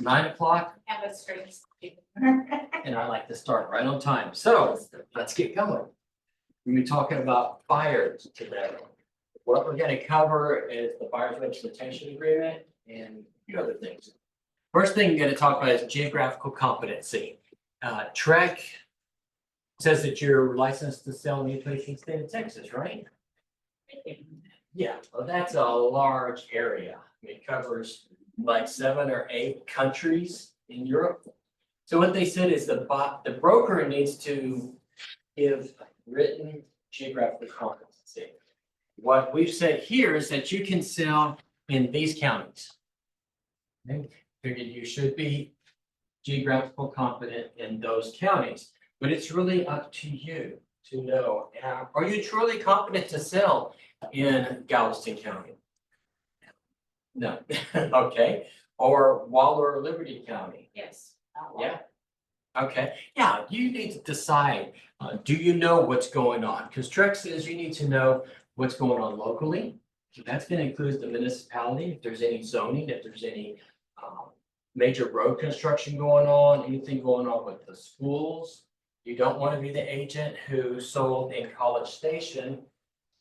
9 o'clock, Have a straight. and I like to start right on time. So let's get going. We're gonna be talking about fires today. What we're gonna cover is the buyer's representation agreement and a few other things. First thing we're gonna talk about is geographical competency. Trek says that you're licensed to sell in the place state of Texas, right? Yeah, well, that's a large area. It covers like 7 or 8 countries in Europe. So what they said is the broker needs to give written geographical competency. What we've said here is that you can sell in these counties. Okay, figured you should be geographical competent in those counties, but it's really up to you to know, are you truly competent to sell in Galveston County? No, okay, or Waller or Liberty County? Yes. Yeah. Okay, yeah, you need to decide, do you know what's going on? Because Trek says you need to know what's going on locally. So that's gonna include the municipality, if there's any zoning, if there's any major road construction going on, anything going on with the schools. You don't want to be the agent who sold in College Station,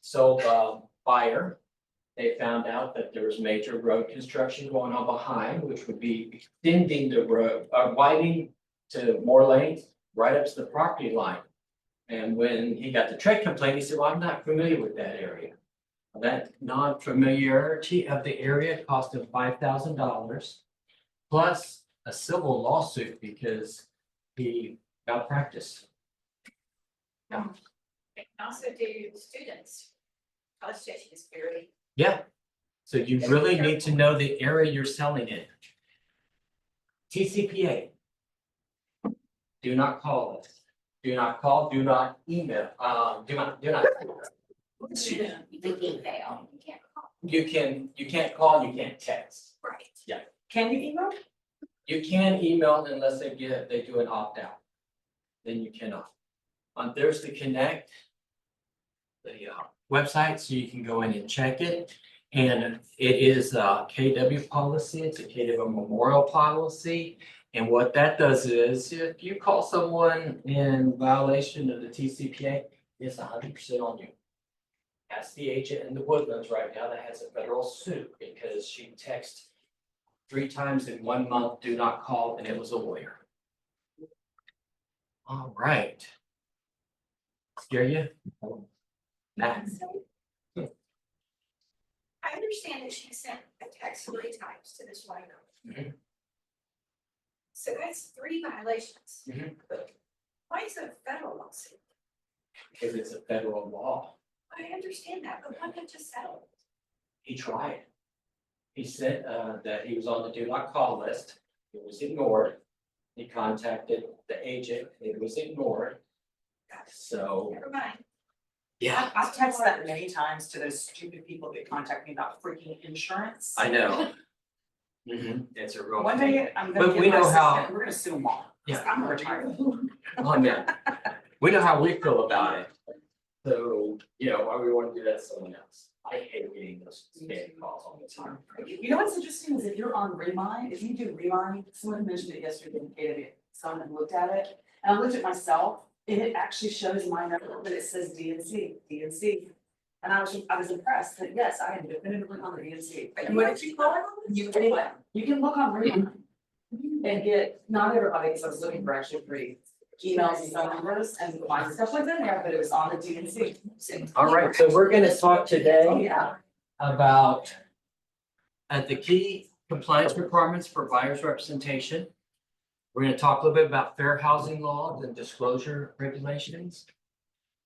sold a buyer. They found out that there was major road construction going on behind, which would be extending the road, widening to more lanes, right up to the property line. And when he got the Trek complaint, he said, well, I'm not familiar with that area. That non-familiarity of the area cost him $5,000 plus a civil lawsuit because he malpracticed. They can also do students. College station is very. Yeah. So you really need to know the area you're selling in. TCPA. Do not call us. Do not call, do not email, do not. You can email, you can't call. You can't call, you can't text. Right. Can you email? You can email unless they do an opt-out. Then you cannot. There's the Connect. The website, so you can go in and check it. And it is a KW policy, it's a KW memorial policy. And what that does is if you call someone in violation of the TCPA, it's 100% on you. That's the agent in the Woodlands right now that has a federal suit because she texted 3 times in 1 month, do not call, and it was a lawyer. All right. Scare you? Max? I understand that she sent a text 3 times to this writer. Mhm. So that's 3 violations. Mhm. But why is it a federal lawsuit? Because it's a federal law. I understand that, but why not just settle? He tried. He said that he was on the do not call list. It was ignored. He contacted the agent. It was ignored. So, Never mind. yeah, I've texted that many times to those stupid people that contact me about freaking insurance. I know. It's a real. One day I'm But gonna we get my know how- assistant, we're gonna sue them all. Yeah. I'm retired. Oh, man. We know how we feel about it. So, why we want to do that to someone else. I hate getting those spam calls all the time. You know what's interesting is if you're on Remind, if you do Remind, someone mentioned it yesterday, someone looked at it, and I looked at myself, and it actually shows my number, but it says DNC. And I was impressed that yes, I am definitively on the DNC. And what did you call it? You can look on Remind and get, not everybody, because I was looking for actually free emails and phone numbers and my stuff was in there, but it was on the DNC. All right, so we're gonna talk Oh, today yeah. about the key compliance requirements for buyer's representation. We're gonna talk a little bit about fair housing laws and disclosure regulations.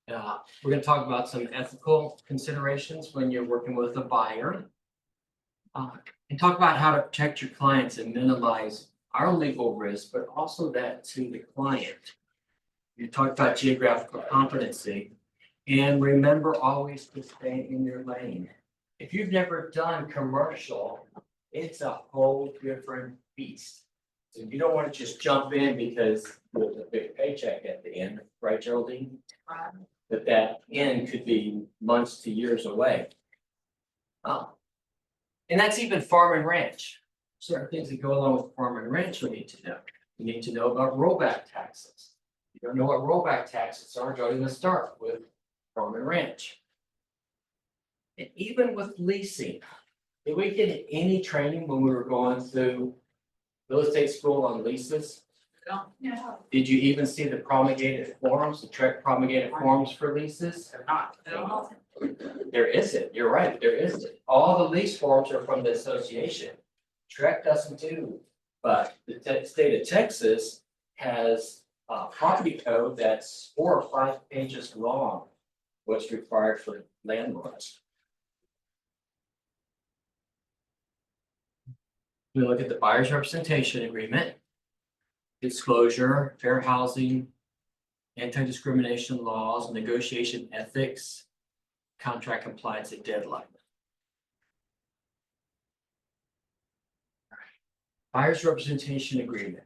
We're gonna talk about some ethical considerations when you're working with a buyer. And talk about how to protect your clients and minimize our legal risk, but also that to the client. You talked about geographical competency, and remember always to stay in your lane. If you've never done commercial, it's a whole different beast. So you don't want to just jump in because there's a big paycheck at the end, right, Geraldine? But that end could be months to years away. And that's even farm and ranch. certain things that go along with farm and ranch you need to know. You need to know about rollback taxes. If you don't know what rollback taxes are, go to the start with farm and ranch. And even with leasing, did we get any training when we were going through real estate school on leases? No. Did you even see the promulgated forms, the Trek promulgated forms for leases? They're not. There isn't, you're right, there isn't. All the lease forms are from the association. Trek doesn't do, but the state of Texas has a property code that's 4 or 5 pages long. What's required for landlords. We look at the buyer's representation agreement. Disclosure, fair housing. Anti-discrimination laws, negotiation ethics. Contract compliance and deadline. Buyer's representation agreement.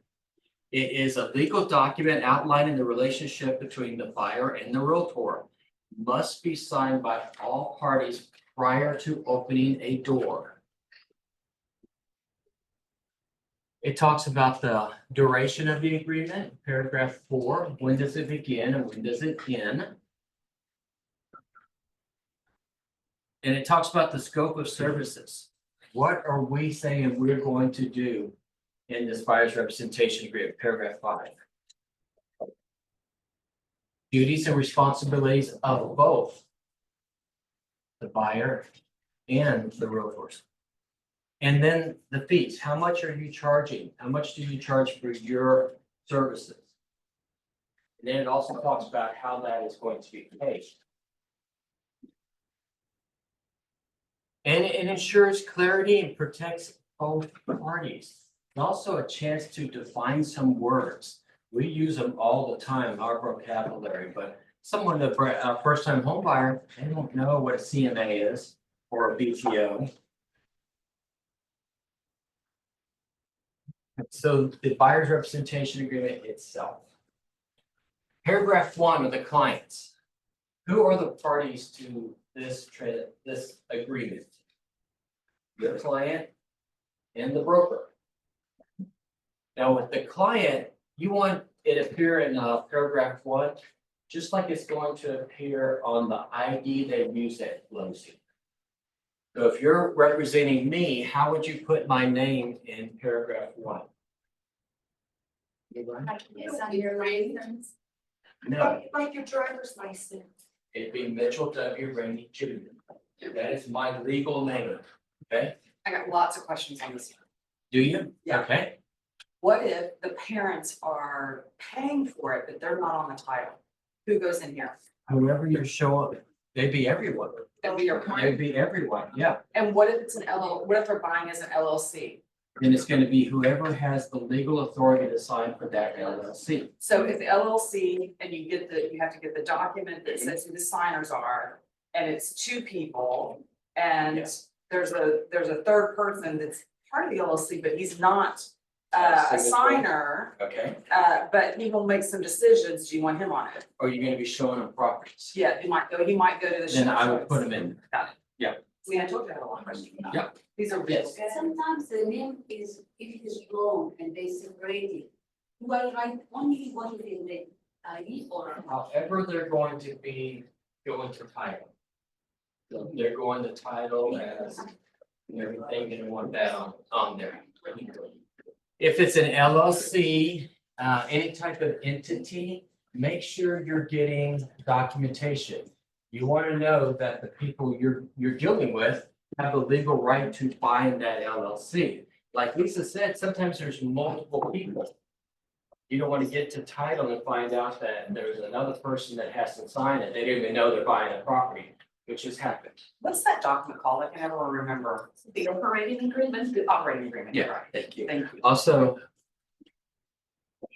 It is a legal document outlining the relationship between the buyer and the realtor. Must be signed by all parties prior to opening a door. It talks about the duration of the agreement, paragraph 4, when does it begin and when does it end? And it talks about the scope of services. What are we saying we're going to do in this buyer's representation agreement, paragraph 5? Duties and responsibilities of both the buyer and the realtors. And then the fees, how much are you charging? How much do you charge for your services? And then it also talks about how that is going to be paid. And it ensures clarity and protects both parties. And also a chance to define some words. We use them all the time, our vocabulary, but someone, a first-time home buyer, they don't know what a CMA is or a BTO. So the buyer's representation agreement itself. Paragraph 1 of the clients. Who are the parties to this agreement? The client and the broker. Now with the client, you want it to appear in paragraph 1, just like it's going to appear on the ID they use at closing. So if you're representing me, how would you put my name in paragraph 1? It's on your license. No, Like your driver's license. it'd be Mitchell W. Rainey Jr. That is my legal name, okay? I got lots of questions on this. Do you? Yeah. Okay, What if the parents are paying for it, but they're not on the title? Who goes in here? whoever you show up, they'd be everyone, That'd be your they'd client. be everyone, yeah. And what if it's what if they're buying as an LLC? And it's gonna be whoever has the legal authority to sign for that LLC. So if the LLC and you have to get the document that says who the signers are, and it's 2 people. And Yes. there's a third person that's part of the LLC, but he's not a Signatory. signer. Okay, But he will make some decisions. Do you want him on it? or you're gonna be showing them properties. Yeah, he might go to the. Then I would sheriff's put office. them in. Got it. Yeah. See, I told you I had a lot of questions. about it. Yeah. These are real. Yes. Sometimes the name is, if it is wrong and they separate it, do I write only what is in the ID or? However, they're going to be going to title. So they're going to title as everything and want that on there. If it's an LLC, any type of entity, make sure you're getting documentation. You want to know that the people you're dealing with have the legal right to bind that LLC. Like Lisa said, sometimes there's multiple people. You don't want to get to title and find out that there's another person that has to sign it. They didn't even know they're buying a property, which has happened. What's that document called? I can never remember. The operating agreement? The operating agreement. Yeah, right. thank you. Thank you. Also.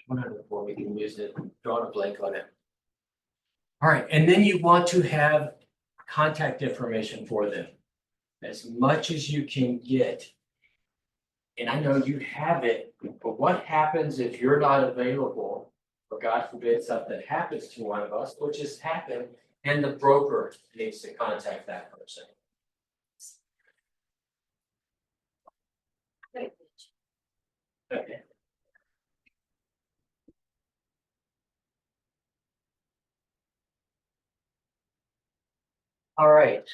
One other before we can use it, drawing a blank on it. All right, and then you want to have contact information for them. As much as you can get. And I know you have it, but what happens if you're not available? Or God forbid something happens to one of us, which has happened, and the broker needs to contact that person. Okay. All right,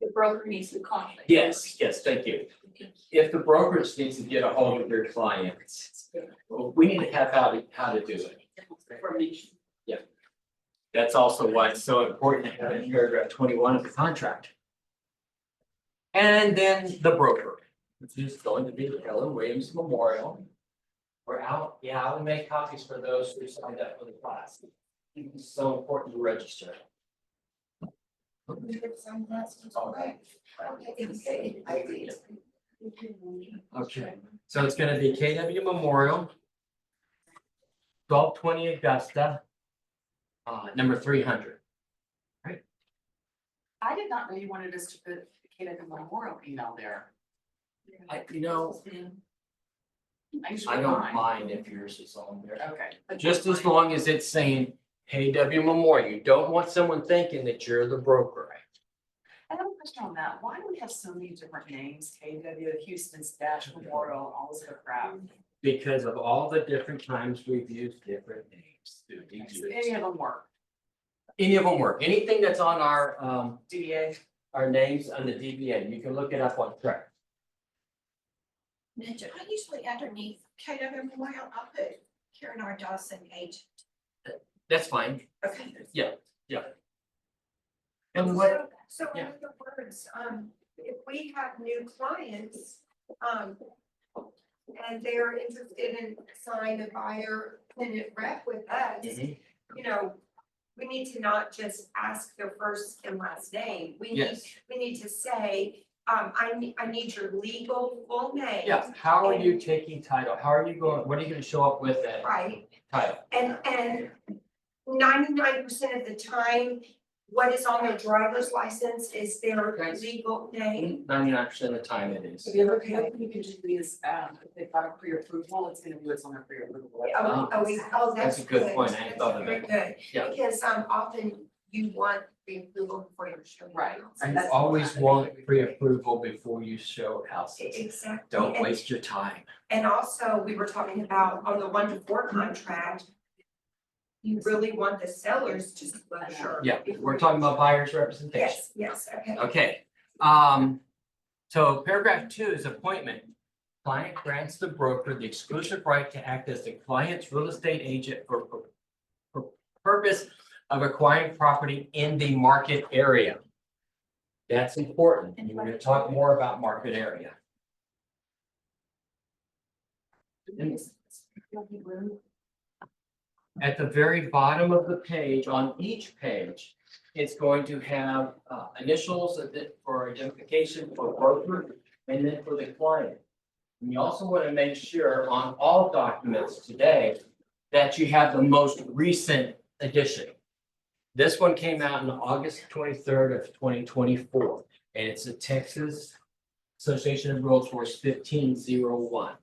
The broker needs to contact. yes, thank you. If the brokerage needs to get a hold of their clients, well, we need to have how to do it. Formation. That's also why it's so important to have in paragraph 21 of the contract. And then the broker, which is going to be the Keller Williams Memorial. We're out, yeah, I will make copies for those who signed up for the class. It's so important to register. Okay, so it's gonna be KW Memorial. 1220 Augusta. Number 300. I did not know you wanted us to put the KW Memorial email there. I usually don't mind if yours is on there. Okay. Just as long as it's saying KW Memorial, you don't want someone thinking that you're the broker. I have a question on that. Why do we have so many different names? KW, Houston's Dash Memorial, all this other crap. Because of all the different times we've used different names. through So DBA. any of them work. Any of them work, anything that's on our DBA. our names on the DBA, you can look it up on track. Ninja, I usually underneath KW Memorial, I'll put Karen R. Dawson agent. That's fine. Okay. And what, So in Yeah. other words, if we have new clients, and they're interested in signing a buyer tenant rep with us, Mhm. you know, we need to not just ask their first and last name. Yes. We need to say, I need your legal full name. Yeah, how are you taking title? How are you going, what are you gonna show up with at Right, title? and 99% of the time, what is on their driver's license is their Okay. legal name. 99% of the time it is. So the other KW you can just use, if they've got a pre-approval, it's gonna be what's on their pre-approval. That's a good point. I hadn't thought of Very that. good. Yeah. Because often you want the approval before you show. your Right. house. You always want pre-approval before you show houses. Exactly. Don't And- waste your time. And also, we were talking about on the 1-to-4 contract. You really want the seller's disclosure. Yeah, before we're you- talking about buyer's representation. Yes, okay. Okay, so paragraph 2 is appointment. Client grants the broker the exclusive right to act as the client's real estate agent for purpose of acquiring property in the market area. That's important, and we're gonna talk more about market area. At the very bottom of the page, on each page, it's going to have initials for identification for broker and then for the client. And you also want to make sure on all documents today that you have the most recent edition. This one came out on August 23rd of 2024, and it's the Texas Association of Realtors 1501.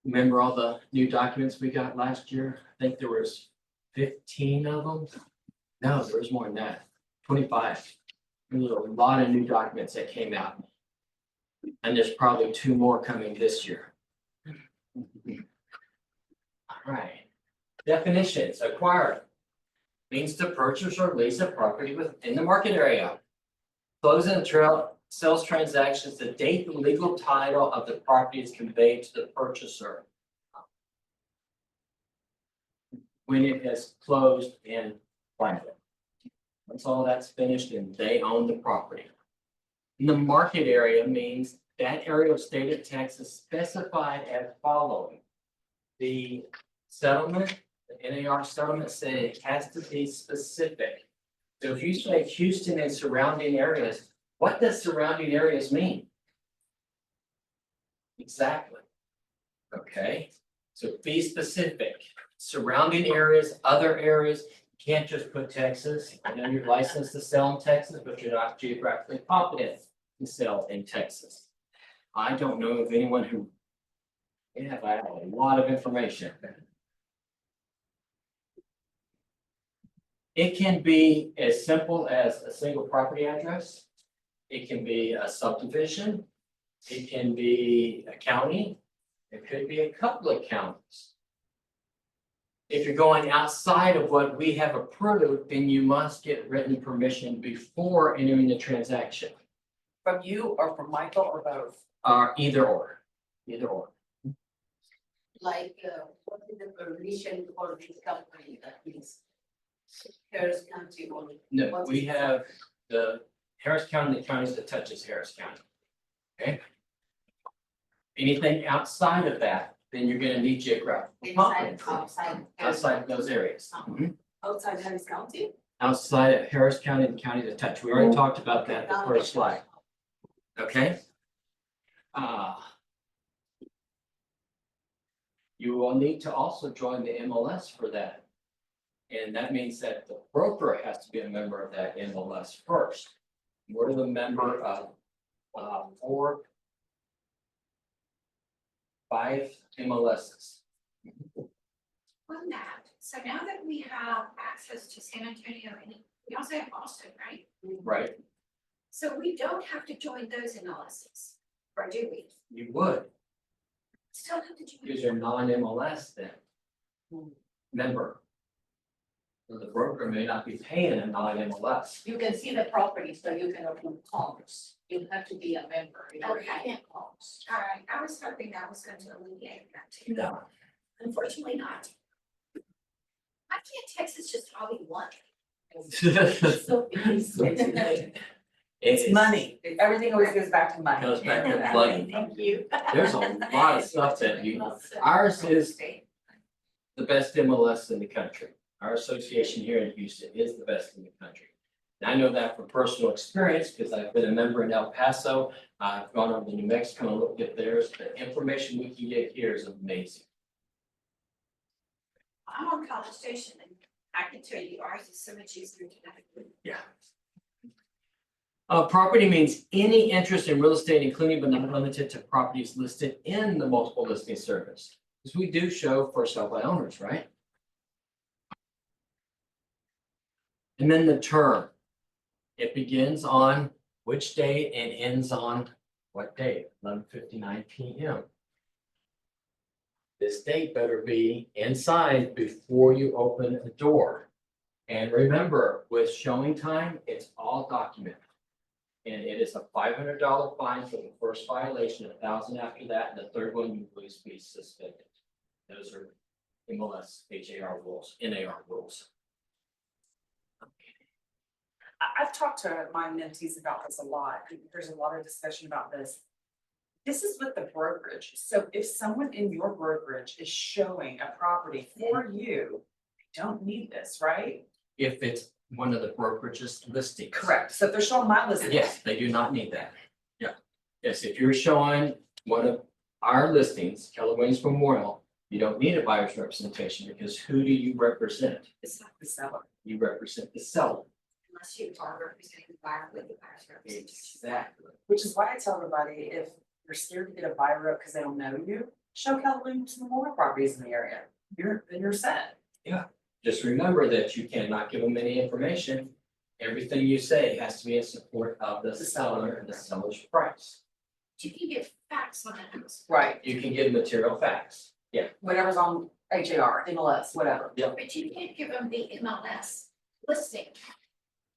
Remember all the new documents we got last year? I think there was 15 of them. No, there was more than that, 25. There was a lot of new documents that came out. And there's probably 2 more coming this year. All right. Definitions: acquire means to purchase or lease a property within the market area. Closing and sales transactions, the date the legal title of the property is conveyed to the purchaser. When it has closed and planted. Once all that's finished and they own the property. In the market area means that area of state of Texas specified as following. The settlement, the NAR settlement said it has to be specific. So if you say Houston and surrounding areas, what does surrounding areas mean? Exactly. Okay, so be specific. Surrounding areas, other areas, you can't just put Texas. I know you're licensed to sell in Texas, but you're not geographically competent to sell in Texas. I don't know of anyone who. Yeah, I have a lot of information. It can be as simple as a single property address. It can be a subdivision. It can be a county. It could be a couple of counties. If you're going outside of what we have approved, then you must get written permission before entering the transaction. From you or from Michael or both? Either or, either or. Like, what is the permission for this company that is Harris County or? No, what we is- have the Harris County, the counties that touches Harris County. Okay? Anything outside of that, then you're gonna need geographical Inside, competency. outside. Outside of those areas. Outside Harris County? Outside of Harris County, the county that touch, we already talked about that the first slide. Okay? You will need to also join the MLS for that. And that means that the broker has to be a member of that MLS first. We're the member of, 5 MLSs. On that, so now that we have access to San Antonio and we also have Austin, right? Right? So we don't have to join those analyses, or do we? You would, Still have to join. because you're non-MLS then. Member. So the broker may not be paying a non-MLS. You can see the property, so you can open commerce. You have to be a member. in order to Okay. open commerce. All right, I was hoping that was going to alleviate that too. No. Unfortunately not. Why can't Texas just all be one? So it's- It's money. Everything always goes back to money. Goes back to flooding. Thank you. There's a lot of stuff that you, ours is the best MLS in the country. Our association here in Houston is the best in the country. And I know that from personal experience, because I've been a member in El Paso. I've gone over to New Mexico and looked at theirs. The information we can get here is amazing. I'm on College Station and I can tell you ours is so much easier to navigate. Yeah. Property means any interest in real estate, including but not limited to properties listed in the multiple listing service. Because we do show for sale by owners, right? And then the term. It begins on which date and ends on what date? 11:59 PM. This date better be inside before you open the door. And remember, with showing time, it's all documented. And it is a $500 fine for the first violation, 1,000 after that, and the third one you will be suspended. Those are MLS, HAR rules, NAR rules. I've talked to my mentees about this a lot. There's a lot of discussion about this. This is with the brokerage. So if someone in your brokerage is showing a property for you, they don't need this, right? If it's one of the brokerage's listings. Correct. So if they're showing my listing. Yes, they do not need that. Yeah. Yes, if you're showing one of our listings, Keller Williams Memorial, you don't need a buyer's representation because who do you represent? It's not the seller. You represent the seller. Unless you are representing the buyer with the buyer's representation. Exactly. Which is why I tell everybody, if you're scared to get a buyer up because they don't know you, show Keller Williams Memorial properties in the area. You're set. Just remember that you cannot give them any information. Everything you say has to be in support of the seller and the seller's price. You can get facts on the house, Right. You can give material facts. Yeah, Whatever's on HAR, MLS, whatever. but you can't give them the MLS listing,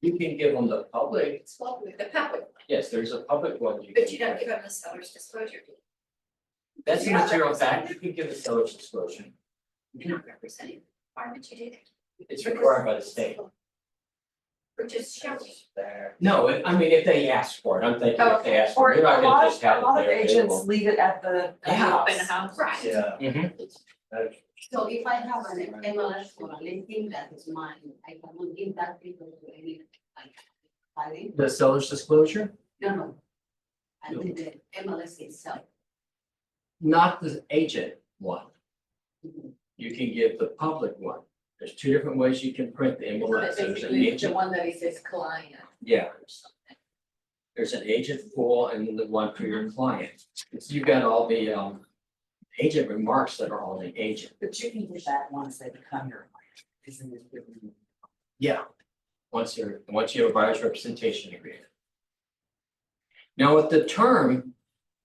you can give them the public. it's well with the public, Yes, there's a public one. but you don't give them the seller's disclosure. That's a You're not material representing fact. You can give the seller's disclosure. You're not representing, why would you do that? It's required by the state. Or just showing. No, I mean, if they ask for it, I'm thinking if they ask for Or it, you're not a gonna lot just of, have a it lot of there agents available. leave it at the Open house. house. Right. Yeah. Mhm. So if I have an MLS for a listing that is mine, I cannot give that people to any, like, filing? The seller's disclosure, No. I mean the MLS itself. not the agent one. You can give the public one. There's two different ways you can print the MLS. There's an Basically, the agent, one that is his client. yeah, Or something. there's an agent full and then the one for your client. So you've got all the agent remarks that are on the agent. But you can do that once they become your client. Isn't it different? Yeah. Once you have a buyer's representation agreement. Now with the term,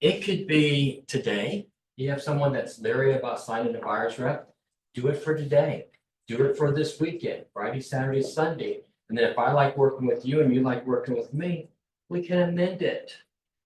it could be today, you have someone that's leery about signing a buyer's rep, do it for today. Do it for this weekend, Friday, Saturday, Sunday, and then if I like working with you and you like working with me, we can amend it.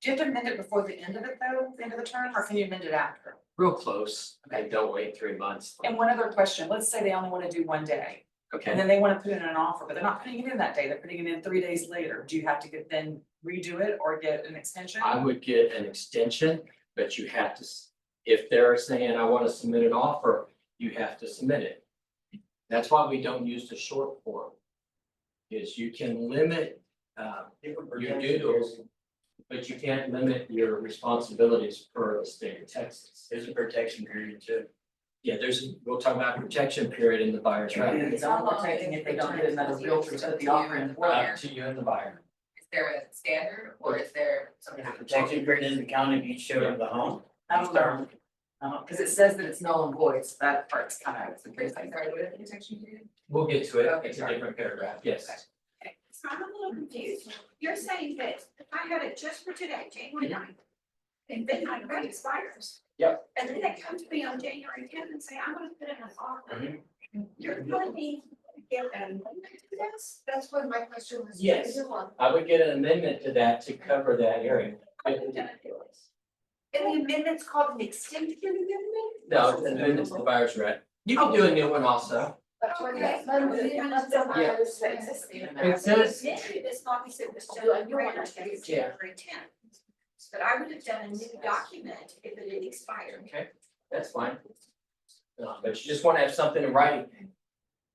Do you have to amend it before the end of it though, the end of the term, or can you amend it after? Real close, okay, don't wait 3 months. And one other question, let's say they only wanna do one day, and Okay, then they wanna put in an offer, but they're not putting it in that day, they're putting it in 3 days later. Do you have to then redo it or get an extension? I would get an extension, but you have to, if they're saying, I want to submit an offer, you have to submit it. That's why we don't use the short form. Is you can limit your duties, but you can't limit your responsibilities per the state of Texas. There's a protection period too. Yeah, we'll talk about protection period in the buyer's rep. It's only protecting if they don't get another realtor to put the offer in for them. Up to you and the buyer. Is there a standard or is there something? Protection period in the county if you showed up the home. I don't know. Cause it says that it's null and void, so that part's kind of. Sorry, what is the protection period? We'll get to it. Okay, It's a sorry. different paragraph, yes. Okay, so I'm a little confused. You're saying that if I have it just for today, January 9th, and then my rent expires. Yep. And then they come to me on January 10th and say, I want to put in an offer. You're telling me to get an amendment to this? That's what my question was. Yes. I would get an amendment to that to cover that area. I'm gonna do this. And the amendment's called an extended amendment? No, it's an amendment to the buyer's rep. You can do a new one also. That's what Okay. Yeah. It says, This copy said was Do a done new one, prior I to guess. January 10th. But I would have done a new document if it had expired okay, that's fine. But you just want to have something in writing.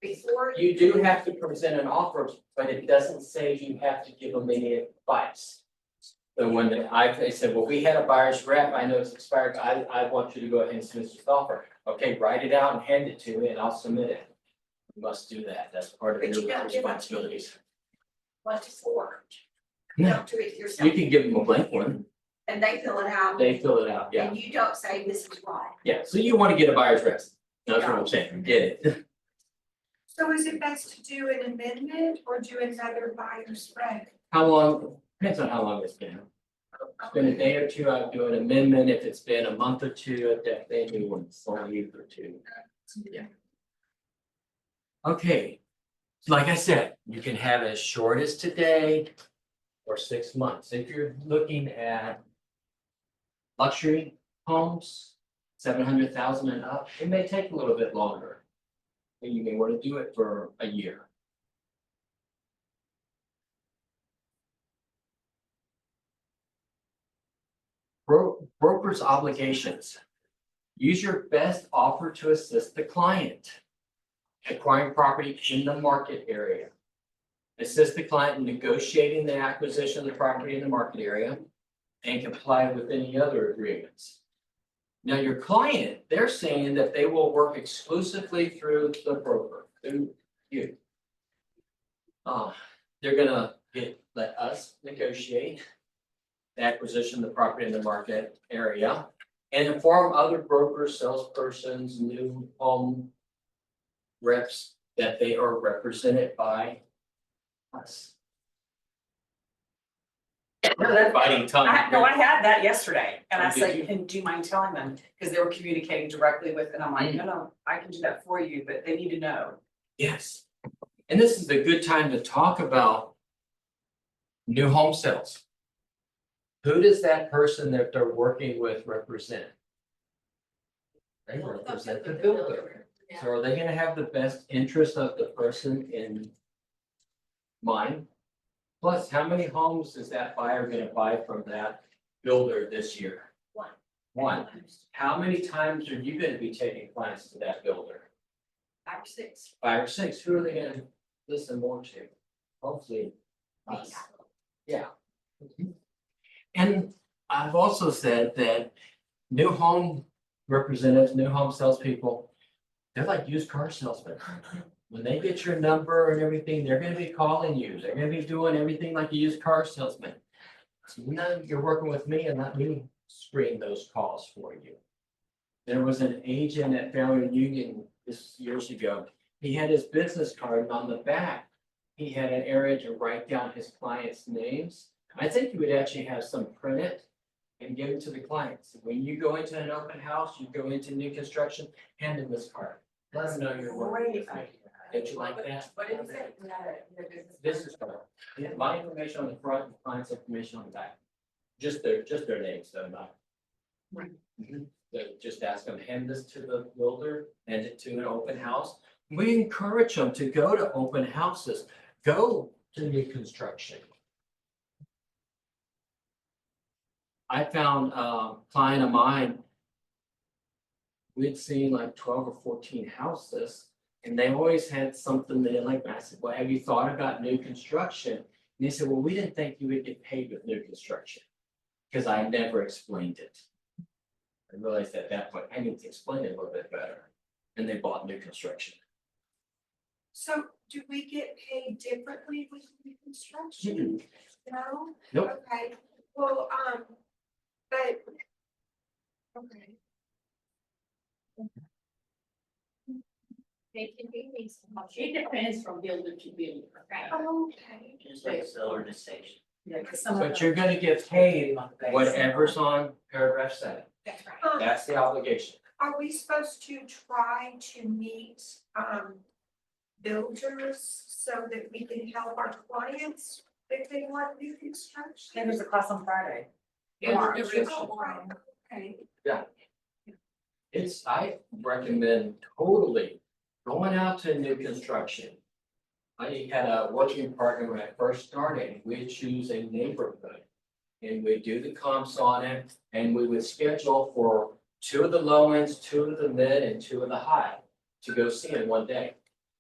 before. You do have to present an offer, but it doesn't say you have to give them any advice. So when they said, well, we had a buyer's rep, I know it's expired, I want you to go ahead and submit this offer. Okay, write it out and hand it to me and I'll submit it. You must do that, that's part of But you your don't give them- responsibilities. 1 to 4. No. Don't do it yourself. You can give them a blank one, And they fill it out. they fill it out, yeah, And you don't say this is wrong. yeah, so you want to get a buyer's rep. That's what I'm saying, get it. So is it best to do an amendment or do another buyer's rep? How long, depends on how long it's been. If it's been a day or two, I'd do an amendment. If it's been a month or two, I'd definitely do one, it's only a week or two. Yeah. Okay, like I said, you can have as short as today or 6 months. If you're looking at luxury homes, 700,000 and up, it may take a little bit longer. But you may want to do it for a year. Broker's obligations. Use your best offer to assist the client. Acquiring property in the market area. Assist the client in negotiating the acquisition of the property in the market area. And comply with any other agreements. Now, your client, they're saying that they will work exclusively through the broker, through you. They're gonna let us negotiate the acquisition of the property in the market area and inform other brokers, salespersons, new home reps that they are represented by us. Biting tongue. I had that yesterday, and I Oh, did said, you? can, do you mind telling them, because they were communicating directly with, and I'm like, no, I can do that for you, but they need to know. Yes, and this is a good time to talk about new home sales. Who does that person that they're working with represent? They represent the builder. So are they gonna have the best interest of the person in mind? Plus, how many homes is that buyer gonna buy from that builder this year? One. One. How many times are you gonna be taking clients to that builder? 5 or 6. 5 or 6. Who are they gonna listen more to? Hopefully us. Yeah. And I've also said that new home representatives, new home salespeople, they're like used car salesmen. When they get your number and everything, they're gonna be calling you. They're gonna be doing everything like a used car salesman. So now you're working with me and let me screen those calls for you. There was an agent at Family Union this years ago. He had his business card and on the back. He had an area to write down his clients' names I think you would actually have some printed and give it to the clients. When you go into an open house, you go into new construction, hand them this card. Let them know you're working with me. Don't you like that? What did you say? You had it in your business This is card. My information on the front, the client's information on the back. Just their names, though, not. Mhm. So just ask them, hand this to the builder, hand it to an open house. We encourage them to go to open houses, go to new construction. I found a client of mine. We'd seen like 12 or 14 houses and they always had something they didn't like. I said, well, have you thought about new construction? And they said, well, we didn't think you would get paid with new construction. Because I never explained it. I realized at that point, I need to explain it a little bit better. And they bought new construction. So do we get paid differently with new construction? No? Nope. Okay, well, but. Okay. It can be mixed. It depends from builder to builder. Okay. Just like seller decision. Yeah, because some of But them- you're gonna get paid whatever's on paragraph 7. That's right. That's the obligation. Are we supposed to try to meet, builders so that we can help our clients if they want new construction? Yeah, there's a class on Friday. Yeah, Oh, right, okay. I recommend totally going out to new construction. I had a working partner when I first started, we'd choose a neighborhood. And we'd do the comps on it, and we would schedule for 2 of the low ends, 2 of the mid, and 2 of the high to go see in one day.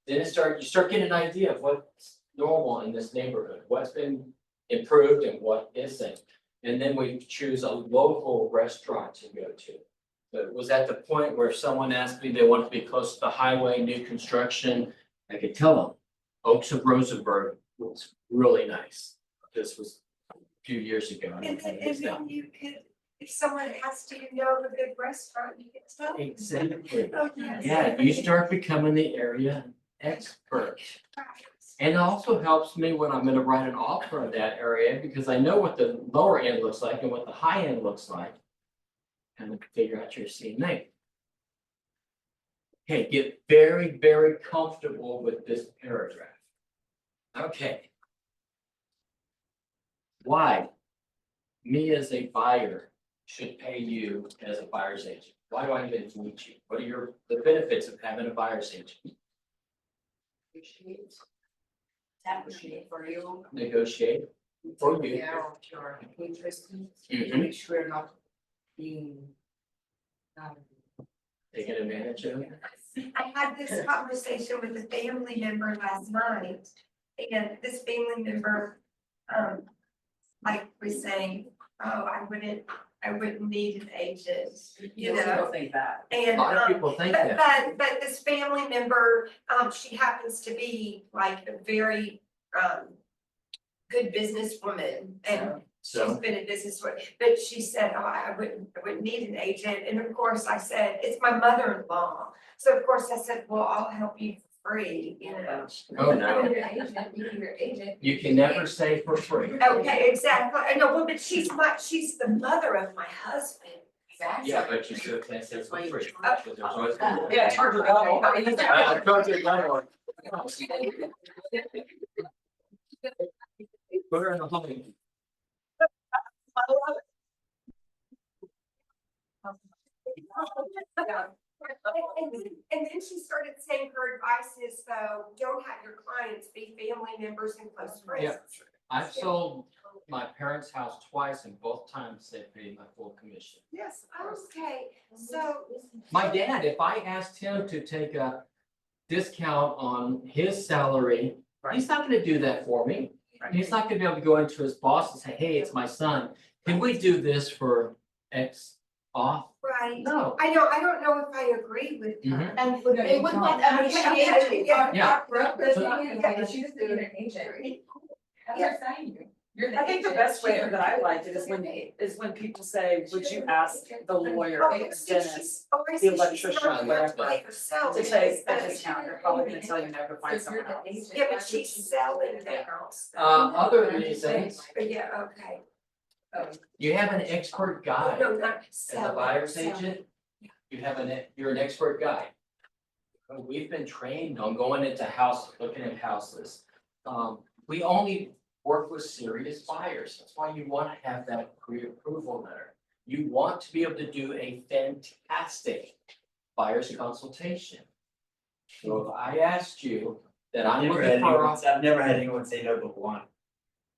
Then you start getting an idea of what's normal in this neighborhood, what's been improved and what isn't. And then we choose a local restaurant to go to. But it was at the point where someone asked me they wanted to be close to the highway, new construction, I could tell them, Oaks of Rosenberg was really nice. This was a few years ago. I don't think it's now. then you could, if someone asks you to know the good restaurant, you can tell them. Exactly. Oh, yes. Yeah, you start becoming the area expert. And it also helps me when I'm gonna write an offer in that area, because I know what the lower end looks like and what the high end looks like. And figure out your CMA. Okay, get very, very comfortable with this paragraph. Okay. Why? Me as a buyer should pay you as a buyer's agent. Why do I even need you? What are the benefits of having a buyer's agent? Appreciate for you. Negotiate for you. Yeah, your interest, Mhm. make sure not being. Taking advantage of it. I had this conversation with a family member last night, and this family member, like was saying, oh, I wouldn't need an agent, you Most know, people think that. A and, lot of people think but, that. but this family member, she happens to be like a very, good businesswoman, and she's So, been in business for, but she said, oh, I wouldn't need an agent, and of course I said, it's my mother-in-law. So of course I said, well, I'll help you for free, you know. oh no, Your agent, you can your agent. you can never say for free. Okay, exactly, I know, well, but she's the mother of my husband. Yeah, but you still can't say for free. Oh. Because there's always- Yeah, charge her double. I told you that one. Put her in the home. And then she started saying her advice is though, don't have your clients be family members and close friends. Yeah. I've sold my parents' house twice and both times they paid my full commission. Yes, okay, so, My dad, if I asked him to take a discount on his salary, he's not gonna do that for me. He's not gonna be able to go into his boss and say, hey, it's my son. Can we do this for X off? right, No. I don't know if I agree with her. And it would not appreciate. Yeah. Broker, So- she's doing an agent. Yeah. That's saying. I think the best way that I like it is when people say, would you ask the lawyer, Dennis, Oh, I the see, she's electrician, not whatever, by herself. to take a discount, they're probably gonna tell you no to find someone else. Yeah, but she's selling the house. Other reasons, Yeah, okay. you have an expert guide No, not as a selling. buyer's selling. agent. You're an expert guide. We've been trained on going into houses, looking at houses. We only work with serious buyers. That's why you want to have that pre-approval letter. You want to be able to do a fantastic buyer's consultation. So if I asked you that I'm looking for, I've never had anyone say no but one,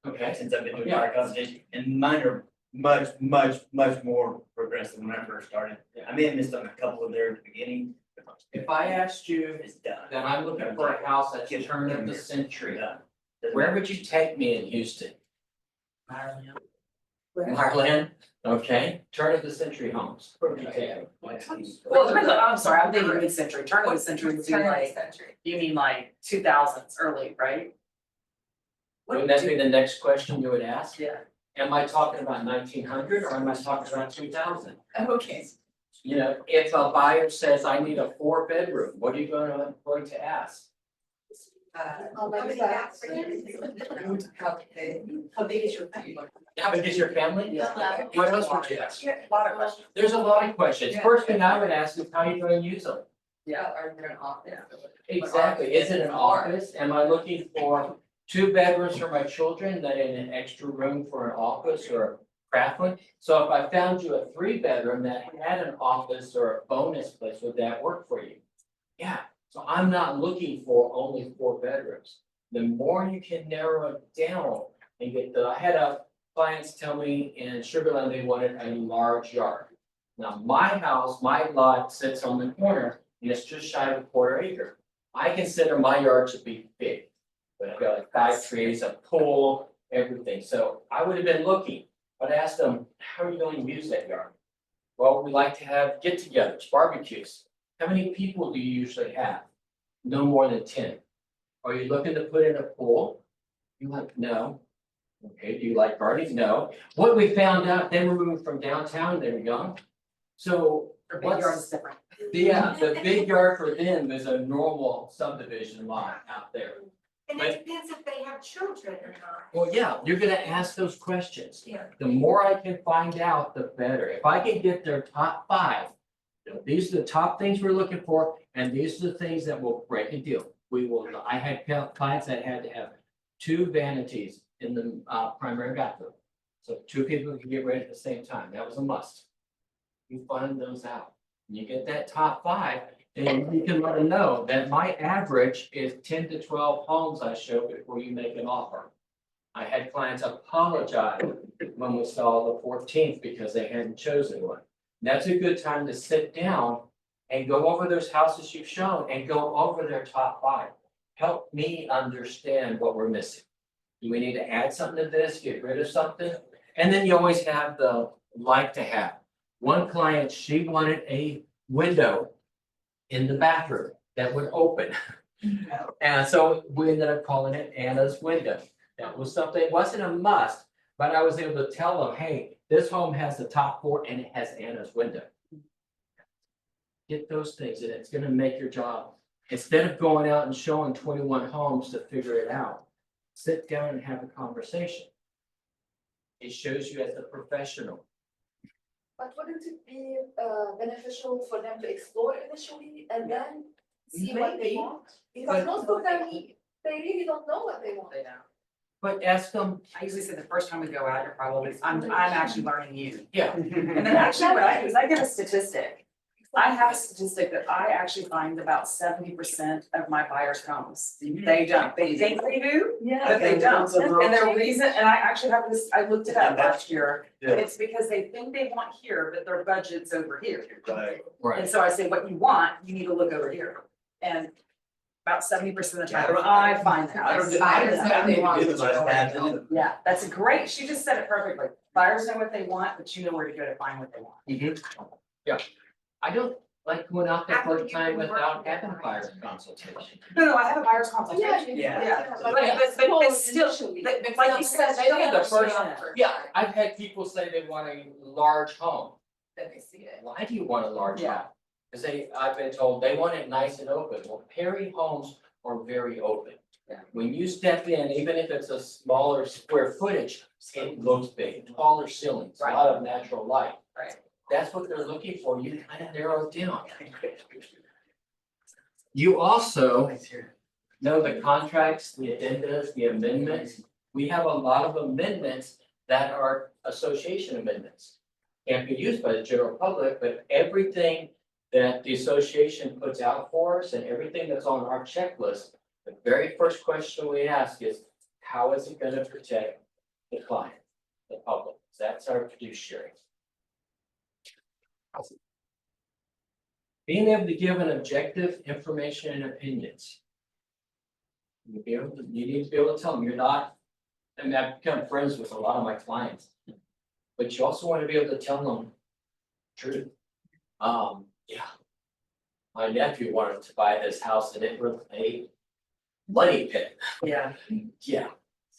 okay, since I've been doing Yeah. buyer consultation, and mine are much more progressive than when I first started. I may have missed on a couple of there at the beginning, but if I asked you it's done. that I'm looking for a house that's turn of the century, where would you take me in Houston? Marlin, okay, turn of the century homes. Where would you take me? Well, it depends on- I'm sorry, I'm thinking mid-century, turn of the century would be like, you mean like 2000s early, right? Wouldn't that be the next question you would ask? Yeah. Am I talking about 1900 or am I talking about 2000? Okay. You know, if a buyer says, I need a 4-bedroom, what are you going to ask? How many bathrooms? How big is your family? How big is your family? Yeah. What else would you ask? A lot of questions. There's a lot of questions. First thing I would ask is how you going to use them? Yeah. Are there an office? Exactly. Is it an office? Am I looking for 2 bedrooms for my children, then in an extra room for an office or a craft room? So if I found you a 3-bedroom that had an office or a bonus place, would that work for you? Yeah, so I'm not looking for only 4 bedrooms. The more you can narrow it down and get I had clients tell me in Sugar Land they wanted a large yard. Now, my house, my lot sits on the corner and it's just shy of a 1/4 acre. I consider my yard to be big. But I've got like 5 trees, a pool, everything. So I would have been looking, but I asked them, how are you going to use that yard? Well, we like to have get-togethers, barbecues. How many people do you usually have? No more than 10. Are you looking to put in a pool? You like, no. Okay, do you like gardening? No. What we found out, they were moving from downtown, they were young. So Or big yard's what's, different. the big yard for them is a normal subdivision lot out there. And it depends if they have children or not. Well, yeah, you're gonna ask those questions. Yeah. The more I can find out, the better. If I can get their top 5. You know, these are the top things we're looking for, and these are the things that will break a deal. I had clients that had to have 2 vanities in the primary bathroom. So 2 people can get ready at the same time. That was a must. You find those out. You get that top 5, and you can let them know that my average is 10 to 12 homes I show before you make an offer. I had clients apologize when we saw the 14th because they hadn't chosen one. That's a good time to sit down and go over those houses you've shown and go over their top 5. Help me understand what we're missing. Do we need to add something to this, get rid of something? And then you always have the like to have. One client, she wanted a window in the bathroom that would open. And so we ended up calling it Anna's window. That was something, it wasn't a must, but I was able to tell them, hey, this home has the top 4 and it has Anna's window. Get those things and it's gonna make your job, instead of going out and showing 21 homes to figure it out, sit down and have a conversation. It shows you as a professional. But wouldn't it be beneficial for them to explore initially and then see what they Maybe. want? Because most of them, they really don't know what they want. They know. But ask them, I usually say the first time we go out, you're probably, I'm actually learning you. yeah, And then actually what I do is I get a statistic. I have a statistic that I actually find about 70% of my buyers' homes, they don't, they think they do, but they don't. And the reason, and I actually have this, I looked it up last year, Yeah. it's because they think they want here, but their budget's over here. Right. right. And so I say, what you want, you need to look over here. And about 70% of the time, I find that. I don't do- Buyers know what they want. do it, but I have to. Yeah, that's a great, she just said it perfectly. Buyers know what they want, but you know where to go to find what they want. Yeah, I don't like going out the first time without having a buyer's consultation. No, I have a buyer's consultation. Yeah. But still, but like you said, they don't Yeah, the first- understand. Yeah, I've had people say they want a large home. Then they see it. Why do you want a large home? Yeah. Cause I've been told they want it nice and open. Well, Perry homes are very open. Yeah. When you step in, even if it's a smaller square footage, it looks big, taller ceilings, a lot of natural light. Right. That's what they're looking for. You kind of narrow it down. You also know the contracts, the addendas, the amendments. We have a lot of amendments that are association amendments. Can't be used by the general public, but everything that the association puts out for us and everything that's on our checklist, the very first question we ask is, how is it gonna protect the client, the public? That's our fiduciary. Being able to give an objective information and opinions. You need to be able to tell them you're not, I mean, I've become friends with a lot of my clients. But you also want to be able to tell them truth. Yeah. My nephew wanted to buy this house and it was a money pit. Yeah. Yeah.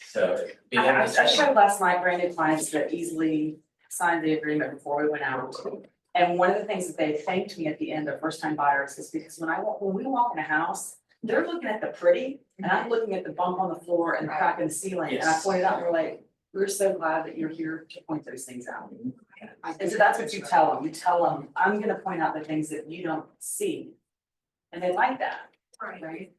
So. being I able to tell them- showed last night brand new clients that easily signed the agreement before we went out. And one of the things that they thanked me at the end of first time buyers is because when we walk in a house, they're looking at the pretty and I'm looking at the bump on the floor and the crack in the ceiling. And I Yes. pointed out, we're like, we're so glad that you're here to point those things out. And so that's what you tell them. You tell them, I'm gonna point out the things that you don't see. And they like that, Right. right?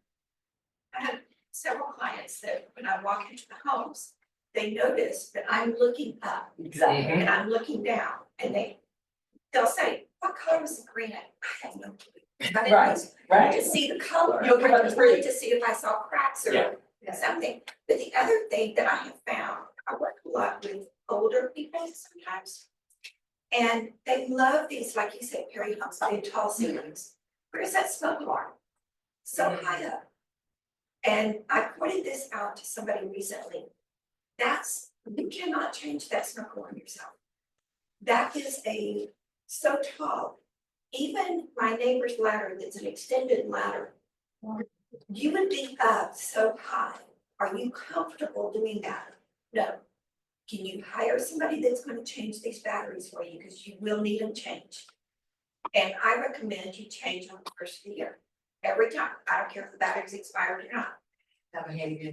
I have several clients that when I walk into the homes, they notice that I'm looking up Exactly. and I'm looking down and they'll say, what color is the granite? I have no clue. I didn't Right, look right. to see the color. You'll come up I with just wanted three. to see if I saw cracks Yeah. or something. But the other thing that I have found, I work a lot with older people sometimes. And they love these, like you said, Perry homes, big tall ceilings. Where's that smoke alarm? So high up. And I pointed this out to somebody recently. You cannot change that smoke alarm yourself. That is so tall. Even my neighbor's ladder, that's an extended ladder. You would be up so high. Are you comfortable doing that? No. Can you hire somebody that's gonna change these batteries for you, because you will need them changed? And I recommend you change them the first of the year, every time, I don't care if the battery's expired or not.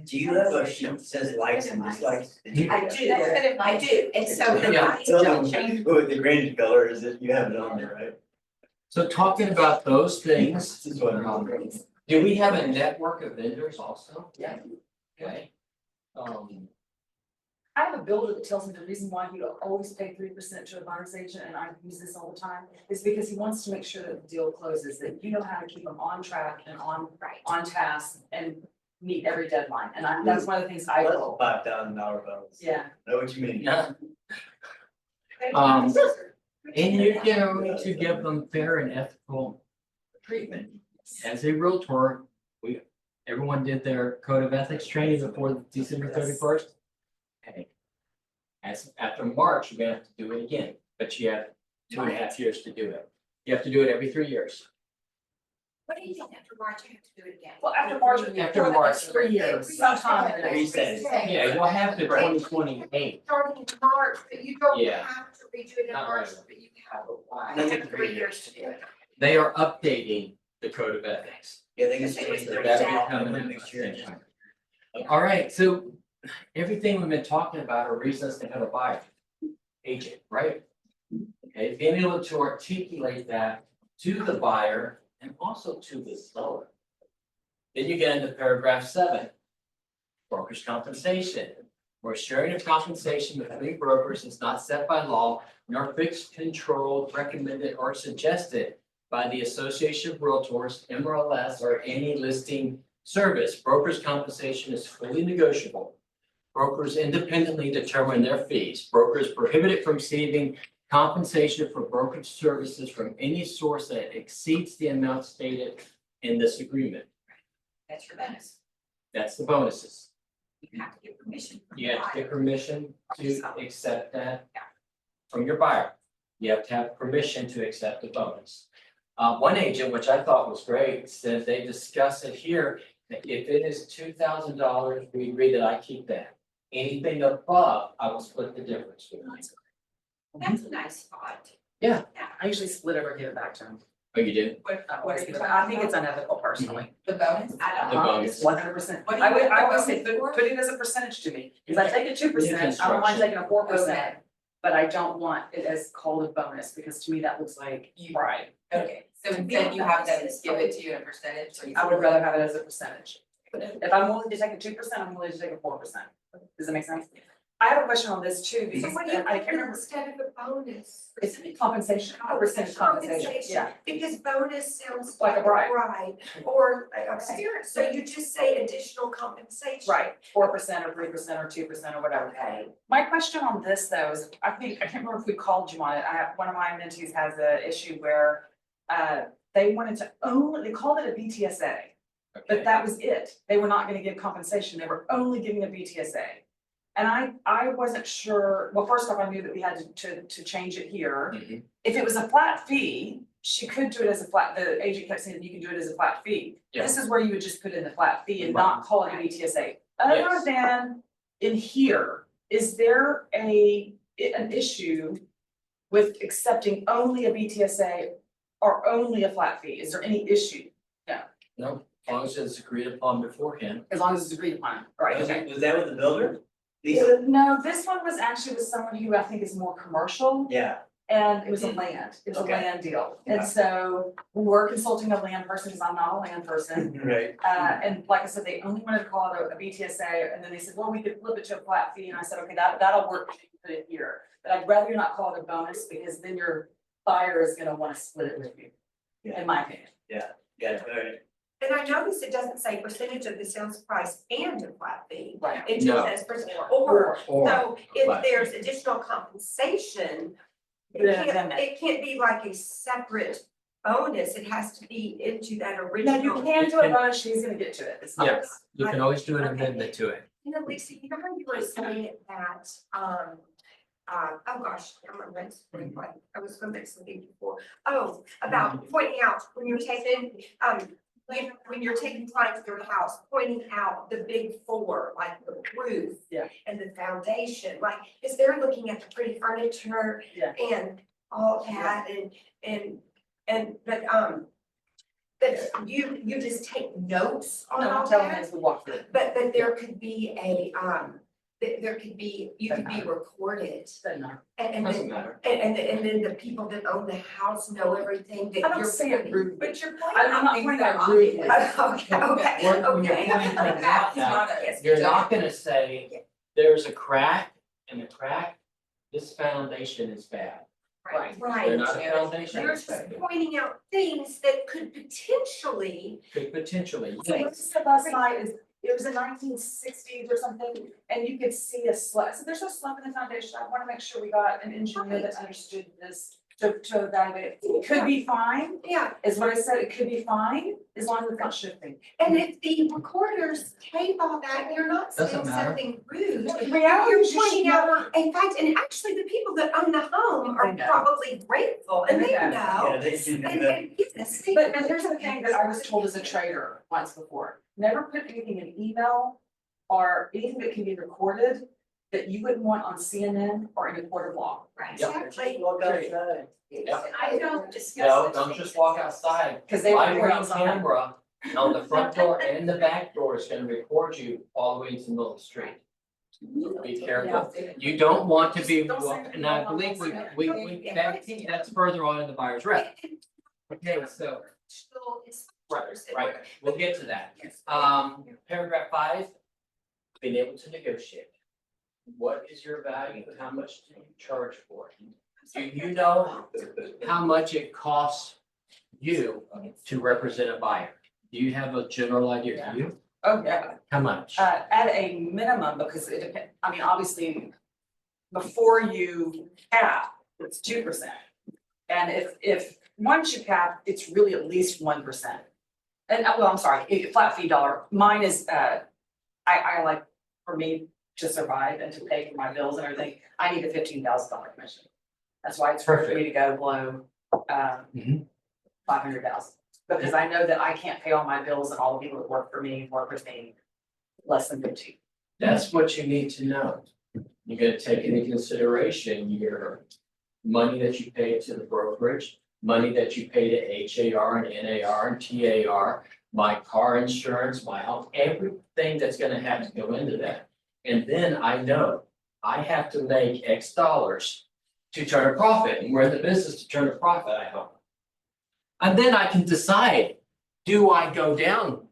Do you have a sheet that says likes and dislikes? I do, I do, and so the Yeah. lights Tell don't them change. what the granite color is, if you have it on there, right? So talking about those things, This is what I'm. do we have a network of vendors also? Yeah. Okay. I have a builder that tells me the reason why he will always pay 3% to a buyer's agent, and I use this all the time, is because he wants to make sure that the deal closes, that you know how to keep them on track and on task and meet every deadline, and that's one of the things I will. $5,000 bills. Yeah, Know what you mean? Yeah. And you're going to give them fair and ethical treatment. As a realtor, everyone did their code of ethics training before December 31st. Okay. After March, you're gonna have to do it again, but you have 2.5 years to do it. You have to do it every 3 years. What do you think after March, you have to do it again? well, after March, After March. 3 years, sometime. in the next Reset. 3 years. Yeah, you'll have to 2028. Starting in March, but you don't Yeah. have to redo it in Not March, right. but you have. I have 3 years to do it. They are updating the code of ethics. Yeah, they can Because it change was their. That'll be Exactly. coming in next year. All right, so everything we've been talking about are reasons to have a buyer agent, right? Okay, being able to articulate that to the buyer and also to the seller. Then you get into paragraph 7. Broker's compensation. Where sharing of compensation between brokers is not set by law, nor fixed, controlled, recommended, or suggested by the Association of Realtors, MLS, or any listing service. Broker's compensation is fully negotiable. Brokers independently determine their fees. Brokers prohibited from receiving compensation for brokerage services from any source that exceeds the amount stated in this agreement. That's your bonus. That's the bonuses. You have to get permission. from the You have to buyer. get permission to accept that from your buyer. You have to have permission to accept the bonus. One agent, which I thought was great, said they discuss it here, that if it is $2,000, we agree that I keep that. Anything above, I will split the difference with you. That's a nice spot. I usually split it or give it back to them. Oh, you do? I think it's unethical personally. The bonus, I The don't know. bonus. 100%. What do you I want always the say, bonus for? put it as a percentage to me, because I take a 2%, I don't mind taking a 4%. Okay. But I don't want it as called a bonus, because to me that looks like pride. Okay, so instead you have them give it to you in a percentage, or you. I would rather have it as a percentage. If I'm willing to take a 2%, I'm willing to take a 4%. Does that make sense? I have a question on this too, So because what do you I think can't remember, instead of a bonus? it's compensation, a percentage compensation, yeah. Because bonus sounds Like a bribe. Right, or, okay, so you just say additional compensation. Right, 4% or 3% or 2% or whatever. Okay. My question on this though is, I can't remember if we called you on it, one of my mentees has a issue where they wanted to they called it a BTSA, but that was it. They were not gonna give compensation, they were only giving a BTSA. And I wasn't sure, well, first off, I knew that we had to change it here. Mhm. If it was a flat fee, she could do it as a flat, the agent kept saying you can do it as a flat fee. Yeah. This is where you would just put in the flat fee and not call it a BTSA. Other Yes. than in here, is there an issue with accepting only a BTSA or only a flat fee? Is there any issue? No, as long as it's agreed upon beforehand. As long as it's agreed upon, right, okay. Was that with the builder? These, No, this one was actually with someone who I think is more commercial. yeah, And it was a land, it was a Okay. land deal, and Okay. so we were consulting a land person, because I'm not a land person. right. And like I said, they only wanted to call it a BTSA, and then they said, well, we could flip it to a flat fee, and I said, okay, that'll work, you can put it here. But I'd rather you not call it a bonus, because then your buyer is gonna wanna split it with you, in my opinion. Yeah, right. And I noticed it doesn't say percentage of the sales price and a flat fee. Right. It just No. says percent, or, Or so if flat there's fee. additional compensation, Then it can't be like a separate bonus, it has to be into that No, original. you can do a bonus, she's gonna get to it, it's not. Yes, you can always do an amendment to it. You know, Lisa, you know how you were saying that, oh gosh, I'm on my screen, what, I was gonna make something before. Oh, about pointing out when you're taking, when you're taking clients to their house, pointing out the big four, like the roof. Yeah. And the foundation, like, is they're looking at the pretty furniture. Yeah. And all that, but you just take notes on No, all I'm telling you that? as we walk through. But there could be a, there could be, you could be recorded Then no. and Doesn't then, matter. and then the people that own the house know everything that I you're. don't say it rude, But you're pointing I'm out not things pointing that out are rudely. Okay, okay, When you're okay. pointing things out now, Yes, you're good not job. gonna say, there's a crack, and the crack, this foundation is bad. Right. They're Right, not a foundation you're just inspector, pointing out things that could potentially, could potentially, So yes. what you said last night is, it was in 1960s or something, and you could see a slab, so there's no slab in the foundation, I wanna make sure we got an engineer that understood this to evaluate. It could be fine, yeah, is what I said, it could be fine, as long as it's not shifting. and if the recorders tape all that, you're not saying Doesn't matter. something rude. The reality is you should pointing out- never. In fact, and actually, the people that own the home are They know. probably grateful, and they They know. know. Yeah, they should do And, that. and yes, they- But here's the thing that I was told as a trader once before, never put anything in email or anything that can be recorded that you wouldn't want on CNN or in a court of law. Right, Yep. exactly. Yep. I don't discuss. No, those don't things. just walk outside. Cause they I were bring a on. camera on the front door and the back door is gonna record you all the way to the middle of the street. Be careful. You don't want to be, Don't say and I that. believe that's further on in the buyer's rep. Okay, so, right, we'll get to that. Paragraph 5, being able to negotiate. What is your value? How much do you charge for it? Do you know how much it costs you to represent a buyer? Do you have a general idea? Do you? Oh, yeah. How much? At a minimum, because it depends, I mean, obviously, before you cap, it's 2%. And if once you cap, it's really at least 1%. And, well, I'm sorry, flat fee dollar, mine is, I like, for me to survive and to pay for my bills and everything, I need a $15,000 commission. That's why it's hard for me to go below, Mhm. 500,000. Because I know that I can't pay all my bills and all the people that work for me, work with me less than 50. That's what you need to know. You gotta take into consideration your money that you pay to the brokerage, money that you pay to HAR and NAR and TAR, my car insurance, my health, everything that's gonna have to go into that. And then I know I have to make X dollars to turn a profit, and we're in the business to turn a profit, I hope. And then I can decide, do I go down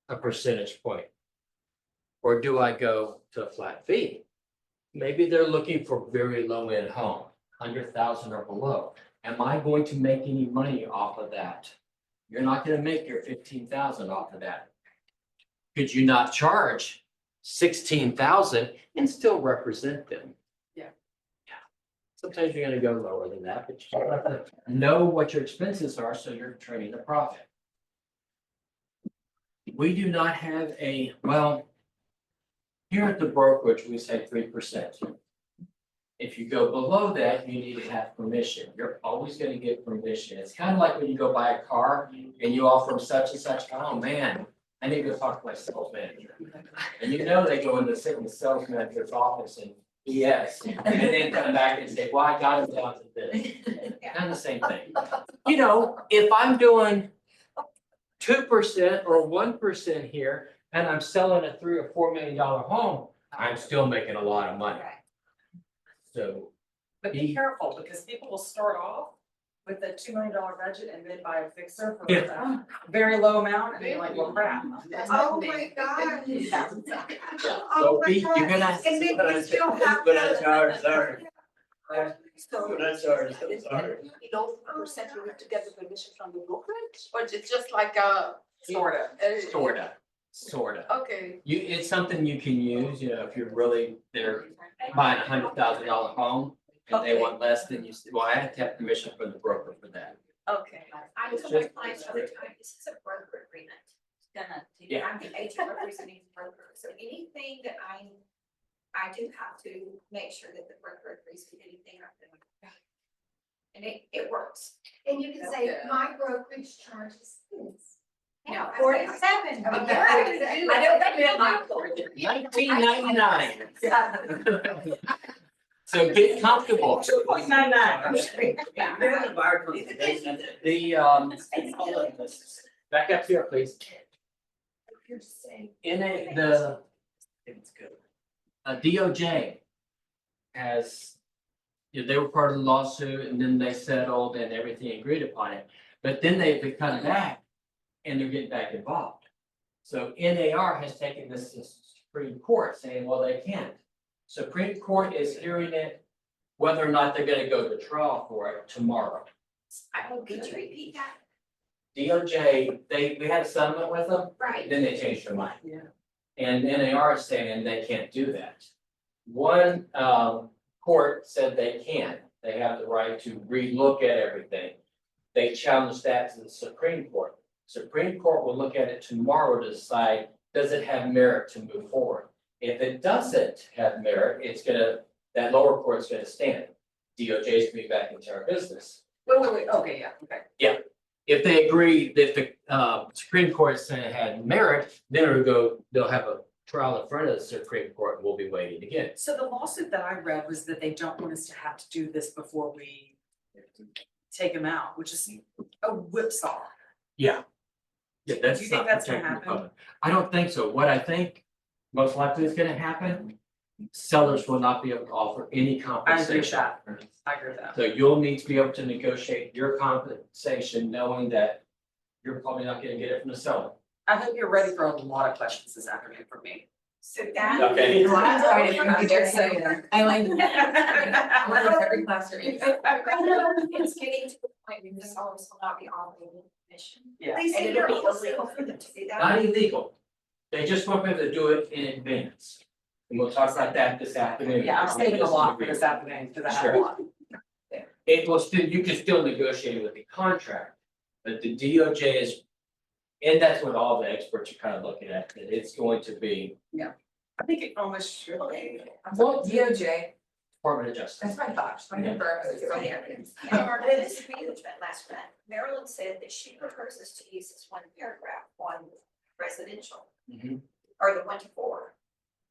a percentage point? Or do I go to a flat fee? Maybe they're looking for very low end home, 100,000 or below. Am I going to make any money off of that? You're not gonna make your 15,000 off of that. Could you not charge 16,000 and still represent them? Yeah. Yeah. Sometimes you're gonna go lower than that, but you have to know what your expenses are, so you're turning a profit. We do not have a, well, here at the brokerage, we say 3%. If you go below that, you need to have permission. You're always gonna get permission. It's kind of like when you go buy a car and you offer them such and such, oh man, I need to talk to my sales manager. And you know they go in the sales manager's office and BS, and then come back and say, well, I got it down to this. Kind of the same thing. You know, if I'm doing 2% or 1% here, and I'm selling a $3 or $4 million home, I'm still making a lot of money. So, But be careful, because people will start off with a $2 million budget and then buy a fixer for Yeah. a very low amount, and they're like, well, crap. Oh my God. Yeah. So Oh my be- you're gonna- God. And then you still have. But I'm sorry, sorry. So. But I'm sorry, so sorry. You know, percent you need to get the permission from the brokerage, or it's just like a. Sorta. sorta. Okay. It's something you can use, you know, if you're really, they're buying $100,000 home and they Okay. want less than you, well, I have to have permission from the broker for that. Okay. I tell my clients all the time, this is a broker agreement. Yeah. I'm the agent representing the broker, so anything that I do have to make sure that the broker agrees with anything I'm doing. And it works. And you can say, Okay. my brokerage charges this. No, I 47. say, Okay. I don't feel like. $19.99. So get comfortable. 2.99. They're the bar consultation. The, back up here, please. You're saying. It's good. DOJ has, you know, they were part of the lawsuit and then they settled and everything agreed upon it. But then they come back and they're getting back involved. So NAR has taken this to Supreme Court saying, well, they can't. Supreme Court is hearing it, whether or not they're gonna go to trial for it tomorrow. Could you repeat that? DOJ, we had a settlement with them, Right. then they changed their mind. Yeah. And NAR is saying they can't do that. One court said they can, they have the right to relook at everything. They challenged that to the Supreme Court. Supreme Court will look at it tomorrow to decide, does it have merit to move forward? If it doesn't have merit, that lower court's gonna stand. DOJ's gonna be back into our business. Wait, okay, yeah, okay. If they agree that the Supreme Court is saying it had merit, then they'll have a trial in front of the Supreme Court and we'll be waiting again. So the lawsuit that I read was that they don't want us to have to do this before we take them out, which is a whipsaw. Yeah. Yeah, that's Do you think not that's gonna protecting the happen? public. I don't think so. What I think most likely is gonna happen, sellers will not be able to offer any compensation. I agree with that. So you'll need to be able to negotiate your compensation, knowing that you're probably not gonna get it from the seller. I hope you're ready for a lot of questions this afternoon from me. So that. Okay. I'm sorry to interrupt you there, so I like. I love every class you're in. It's getting to the point where the sellers will not be offering commission. Yeah. They say And you're it'll be illegal for them to do that. Not illegal. They just won't be able to do it in advance. And we'll talk about that this afternoon. Yeah, I'm saving a lot for this afternoon, because I have a lot. It will still, you can still negotiate with the contract, but the DOJ is, and that's what all the experts are kind of looking at, that it's going to be. I think it almost should be. Well, DOJ, Department of Justice. That's my thought, I remember. In our business management last month, Marilyn said that she prefers us to use this one paragraph on residential, Mhm. or the 1 to 4,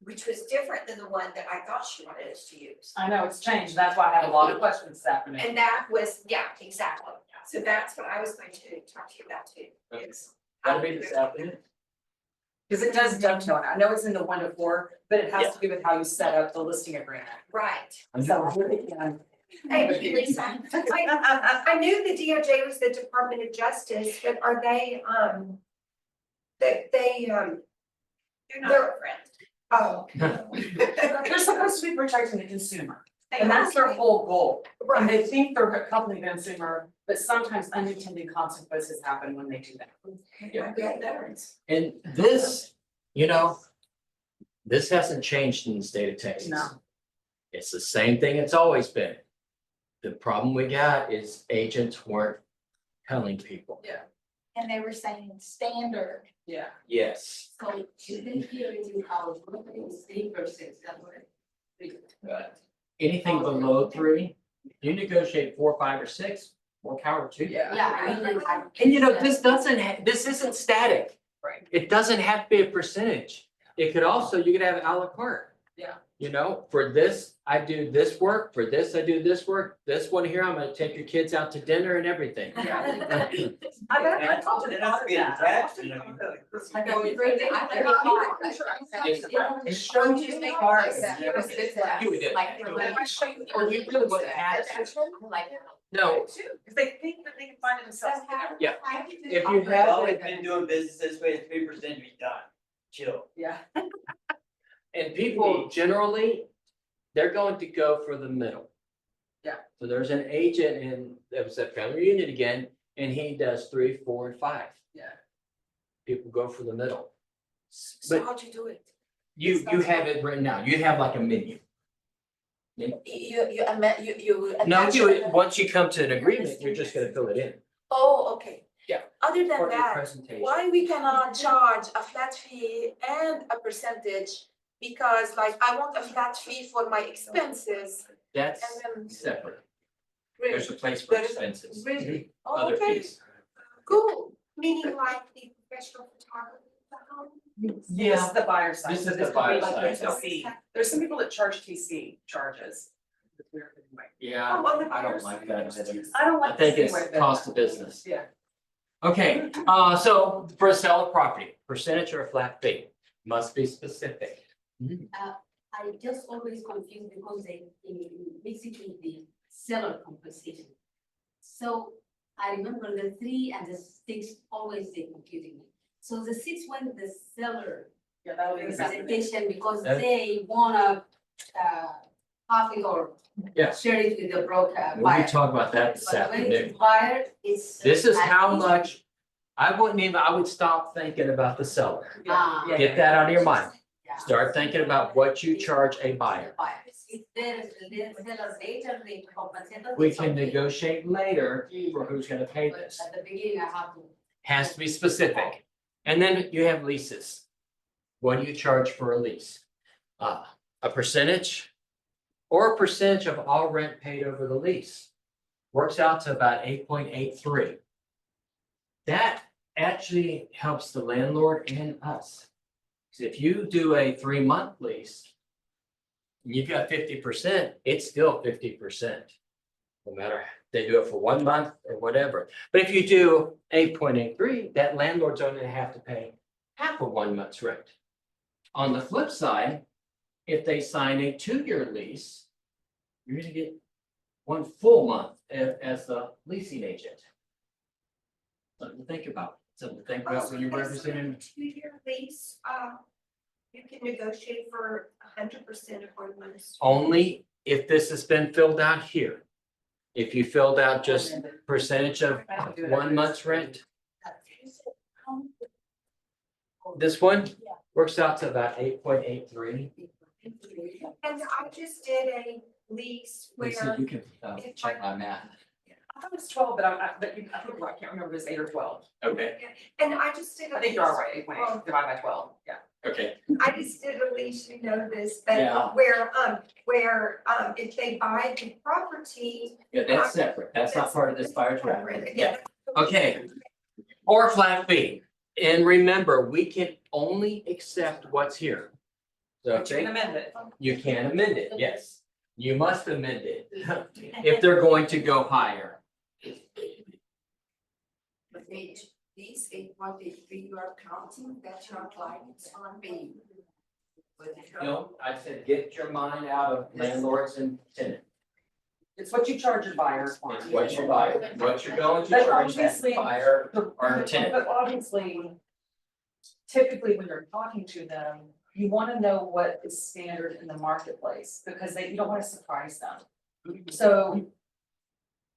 which was different than the one that I thought she wanted us to use. I know it's changed, that's why I have a lot of questions this afternoon. And that was, yeah, exactly. So that's what I was going to talk to you about too. is how That'll be this afternoon. Because it does dovetail, I know it's in the 1 to 4, but it has to do with how you set up the listing agreement. Right. So, yeah. Hey, Lisa, I knew the DOJ was the Department of Justice, but are they, they're not our friends. Oh. They're supposed to be protecting the consumer, and that's their whole goal. And Right. they think they're helping the consumer, but sometimes unintended consequences happen when they do that. And this, you know, this hasn't changed in the state of Texas. No. It's the same thing it's always been. The problem we got is agents weren't telling people. And they were saying standard. Yeah. Yes. So didn't hear in our group, it's 3%, that's what. Anything below 3, you negotiate 4, 5, or 6, more power to you. Yeah, I mean, And you know, this isn't static. Right. It doesn't have to be a percentage. It could also, you could have a la carte. Yeah. You know, for this, I do this work, for this, I do this work, this one here, I'm gonna take your kids out to dinner and everything. I bet And I talked it about has to be that. attached, you know. I know, you bring it, It shows you the cards. You would do it. Like, when I show you. Or you really would have Like. No, Because they think that they can find it themselves. Yeah. if you have Well, we've it, been doing business this way, it's 3%, be done, chill. Yeah. and people generally, they're going to go for the middle. Yeah. So there's an agent in, that was at family reunion again, and he does 3, 4, and 5. Yeah. People go for the middle. So But how'd you do it? you have it written out, you have like a menu. You No, attach you, it. once you come to an agreement, you're just gonna fill it in. Oh, okay. Yeah. Other than Part of your that, presentation. why we cannot charge a flat fee and a percentage? Because like I want a flat fee for my expenses That's and then. separate. Really? There's a place for There is- expenses. Really? Oh, Other okay, fees. cool. Meaning like the professional photographer. This is the buyer side. This is So the could be buyer like side. TC. There's some people that charge TC charges. Yeah, Oh, on the I don't buyer's like that side. either. I don't I like. think the it's way that- cost of business. Yeah. Okay, so for a sale of property, percentage or a flat fee, must be specific. I just always confused because they, basically the seller compensation. So I remember the 3 and the 6 always they confusing me. So the 6 when the seller Yeah, that'll be the same. representation because That- they wanna, half it or Yeah. share it with the broker We'll buyer. be talking about that this But when afternoon. it's buyer, it's. This is how at least- much, I would stop thinking about the seller. Ah. Yeah, Get that out of your mind. Yeah. Start thinking about what you charge a buyer. Buyer. If there is, seller later, they compensate. us We with can something. negotiate later for who's gonna pay But this. at the beginning, I have to. Has to be specific. And then you have leases. What do you charge for a lease? A percentage or a percentage of all rent paid over the lease. Works out to about 8.83. That actually helps the landlord and us. 'Cause if you do a 3-month lease, and you've got 50%, it's still 50%. No matter, if they do it for 1 month or whatever. But if you do 8.83, that landlord's only gonna have to pay half of 1 month's rent. On the flip side, if they sign a 2-year lease, you're gonna get 1 full month as the leasing agent. Something to think about, something to think about when you're representing. 2-year lease, you can negotiate for 100% of our months. Only if this has been filled out here. If you filled out just percentage of 1 month's rent, this one works out to about 8.83. And I just did a lease where, You can check my math. I thought it was 12, but I think, I can't remember if it was 8 or 12. Okay. and I just did a. I think you're all right, lease- 8.8 divided by 12, yeah. Okay, I just did a lease, you know this, Yeah. but where, if they buy the property. yeah, that's separate. That's not part of this buyer's Separate, reference. yeah. Okay. Or flat fee. And remember, we can only accept what's here. So But you can amend it. you can amend it, yes. You must amend it if they're going to go higher. But these 8.83 you are counting that your clients are paying. No, I said, get your mind out of landlords and tenants. It's what you charge your buyers for. It's what you buy, what you're going to But charge that obviously- buyer or tenant. But obviously, typically when you're talking to them, you wanna know what is standard in the marketplace, because you don't wanna surprise them. So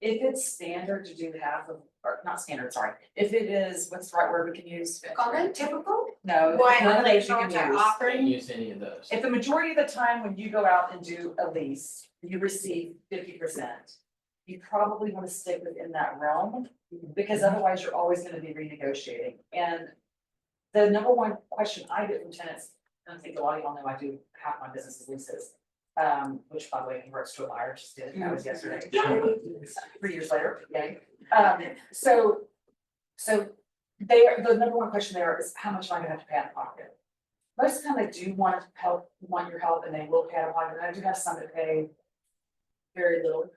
if it's standard to do half of, or not standard, sorry, if it is, what's the right word we can use? Common, typical? No, Why none of are they those you can not use. Can't use any of those. If the majority of the time when you go out and do a lease, you receive 50%, you probably wanna stick within that realm, because otherwise you're always gonna be renegotiating. And the number one question I get from tenants, and I think a lot of y'all know I do half my business is leases. Which by the way converts to a buyer, just did, that was yesterday. 3 years later, yay. So the number one question there is how much am I gonna have to pay out of pocket? Most of the time they do want your help and they will pay out of pocket, and I do have some that pay very little.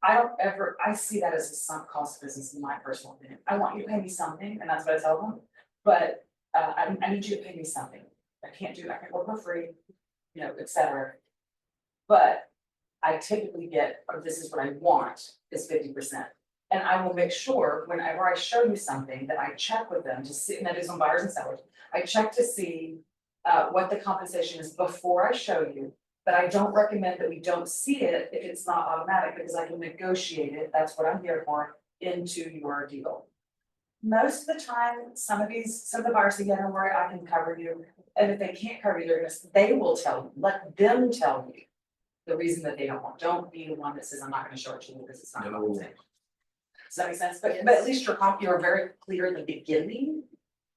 I see that as a sunk cost business in my personal opinion. I want you to pay me something, and that's what I tell them, but I need you to pay me something. I can't work for free, you know, et cetera. But I typically get, or this is what I want, is 50%. And I will make sure whenever I show you something that I check with them to see, and that is on buyers and sellers, I check to see what the compensation is before I show you. But I don't recommend that we don't see it if it's not automatic, because I can negotiate it, that's what I'm here for, into your deal. Most of the time, some of the buyers say, yeah, don't worry, I can cover you. And if they can't cover you, they will tell you, let them tell you the reason that they don't be the one that says, I'm not gonna show it to you because it's not compensated. Does that make sense? But at least you're very clear in the beginning,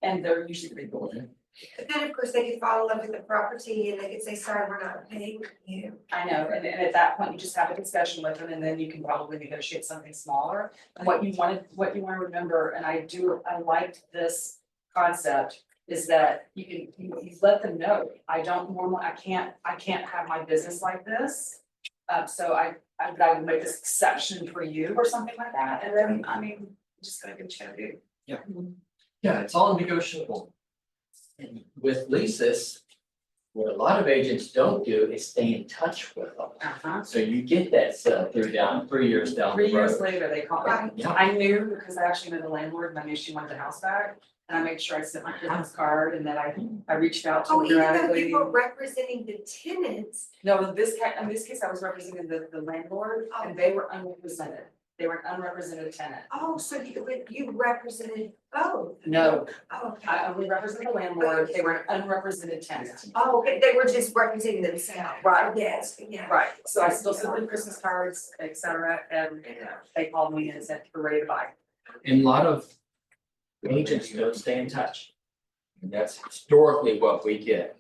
and they're usually pretty cool with it. But then, of course, they could fall in love with the property and they could say, sorry, we're not paying you. I know, and at that point, you just have a discussion with them, and then you can probably negotiate something smaller. And what you wanna remember, and I liked this concept, is that you let them know, I can't have my business like this. So I would make this exception for you or something like that, and then, I mean, just gonna get you to do. Yeah, it's all negotiable. And with leases, what a lot of agents don't do is stay in touch with them. So you get that sell through 3 years down the 3 years road. later, they call me. Yeah. I knew, because I actually knew the landlord, and I knew she wanted the house back, and I made sure I sent my business card, and that I reached out to Oh, her even though periodically. you were representing the tenants, No, in this case, I was representing the landlord, and they were unrepresented. They were an unrepresented tenant. oh, so you represented both? No, Oh, okay. I only represented the landlord, they were an unrepresented tenant. Oh, okay, they were just representing themselves. Right. Yes, yeah. Right, so I still sent them Christmas cards, et cetera, and they called me and said, we're ready to buy. And a lot of agents don't stay in touch. And that's historically what we get.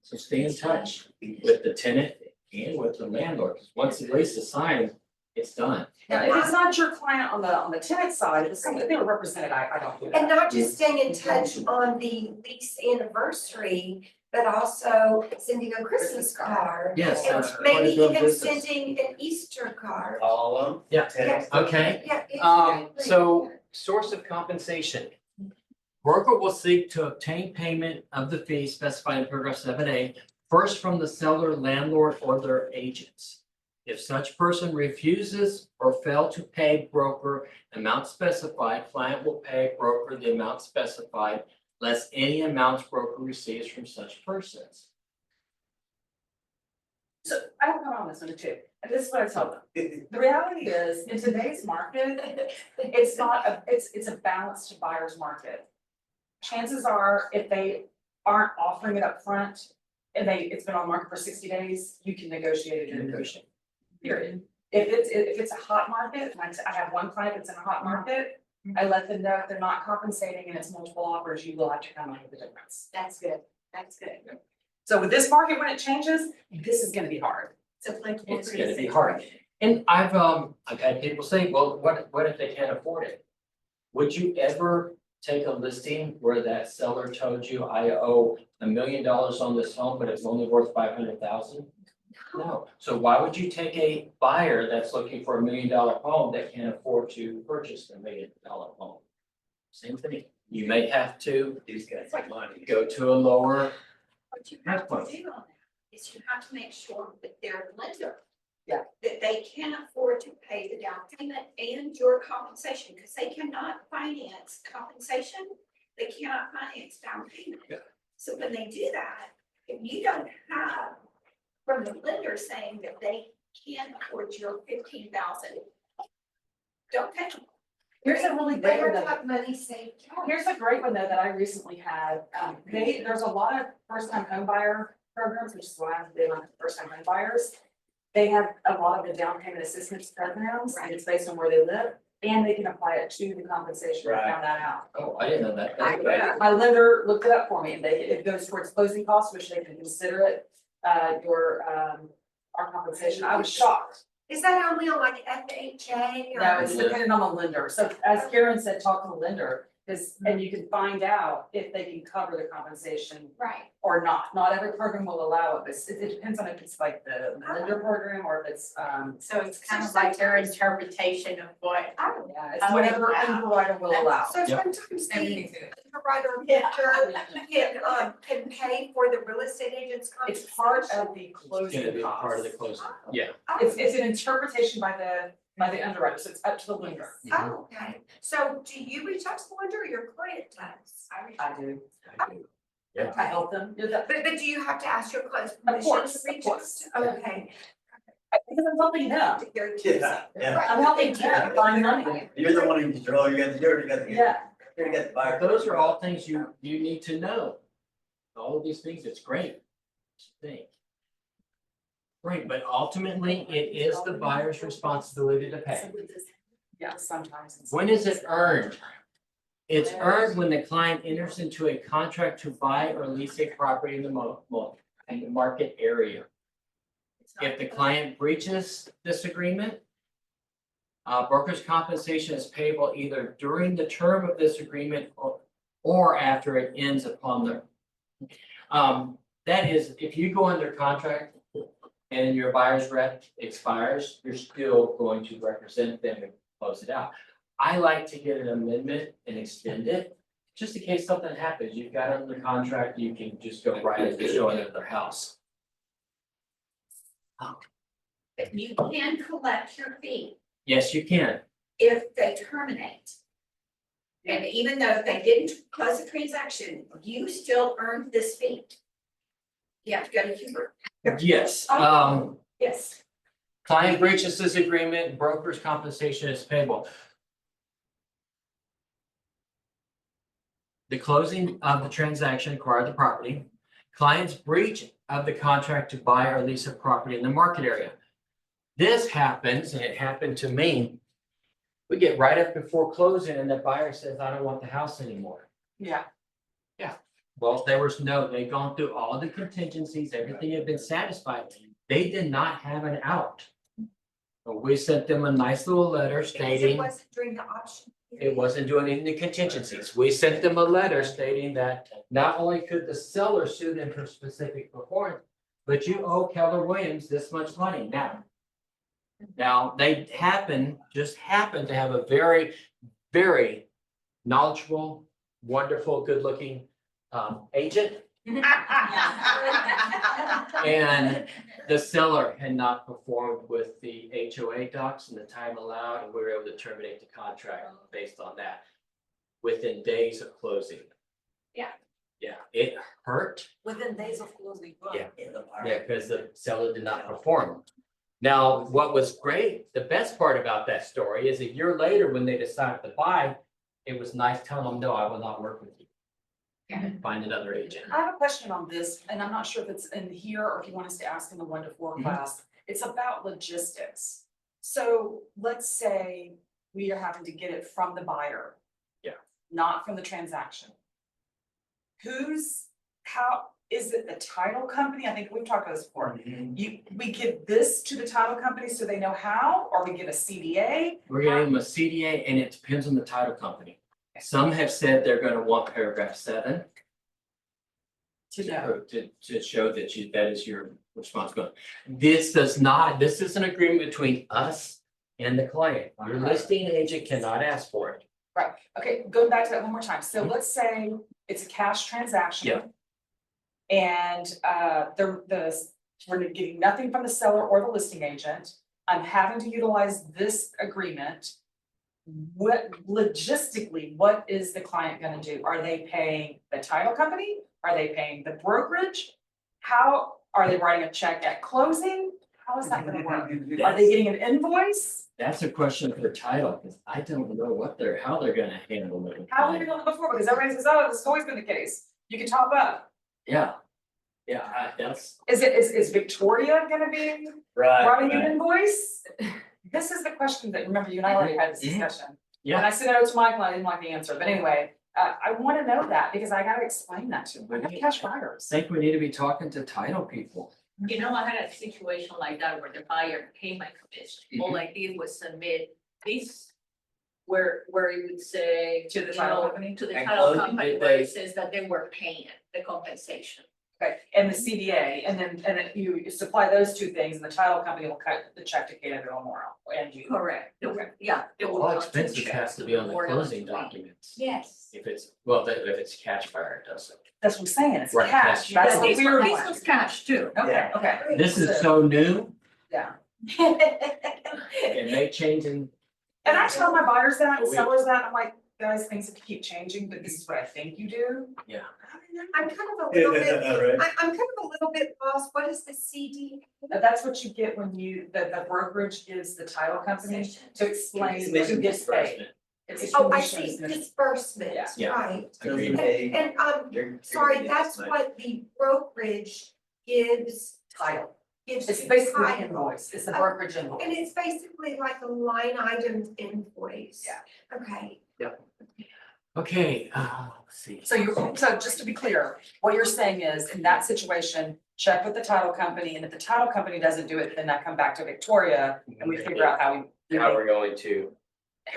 So stay in touch with the tenant and with the landlord, 'cause once the lease is signed, it's done. Now, if it's not your client on the tenant side, if it's something, if they were represented, I don't do that. And not just staying in touch on the lease anniversary, but also sending a Christmas card. Yes. And that's maybe part of doing even business. sending an Easter card. All of them. Yeah. Tenants. Okay, Yeah. so source of compensation. Broker will seek to obtain payment of the fee specified in paragraph 7A, first from the seller, landlord, or their agents. If such person refuses or fail to pay broker amount specified, client will pay broker the amount specified, less any amounts broker receives from such persons. So I have a comment on this one too, and this is what I tell them. The reality is, in today's market, it's not it's a balanced buyer's market. Chances are, if they aren't offering it up front, and it's been on the market for 60 days, you can negotiate it in negotiation. Period. If it's a hot market, and I have one client that's in a hot market, I let them know if they're not compensating and it's multiple offers, you will have to come up with the difference. That's good. That's good. So with this market, when it changes, this is gonna be hard. So like. It's gonna be hard. And I've had people say, well, what if they can't afford it? Would you ever take a listing where that seller told you, I owe $1 million on this home, but it's only worth 500,000? No, so why would you take a buyer that's looking for $1 million home that can't afford to purchase a $1 million home? Same thing, you may have to These guys like money. go to a lower, What you have to do on that is you have to make sure that their lender. Yeah. That they can afford to pay the down payment and your compensation, because they cannot finance compensation, they cannot finance down payment. Yeah. So when they do that, if you don't have from the lender saying that they can afford your 15,000, don't take them. Here's a really They great one don't though. have money saved. Here's a great one though that I recently had. There's a lot of first time home buyer programs, which is why I'm big on first time home buyers. They have a lot of the down payment assistance programs, and it's based on where they live, and they can apply it to the compensation. I found that out. oh, I didn't know that. That's good. My lender looked it up for me, and it goes towards closing costs, which they can consider it, our compensation. I was shocked. Is that only on like FHA or? No, it's dependent on the lender. So as Karen said, talk to the lender, and you can find out if they can cover the compensation Right. or not. Not every program will allow it, but it depends on if it's like the lender program or if it's, So it's kind of like their interpretation of what. yeah, it's whatever underwriter will allow. So Yeah. sometimes the Everything's good. underwriter can pay for the real estate agent's It's compensation. part of the It's closing gonna be part of the costs. closing, yeah. It's an interpretation by the underwriter, so it's up to the lender. Oh, okay. So do you reach out to the lender or your client does? I do. Yeah. I help them do that. But do you have to ask your client's Of permission course, to of reach course. out? Okay. Because I'm helping them. Yeah. I'm helping them find money. You're the one in control, you already got the. Yeah. You already got the buyer. Those are all things you need to know. All of these things, it's great. Think. Great, but ultimately, it is the buyer's responsibility to pay. Yeah, sometimes. it's- When is it earned? It's earned when the client enters into a contract to buy or lease a property in the in the market area. If the client breaches this agreement, broker's compensation is payable either during the term of this agreement or after it ends upon the. That is, if you go under contract and your buyer's rep expires, you're still going to represent them and close it out. I like to get an amendment and extend it, just in case something happens. You've got it under contract, you can just go right into showing it at their house. You can collect your fee Yes, you can. if they terminate. And even though if they didn't close the transaction, you still earned this fee. You have to go to Hubert. Yes, Yes. client breaches this agreement, broker's compensation is payable. The closing of the transaction acquired the property. Client's breach of the contract to buy or lease a property in the market area. This happens, and it happened to me. We get right up before closing and the buyer says, I don't want the house anymore. Yeah. Well, they'd gone through all the contingencies, everything had been satisfied. They did not have an out. But we sent them a nice little letter Because it stating. wasn't during the option. It wasn't doing any of the contingencies. We sent them a letter stating that not only could the seller sue them for specific performance, but you owe Keller Williams this much money now. Now, they just happen to have a very, very knowledgeable, wonderful, good-looking agent. And the seller had not performed with the HOA docs in the time allowed, and we were able to terminate the contract based on that within days of closing. Yeah. Yeah, it hurt. Within days of closing. Yeah. Yeah, because the seller did not perform. Now, what was great, the best part about that story is a year later, when they decided to buy, it was nice telling them, no, I will not work with you. Find another agent. I have a question on this, and I'm not sure if it's in here or if you want us to ask in the 1-4 class. It's about logistics. So let's say we are having to get it from the buyer. Yeah. Not from the transaction. is it the title company? I think we've talked about this before. Mhm. We give this to the title company so they know how, or we give a CDA? We're gonna give them a CDA and it depends on the title company. Some have said they're gonna want paragraph 7. To know. To show that that is your responsibility. This does not, this is an agreement between us and the client. Your listing agent cannot ask for it. Right, okay, going back to that one more time, so let's say it's a cash transaction. Yeah. And we're getting nothing from the seller or the listing agent, I'm having to utilize this agreement. What logistically, what is the client gonna do? Are they paying the title company? Are they paying the brokerage? How, are they writing a check at closing? How is that gonna work? Are they getting an invoice? That's a question for title, because I don't know how they're gonna handle it. How have we done it before? Because everybody says, oh, this has always been the case. You can top up. Yeah. That's, Is Victoria gonna be Right, writing an right. invoice? This is the question that, remember, you and I already had this Mhm. discussion. Yeah. And I sent it out to Michael, I didn't like the answer, but anyway, I wanna know that because I gotta explain that to them. I have cash buyers. I think we need to be talking to title people. You know, I had a situation like that where the buyer paid my commission. All I did was submit this. Where it would say. To the you title know, company? To the And title close it, company did where they- it says that they were paying the compensation. Okay, and the CDA, and then you supply those two things, and the title company will cut the check to Canada Memorial and you. Correct. Yeah. they will All not to expenses check has to be on the Memorial closing and Wayne. documents. Yes. If it's, well, if it's cash buyer, it doesn't. That's what I'm saying, it's Right, cash, cash. that's the This weird this one. was cash too. Okay, okay, This is so new, yeah. it may change in. And I tell my buyers that, and Oh, yeah. sellers that, I'm like, guys, things keep changing, but this is what I think you do. Yeah. I'm kind of a little bit, Right. I'm kind of a little bit lost, what is the CD? But that's what you get when the brokerage gives the title company to explain who Commission gets paid. disbursement. It's a Oh, I commission, see, isn't it? disbursement, Yeah. Yeah. right. Agreed. And sorry, that's what the brokerage gives, Title, gives it's to basically an title. invoice, it's the brokerage invoice. And it's basically like a line item invoice. Yeah. Okay. Okay, let's see. So just to be clear, what you're saying is, in that situation, check with the title company, and if the title company doesn't do it, then I come back to Victoria and we figure out how How we're going to.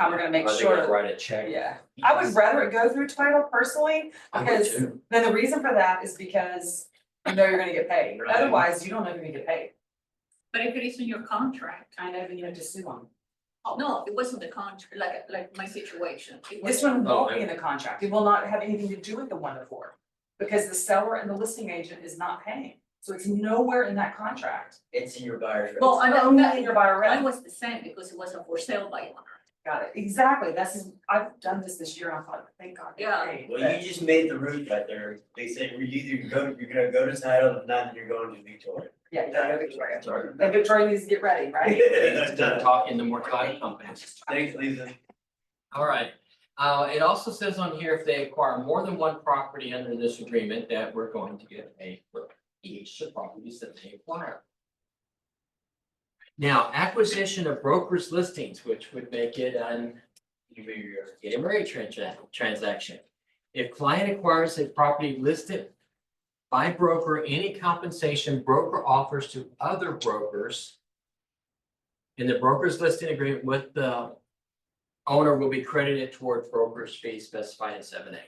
we're gonna make Are they gonna sure. write a check? Yeah, I would rather it go through title personally, I would because too. then the reason for that is because you know you're gonna get paid, Right. otherwise you don't know you're gonna get paid. But if it is in your contract, Kind of, and you have to sue them. no, it wasn't the contract, like my situation. It This wasn't- one won't be in the contract, it will not have anything to do with the one before, because the seller and the listing agent is not paying, so it's nowhere in that contract. It's in your buyer's. rights. Well, I know Only that in your buyer mine rep. was the same because it wasn't for sale by owner. Got it, exactly, I've done this year, and I thought, thank God. they Yeah. paid. Well, you just made the route right there. They say you're gonna go to title, if not, then you're going to Victoria. Yeah, you gotta go Victoria, Sorry. and Victoria needs to get ready, right? Instead of talking to more title companies. Thanks, Lisa. All right, it also says on here, if they acquire more than one property under this agreement, that we're going to get paid for each of the properties that they acquire. Now, acquisition of brokers listings, which would make it an get married transaction. If client acquires a property listed by broker, any compensation broker offers to other brokers in the broker's listing agreement with the owner will be credited towards broker's fee specified in 7A.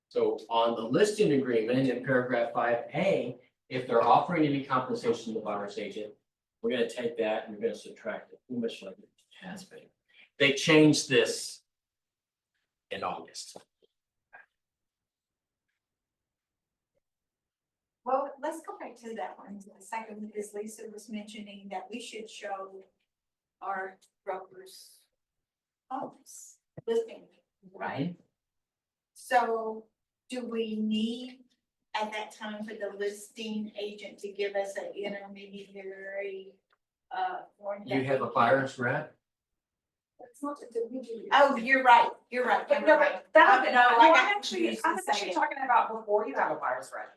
So on the listing agreement in paragraph 5A, if they're offering any compensation to the buyer's agent, we're gonna take that and we're gonna subtract it, how much like it has been. They changed this in August. Well, let's go back to that one, a second, because Lisa was mentioning that we should show our brokers homes listing. Right. So do we need at that time for the listing agent to give us an intermediary form? You have a buyer's rep? It's not a intermediary. Oh, you're right, But no, but that, No, no, I I'm got actually confused to say it. talking about before you have a buyer's rep,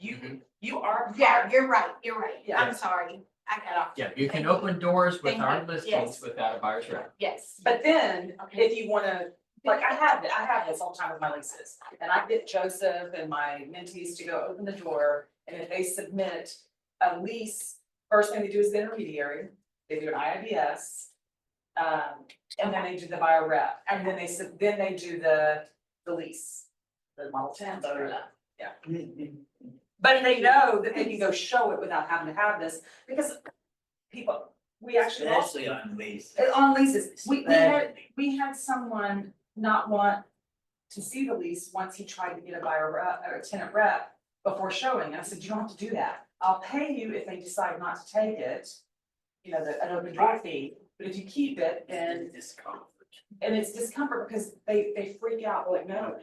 you are. Yeah, you're right, Yeah. I'm sorry, I got off. Yeah, you can open doors with Thank our you. listings Yes. without a buyer's rep. Yes. But then, if you wanna Like I have this all the time with my leases, and I get Joseph and my mentees to go open the door, and if they submit a lease, first thing they do is the intermediary, they do an IIBS. And then they do the buyer rep, and then then they do the lease, the Model 10, blah, blah, blah. Yeah. But they know that they can go show it without having to have this, because people, we actually. Especially on lease. On leases, we had someone not want to see the lease once he tried to get a buyer rep or a tenant rep before showing. I said, you don't have to do that. I'll pay you if they decide not to take it. You know, an open door fee, but if you keep it, then, and it's discomfort because they freak out, they're like, no.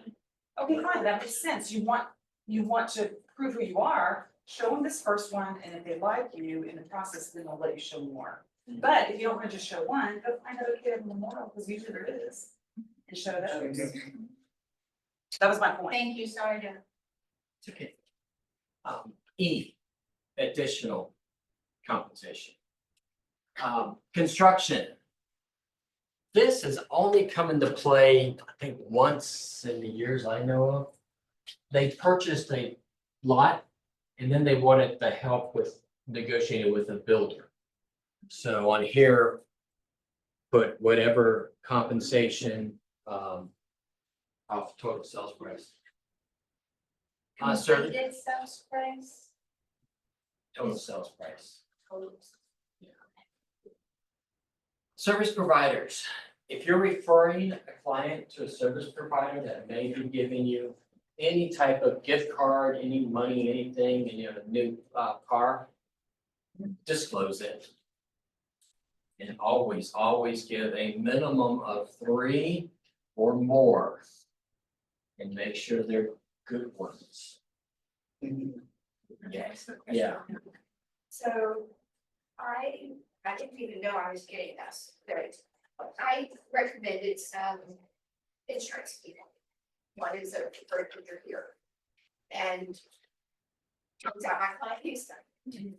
Okay, fine, that makes sense. You want to prove who you are, show them this first one, and if they like you in the process, then they'll let you show more. But if you don't want to just show one, go find another kid in Memorial, because usually there is, and show those. That was my point. Thank you, sorry to. It's okay. E, additional compensation. Construction. This has only come into play, I think, once in the years I know of. They purchased a lot and then they wanted the help with negotiating with a builder. So on here, put whatever compensation off total sales price. Sir, Completed sales price. total sales price. Service providers, if you're referring a client to a service provider that may be giving you any type of gift card, any money, anything, and you have a new car, disclose it. And always give a minimum of 3 or more. And make sure they're good ones. Yes, yeah. So I didn't even know I was getting this, but I recommended some insurance people. One is a broker here. And turns out my client used them.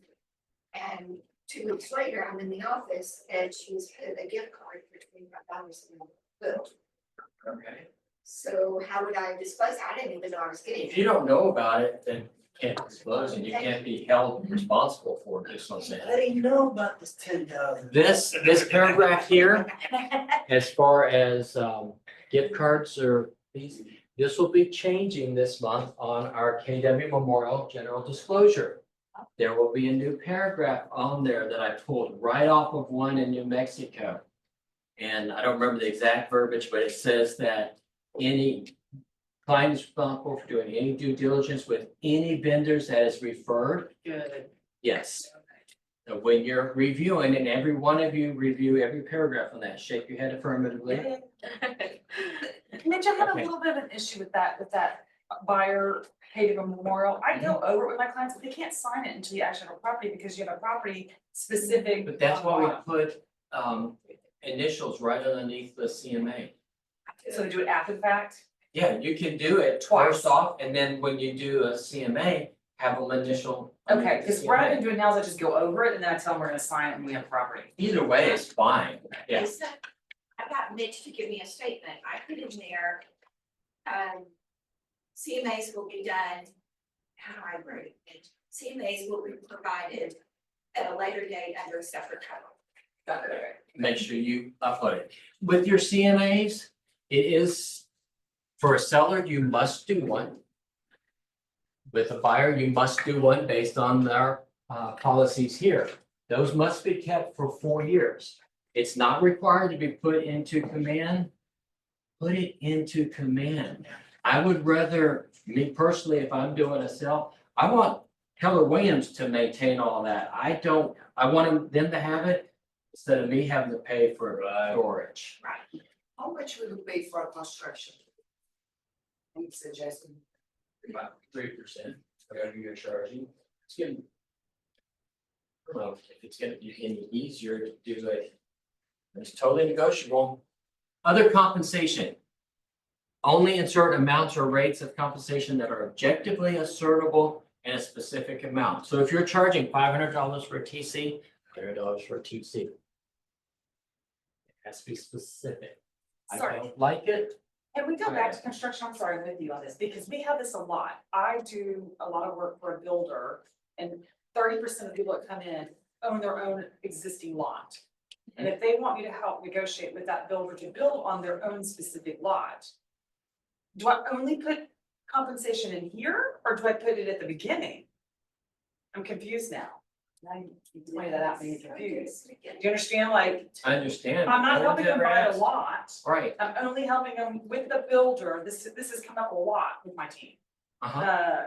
And 2 weeks later, I'm in the office and she's had a gift card for $25 in the bill. Okay. So how would I disclose? I didn't even know I was getting If you don't know about it, then you can't disclose and you can't be held responsible for it, just what I'm saying. I didn't know about this 10,000. This paragraph here, as far as gift cards or these, this will be changing this month on our KW Memorial General Disclosure. There will be a new paragraph on there that I pulled right off of one in New Mexico. And I don't remember the exact verbiage, but it says that any client is responsible for doing any due diligence with any vendors that is referred. Good. Yes. So when you're reviewing, and every one of you review every paragraph on that, shake your head affirmatively. Mitch, I had a Okay. little bit of an issue with that buyer hated a memorial. I go over it with my clients, but they can't sign it until you actually have a property because you have a property specific. But that's why we put initials right underneath the CMA. So they do it after the fact? Yeah, you can do it Twice. first off, and then when you do a CMA, have them initial. Okay, underneath the because what I've CMA. been doing now is I just go over it and then I tell them we're gonna sign it and we have property. Either way is fine, yeah. Is that- I got Mitch to give me a statement. I put in there. CMAs will be done. How do I write it? CMAs will be provided at a later date under a separate title. Got it, okay. Make sure you upload it. With your CMAs, it is, for a seller, you must do one. With a buyer, you must do one based on our policies here. Those must be kept for 4 years. It's not required to be put into command. Put it into command. I would rather, me personally, if I'm doing a sale, I want Keller Williams to maintain all that. I want them to have it instead of me having to pay for storage. Right. How much would it be for a construction? I'm suggesting. About 3%, whatever you're charging. It's gonna. I don't know if it's gonna be any easier to do it. It's totally negotiable. Other compensation. Only insert amounts or rates of compensation that are objectively ascertable in a specific amount. So if you're charging $500 for a TC, $500 for a TC. It has to be specific. I Sorry. don't like it, Can we go back to construction? I'm sorry, I'm with you on this, because we have this a lot. I do a lot of work for a builder, and 30% of people that come in own their own existing lot. And if they want me to help negotiate with that builder to build on their own specific lot, do I only put compensation in here, or do I put it at the beginning? I'm confused now. Now you pointed that out, being confused. Do you understand? Like, I understand. I'm not No helping one's them ever buy a asked. lot. Right, I'm only helping them with the builder. This has come up a lot with my team. I'm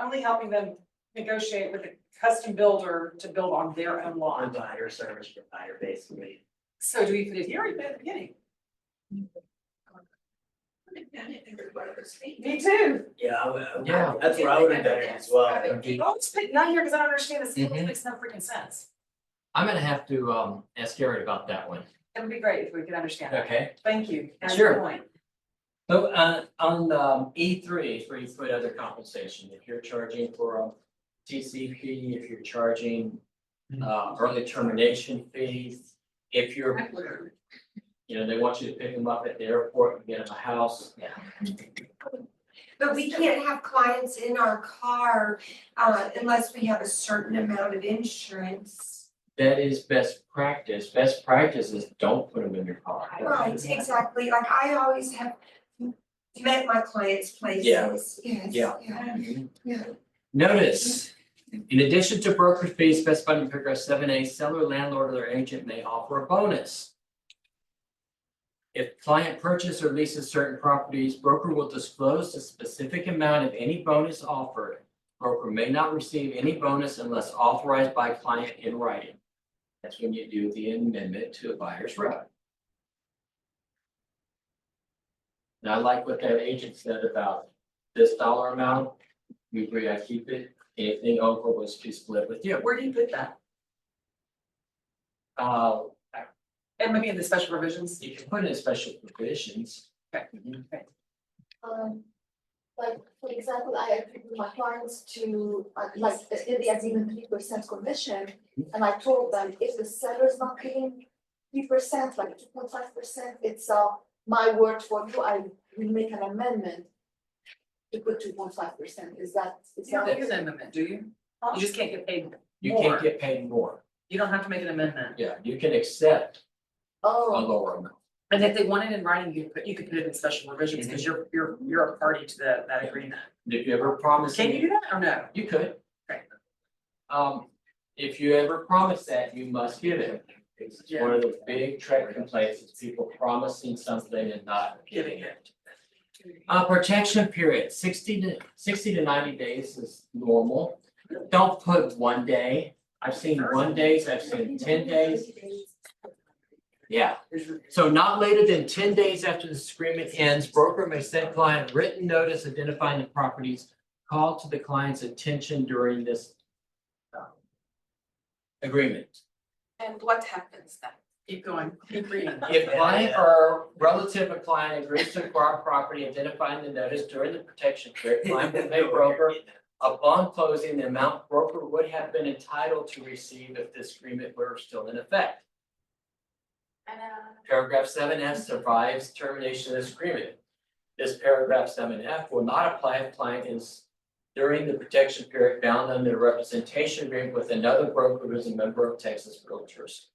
only helping them negotiate with a custom builder to build on their own lot. Provider, service provider, basically. So do we put it here or you put it at the beginning? Me too. Yeah, Yeah. that's where I would have done it as well. Don't just put not here because I don't understand this. It Mhm. makes no freaking sense. I'm gonna have to ask Garrett about that one, It would be great if we could understand that. okay? Thank you. That's Sure. the point. So on E3 is where you put other compensation, if you're charging for a TCP, if you're charging early termination fees, if you're, you know, they want you to pick them up at the airport and get them a house. But we can't have clients in our car, unless we have a certain amount of insurance. That is best practice. Best practice is don't put them in your car. Right, exactly, like I always have met my clients' places, Yeah. yes, Yeah. yeah. Notice, in addition to broker fees specified in paragraph 7A, seller, landlord, or their agent may offer a bonus. If client purchases or leases certain properties, broker will disclose the specific amount of any bonus offered. Broker may not receive any bonus unless authorized by client in writing. That's when you do the amendment to a buyer's rep. And I like what that agent said about this dollar amount. We agree, I keep it. Anything over was to split with you. Where do you put that? And maybe in the special provisions? You can put in special provisions. Okay. Like, for example, I agreed with my clients to, like, in the agreement, 3% commission. And I told them, if the seller's not paying 3%, like 2.5%, it's my word for you, I will make an amendment to put 2.5%. Is that? You don't make an amendment, do you? You just can't get paid You more. can't get paid more. You don't have to make an amendment. Yeah, you can accept a Oh, lower amount. And if they want it in writing, you could put it in special provisions because you're a party to that agreement. If you ever promise. Can you do that or no? You could. Okay. If you ever promise that, you must give it. It's one of the big trek complaints is people promising something and not giving it. Protection period, 60 to 90 days is normal. Don't put 1 day. I've seen 1 days, I've seen 10 days. Yeah, so not later than 10 days after this agreement ends, broker may send client written notice identifying the properties called to the client's attention during this agreement. And what happens then? Keep going, keep reading. If client or relative of client agrees to acquire property identifying the notice during the protection period, client will pay broker upon closing the amount broker would have been entitled to receive if this agreement were still in effect. Paragraph 7F survives termination of this agreement. This paragraph 7F will not apply if client is during the protection period bound under the representation agreement with another broker who is a member of Texas Realtors.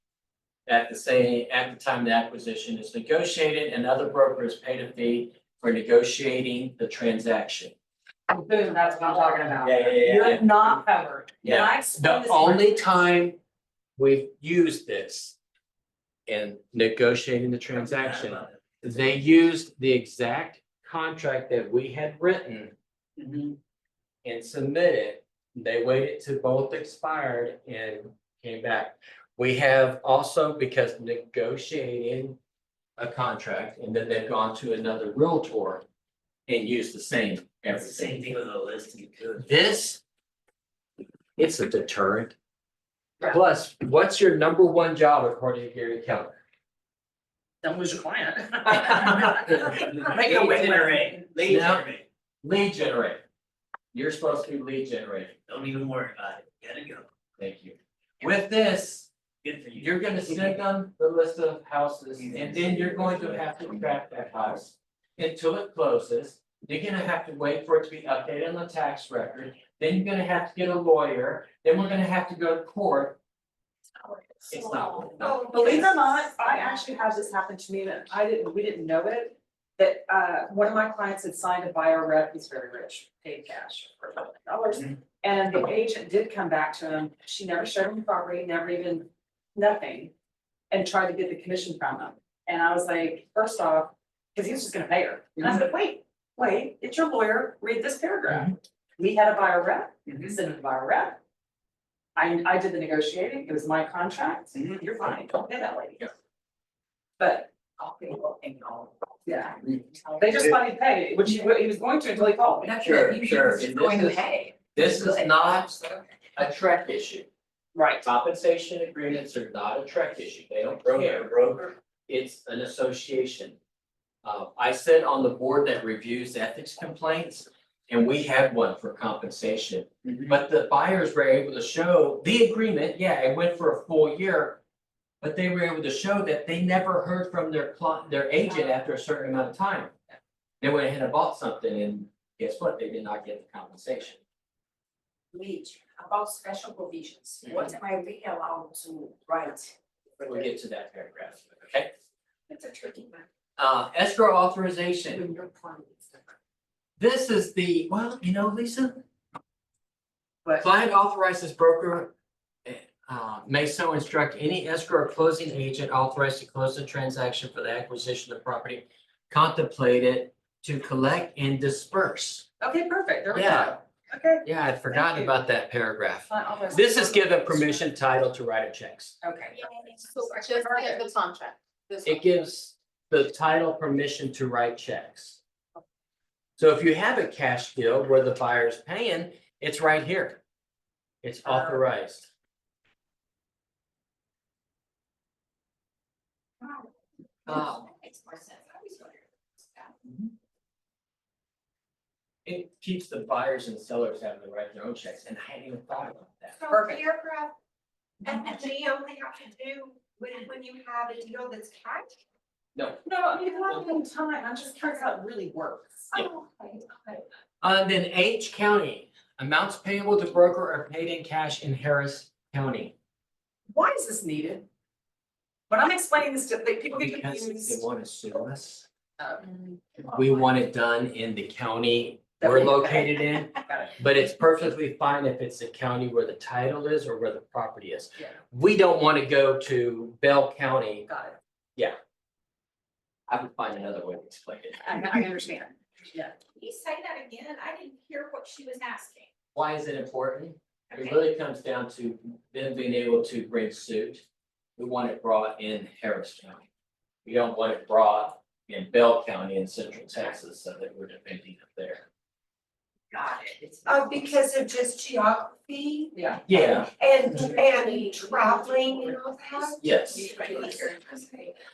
At the time the acquisition is negotiated, another broker is paid a fee for negotiating the transaction. Boom, that's what I'm talking about. Yeah. You're not covered. Yeah. And I explained The this. only time we've used this in negotiating the transaction, they used the exact contract that we had written and submitted. They waited till both expired and came back. We have also, because negotiating a contract and then they've gone to another realtor and used the same It's the everything. same thing with the listing too. This, it's a deterrent. Plus, what's your number one job according to Gary Keller? Don't lose your client. Make a win rate. Lead Now- generate. Lead generate. You're supposed to be lead generating. Don't even worry about it. Gotta go. Thank you. With this, Good for you. You're gonna send them the list of houses, and then you're going to have to track that house until it closes. You're gonna have to wait for it to be updated on the tax record, then you're gonna have to get a lawyer, then we're gonna have to go to court. It's not. Oh, Believe it or not, I actually had this happen to me, and we didn't know it. That one of my clients had signed a buyer rep, he's very rich, paid cash for $1,000,000. And the agent did come back to him, she never showed him the property, never even, nothing. And tried to get the commission from him, and I was like, first off, cause he was just gonna pay her, and I said, wait, it's your lawyer, read this paragraph. We had a buyer rep, send it to buyer rep. I did the negotiating, it was my contract, you're fine, don't pay that lady. But, yeah, they just wanted to pay, which he was going to until he called me. Sure, sure, and this is not a Trek issue. Right. Compensation agreements are not a Trek issue, they don't care. Broker. It's an association. I sit on the board that reviews ethics complaints, and we had one for compensation. But the buyers were able to show the agreement, yeah, it went for a full year. But they were able to show that they never heard from their agent after a certain amount of time. They went ahead and bought something, and guess what, they did not get the compensation. Leach, about special provisions, what am I really allowed to write? We'll get to that paragraph, okay? It's a tricky one. Escrow authorization. When your client is different. This is the, well, you know, Lisa. What? Client authorizes broker may so instruct any escrow or closing agent authorized to close the transaction for the acquisition of property contemplated to collect and disperse. Okay, perfect, there we go. Yeah. Okay. Yeah, I'd forgotten you. about that paragraph. Fine, This is given permission title to write a checks. Okay. So just get the contract. This It one. gives the title permission to write checks. So if you have a cash deal where the buyer's paying, it's right here. It's authorized. That makes more sense. I always wondered about It keeps the buyers and sellers having to write their own checks, and I hadn't even thought about that. So Perfect. paragraph, and we only have to do when you have a deal that's cash? No, No, I mean, I'm having time, I'm just curious how it really works. Yeah. Oh, okay. Then H County, amounts payable to broker are paid in cash in Harris County. Why is this needed? When I'm explaining this to, people get Because confused. they want to sue us. Um, We want it done in the county That we're we- located in, Got it. but it's perfectly fine if it's the county where the title is or where the property is. Yeah. We don't want to go to Bell County. Got it. I would find another way to explain it. I understand. Yeah. Can you say that again? I didn't hear what she was asking. Why is it important? It Okay. really comes down to them being able to bring suit. We want it brought in Harris County. We don't want it brought in Bell County in central Texas, so that we're defending it there. Got it. Oh, because of just geography Yeah. Yeah, and traveling and all that? yes.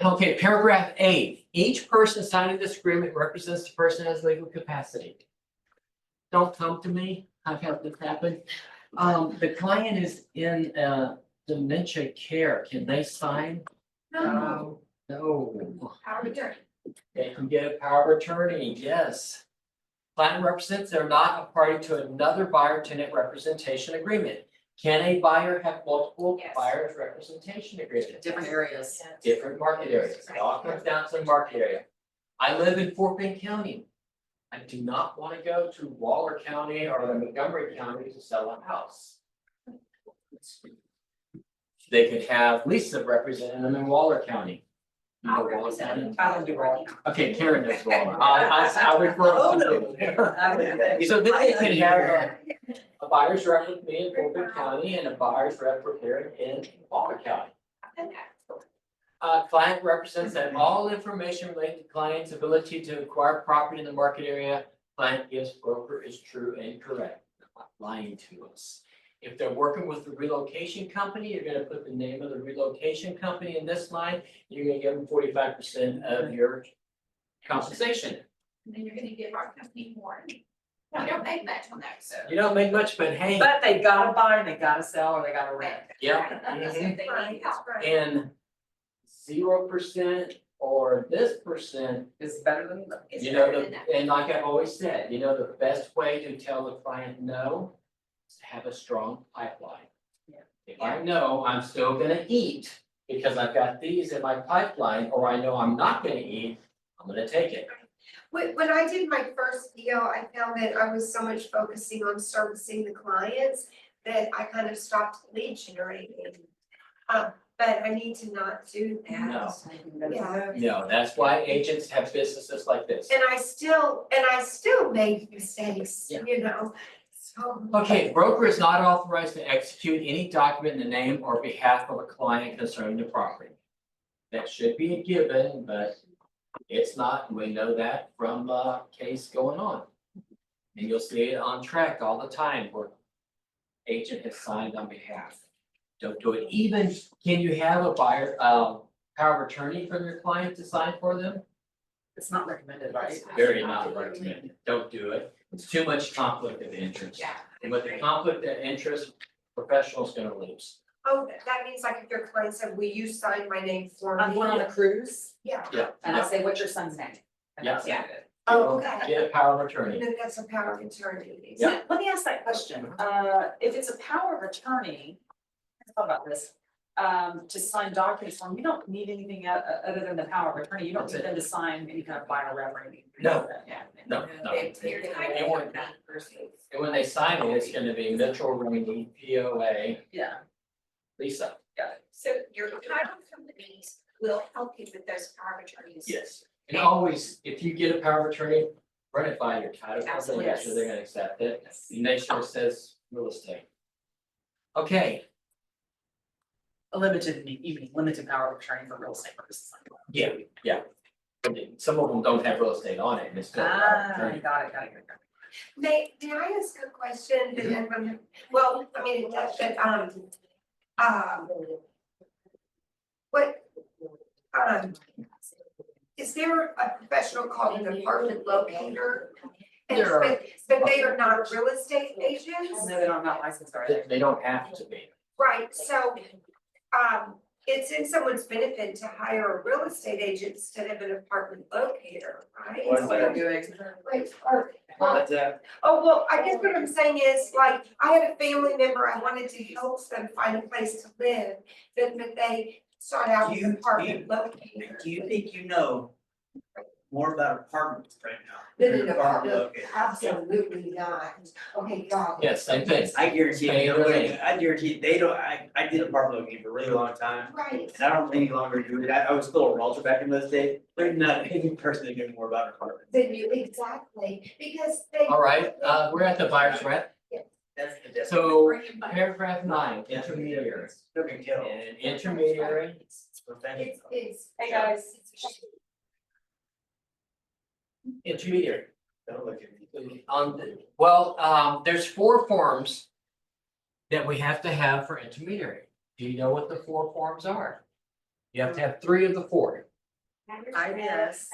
Okay, paragraph A, each person signing this agreement represents the person as legal capacity. Don't come to me, I've had this happen. The client is in dementia care, can they sign? No. No. Power of attorney. They can get a power of attorney, yes. Client represents, they're not a party to another buyer tenant representation agreement. Can a buyer have multiple Yes. buyers representation agreements? Different areas. Different market areas, it all comes down to the market area. I live in Fort Bend County. I do not want to go to Waller County or Montgomery County to sell a house. They could have Lisa representing them in Waller County. You know I'll Waller represent County? them. I don't do Waller. Okay, Karen does Waller, I'll refer them to you. So then they can have a buyer's rep with me in Fort Bend County and a buyer's rep with here in Waller County. Client represents that all information related to client's ability to acquire property in the market area, client gives broker is true and correct, They're not lying to us. If they're working with the relocation company, you're gonna put the name of the relocation company in this line, you're gonna give them 45% of your compensation. And then you're gonna give our company more. You don't make much on that, so. You don't make much, but hey, But they gotta buy, and they gotta sell, or they gotta rent. yeah. That's mhm. if they Right, need that's help. right. And 0% or this percent, Is better than the. It's you know, better than that. and like I've always said, you know, the best way to tell the client no is to have a strong pipeline. Yeah. If I know I'm still gonna eat because I've got these in my pipeline, or I know I'm not gonna eat, I'm gonna take it. When I did my first deal, I found that I was so much focusing on servicing the clients that I kind of stopped lead generating. But I need to not do that. No. Yeah. No, that's why agents have businesses like this. And I still make mistakes, Yeah. you know, so. Okay, broker is not authorized to execute any document in the name or behalf of a client concerning the property. That should be a given, but it's not, we know that from a case going on. And you'll see it on track all the time where agent has signed on behalf. Don't do it. Even, can you have a buyer, power of attorney from your client to sign for them? It's not recommended, right? Very not recommended. Don't do it. It's too much conflict of interest. Yeah. And with the conflict of interest, professional's gonna lose. Oh, that means like if your client said, will you sign my name for me? I'm going on a cruise, Yeah, and I say, what's your son's name? And that's Yeah. it. oh, okay. Get a power of attorney. Then that's a power of attorney. Yeah. Let me ask that question, if it's a power of attorney, I thought about this. To sign documents for them, you don't need anything other than the power of attorney, you don't need them to sign any kind of final rep or anything. No. Yeah. No, no. You're kind And of when- that person. And when they sign it, it's gonna be Mitchell, Rainey, POA, Yeah, Lisa. got it. So your title companies will help you with those power of attorneys. Yes. And always, if you get a power of attorney, run it by your title company, Absolutely. make sure they're gonna accept it. And make sure it says real estate. Okay, A limited, you mean limited power of attorney for real estate purposes. yeah. Some of them don't have real estate on it, and it's still a power of attorney. Got it. May I ask a question? And then, well, I mean, what, is there a professional called an apartment locator? And There are. but they are not real estate agents? No, they're not licensed, are they? They don't have to be. Right, so, it's in someone's benefit to hire a real estate agent instead of an apartment locator, right? What's What they're that? doing. Right, What's that? oh, well, I guess what I'm saying is, like, I had a family member, I wanted to help them find a place to live, but they sought out Do an you- apartment locator. Do you think you know more about apartments right now? Then an Apartment apartment, locator. absolutely not. Okay, God. Yes, same thing. I guarantee, Stay you, away. I guarantee they don't, I did apartment looking for a really long time. Right, And I don't any longer do it. I was still a realtor back in those days. There's not any person that knew more about apartments. then you, exactly, because they. All right, we're at the buyer's rep. That's the difference. So paragraph 9, intermediary. Took a kill. And intermediary, It's professional. It's. Hey, guys. intermediary. Don't look at me. There's 4 forms that we have to have for intermediary. Do you know what the 4 forms are? You have to have 3 of the 4. IBS.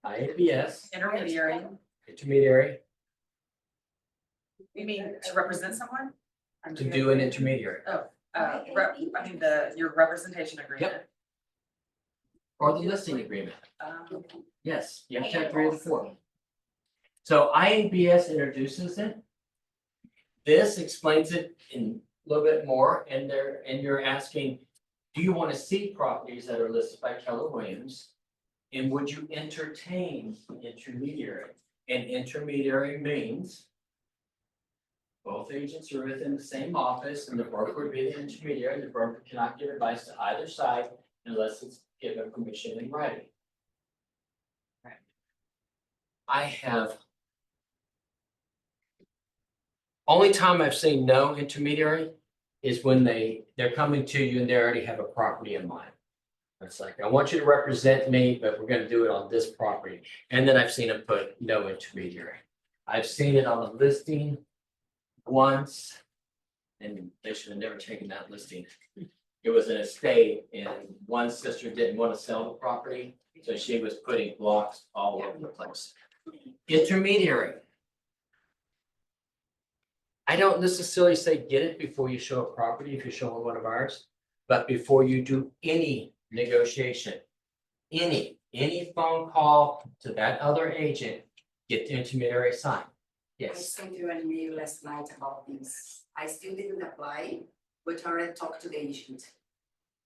IABS, Intermediary, intermediary, you mean to represent someone? to do an intermediary, Your representation agreement. or the listing agreement. Um, Yes, you have to have 3 of the 4. So IABS introduces it. This explains it in a little bit more, and you're asking, do you want to see properties that are listed by Keller Williams? And would you entertain intermediary? And intermediary means both agents are within the same office, and the broker would be the intermediary. The broker cannot give advice to either side unless it's given permission in writing. I have. Only time I've seen no intermediary is when they're coming to you and they already have a property in mind. It's like, I want you to represent me, but we're gonna do it on this property. And then I've seen them put no intermediary. I've seen it on the listing once. And they should have never taken that listing. It was an estate and one sister didn't want to sell the property, so she was putting blocks all over the place. Intermediary. I don't necessarily say get it before you show a property, if you're showing one of ours, but before you do any negotiation. Any phone call to that other agent, get the intermediary signed. I Yes, sent you an email last night about this. I still didn't apply, but I already talked to the agent.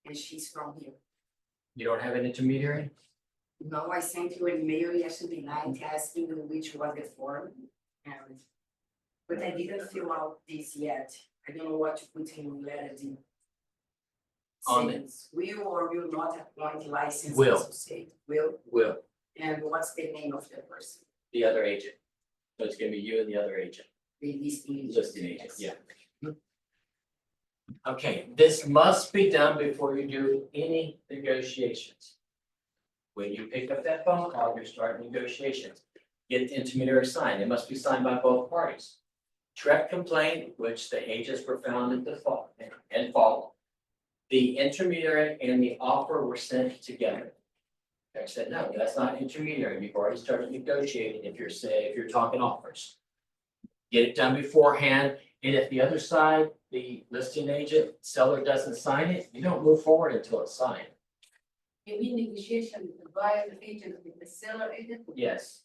And she's from here. you don't have an intermediary? No, I sent you an email yesterday night asking which was the form and. But I didn't fill out this yet. I don't know what to put in letter D. On it. Says will or will not appoint licensed Will. associate, will, Will, and what's the name of the person? the other agent. So it's gonna be you and the other agent, The listing agent. listing agent, yeah. Okay, this must be done before you do any negotiations. When you pick up that phone call, you're starting negotiations. Get the intermediary signed, it must be signed by both parties. Direct complaint, which the agents were found in default and fault. The intermediary and the offer were sent together. I said, no, that's not intermediary, you've already started negotiating if you're talking offers. Get it done beforehand, and if the other side, the listing agent, seller doesn't sign it, you don't move forward until it's signed. You mean negotiation with the buyer agent, with the seller agent? Yes,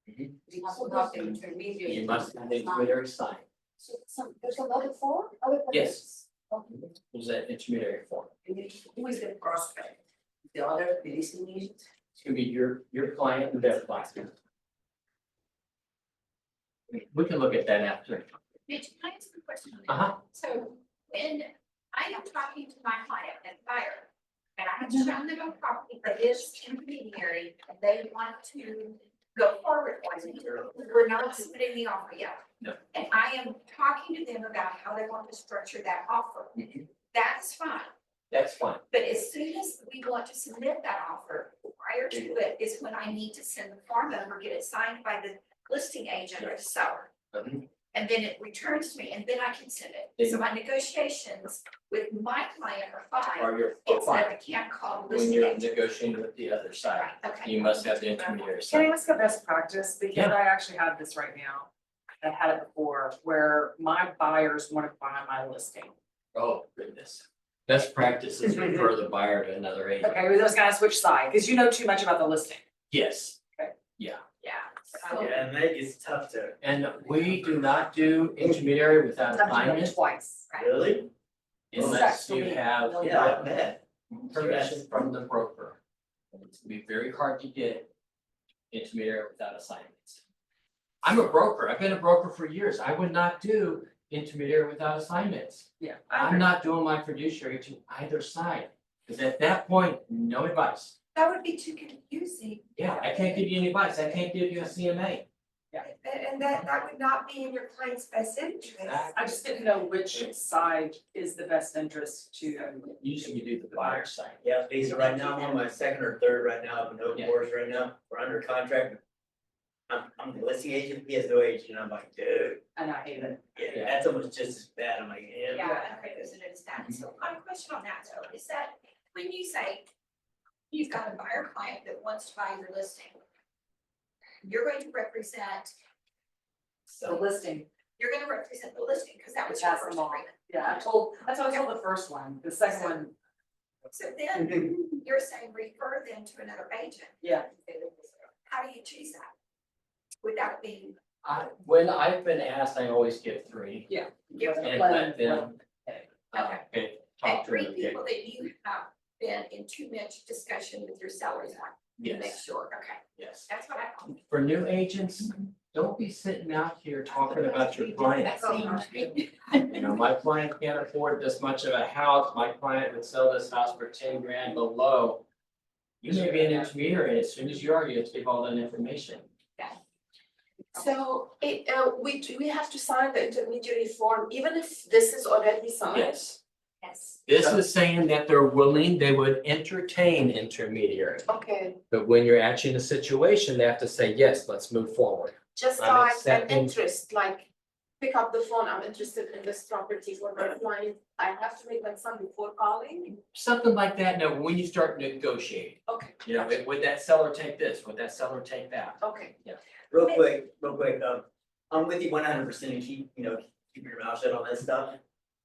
You have to have the intermediary. you must have the intermediary sign. So there's another form, other than Yes. this? Okay. Who's that intermediary for? Who is the prospect? The other, the listing agent? It's gonna be your client and their client. We can look at that after. Mitch, can I ask a question on that? Uh-huh. So when I am talking to my client and buyer, and I have shown them a property that is intermediary, and they want to go forward on it, we're not submitting the offer yet. No. And I am talking to them about how they want to structure that offer. Mhm. That's fine, That's fine. but as soon as we want to submit that offer, prior to it is when I need to send the form over, get it signed by the listing agent or the seller. Mhm. And then it returns to me, and then I can send it. So my negotiations with my client are fine. Or your It's that client, I can't call the when listing you're agent. negotiating with the other side, Right, okay. you must have the intermediary Can I sign. ask a best practice? Because Yeah. I actually have this right now. I had it before where my buyers want to buy my listing. Oh, goodness. Best practice is refer the buyer to another agent. Okay, we just gotta switch side, because you know too much about the listing. Yes. Okay. Yeah, Yeah. Yeah, and that is tough to, and we do not do intermediary without I've done it assignment twice. really? unless you have Yeah, I bet. permission from the broker. It's gonna be very hard to get intermediary without assignments. I'm a broker, I've been a broker for years, I would not do intermediary without assignments. Yeah. I'm not doing my fiduciary to either side, because at that point, no advice. That would be too confusing. Yeah, I can't give you any advice, I can't give you a CMA. And that would not be in your client's best interest. I just didn't know which side is the best interest to. Usually you do the buyer side. Yeah, Lisa, right now, I'm on my second or third right now, but no Yeah. divorce right now, we're under contract. I'm the listing agent, he has no agent, I'm like, dude, And I hate it. yeah, that's almost just as bad, I'm like, yeah. Yeah, okay, isn't it that? So my question on that though, is that when you say you've got a buyer client that wants to buy your listing, you're going to represent, The listing, you're gonna represent the listing, because that was which your has first them all. agreement. Yeah, that's what I told the first one. The second one, So then you're saying refer them to another agent. yeah. How do you choose that? Without it being, When I've been asked, I always give three give and let them. Okay. Okay, and talk to three them, people that you have been in too much discussion with your sellers on, to make yes, sure, okay, yes. that's what I want. For new agents, don't be sitting out here talking about your client. That's all I'm saying. You know, my client can't afford this much of a house, my client would sell this house for 10 grand below. You may be an intermediary, and as soon as you are, you have to give all that information. So we have to sign the intermediary form, even if this is already signed? Yes, Yes. this is saying that they're willing, they would entertain intermediary. Okay, But when you're actually in a situation, they have to say, yes, let's move forward. just I'm like an accepting- interest, like pick up the phone, I'm interested in this property for my client, I have to make that sign before calling? Something like that, no, when you start negotiating, Okay, you know, would that seller take this, would that seller take that? okay. Real quick, I'm with you 100% and keep your mouth mouth shut on this stuff.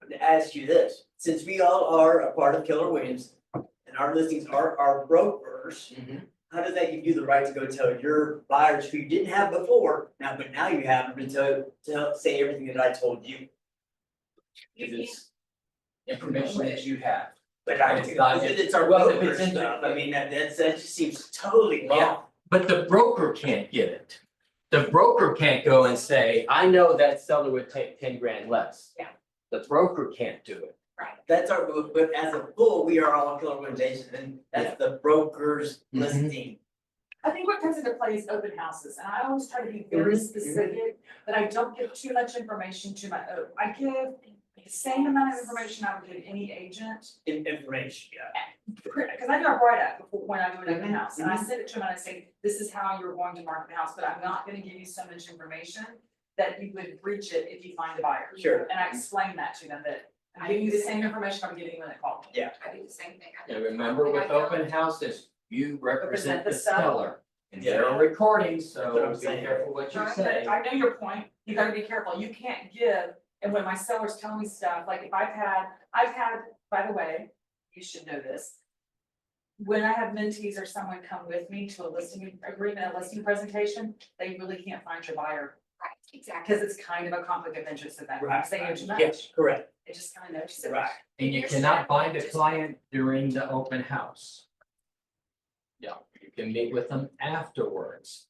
But to ask you this, since we all are a part of Keller Williams and our listings are our brokers, how does that give you the right to go tell your buyers who you didn't have before, but now you have them to say everything that I told you? It's information that you have. But I, It's not- it's our well, if broker it's in the- stuff, I mean, that just seems totally Yeah. wrong. But the broker can't get it. The broker can't go and say, I know that seller would take 10 grand less. Yeah. The broker can't do it. That's our, but as a whole, we are all Keller Williams agents, and that's the broker's Mhm. listing. I think what comes into play is open houses, and I always try to be very specific, that I don't give too much information to my, I give the same amount of information I would give any agent. Information, yeah. Because I do a write-up before, when I do an open house, and I send it to them and I say, this is how you're going to market the house, but I'm not gonna give you so much information that you would breach it if you find a buyer. Sure. And I explain that to them, that I'm giving you the same information I'm giving you when they call me. I do the same thing. I do. And remember with open houses, you represent the seller. And Yeah. there are recordings, That's what I'm so be saying. careful what you Right, say. but I know your point, you gotta be careful, you can't give, and when my sellers tell me stuff, like if I've had, by the way, you should know this. When I have mentees or someone come with me to a listing agreement, a listing presentation, they really can't find your buyer, Right, exactly. because it's kind of a conflict of interest event, Right, they know too much, Yes, correct, they just kind of know too much. right. And you You're cannot set. bind a client during the open house. Yeah, you can meet with them afterwards.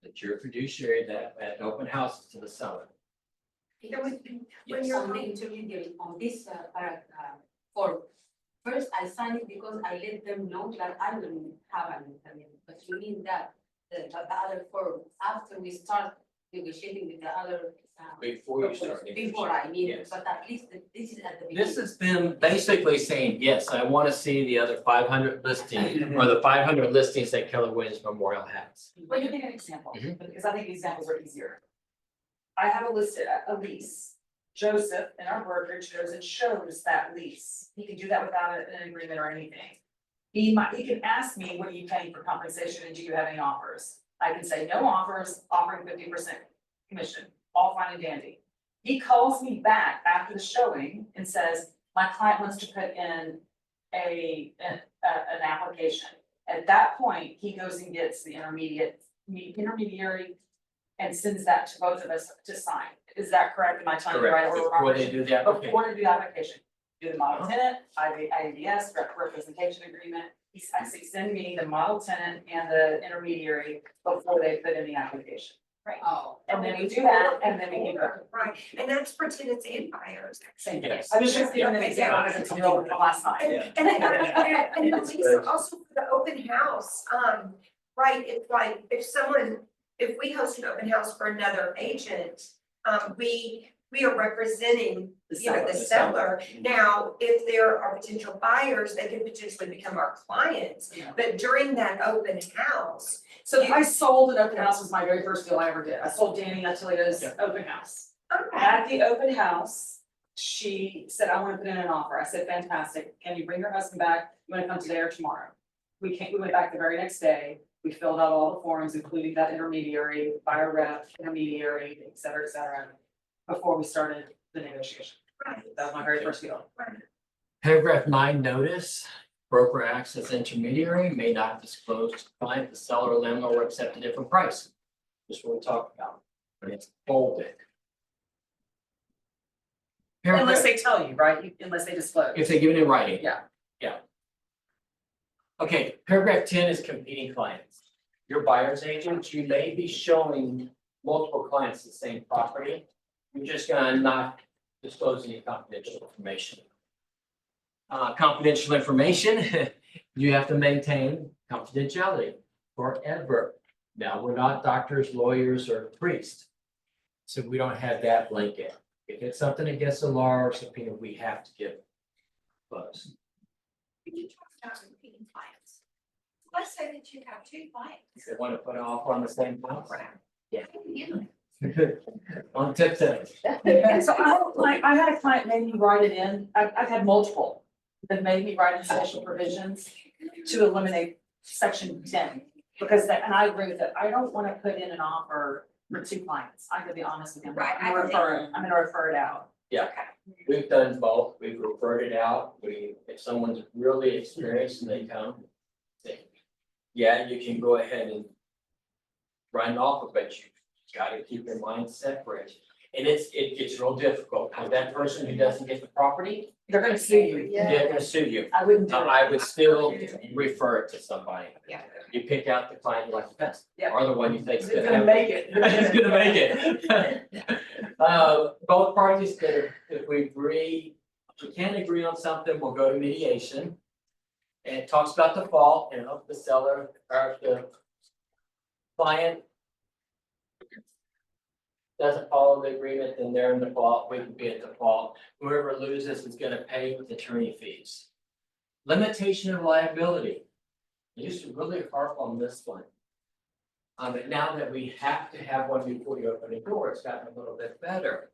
That you're fiduciary, that open house is to the seller. When Yes, you're on the intermediary, on this form. First, I sign it because I let them know that I will have an intermediary, but you mean that the other form, after we start negotiating with the other. Before you start. Before I mean, Yes. but at least this is at the beginning. This is them basically saying, yes, I want to see the other 500 listings, or the 500 listings that Keller Williams Memorial has. Let me give you an example, Mhm. because I think the examples are easier. I have a lease. Joseph in our brokerage goes and shows that lease. He can do that without an agreement or anything. He can ask me, what are you paying for compensation and do you have any offers? I can say no offers, offering 50% commission, all fine and dandy. He calls me back after the showing and says, my client wants to put in an application. At that point, he goes and gets the intermediary and sends that to both of us to sign. Is that correct? Am I telling you right? Correct, or before wrong? they do the application. Before they do the application, do the model tenant, IDS, representation agreement. I say, send me the model tenant and the intermediary before they put in the application. Oh. And then we do that, and then we give her. Right, and that's for tenants and buyers. Same thing. Yes. I was just giving an example because it's real last night. Yeah. And Lisa, also for the open house, right, it's like, if we host an open house for another agent, we are representing, the seller. Now, if there are potential buyers, they can potentially become our clients, Yeah. but during that open house. So I sold an open house, was my very first deal I ever did. I sold Danny Atelia's open house. At the open house, she said, I want to put in an offer. I said, fantastic. Can you bring your husband back? You want to come today or tomorrow? We went back the very next day. We filled out all the forms, including that intermediary, buyer rep, intermediary, et cetera, before we started the negotiation. Right. That was my very first deal. Paragraph 9 notice, broker acts as intermediary, may not disclose to client, the seller or landlord will accept a different price. Just what we talked about, but it's bolded. Unless Paragraph, they tell you, right? Unless they disclose. if they give it in writing. Yeah. Yeah. Okay, paragraph 10 is competing clients. Your buyer's agent, you may be showing multiple clients the same property. You're just gonna not disclose any confidential information. Confidential information, you have to maintain confidentiality forever. Now, we're not doctors, lawyers, or priests. So we don't have that blanket. If it's something against the law or subpoena, we have to give close. We can talk about competing clients. Let's say that you have two clients. If they want to put an offer on the same house. Yeah. On tip ten. So I had a client made me write it in, I've had multiple that made me write in special provisions to eliminate section 10. Because and I agree with it, I don't wanna put in an offer for 2 clients, I'm gonna be honest with you. Right, I'm gonna refer it out. We've done both, we've referred it out, if someone's really experienced and they come, then, yeah, you can go ahead and run off of it, you gotta keep your mind separate. And it gets real difficult, because that person who doesn't get the property, They're gonna sue you. they're gonna sue you. I wouldn't do it. I would still refer it to somebody. Yeah. You pick out the client you like the best, Yeah. or the one you think's It's gonna gonna have. make it. It's gonna make it. Both parties that if we agree, if we can't agree on something, we'll go to mediation. And it talks about the fault, and if the seller or the client doesn't follow the agreement, then they're in the fault, we can be at the fault. Whoever loses is gonna pay attorney fees. Limitation of liability. I used to really harp on this one. But now that we have to have one before you open the door, it's gotten a little bit better.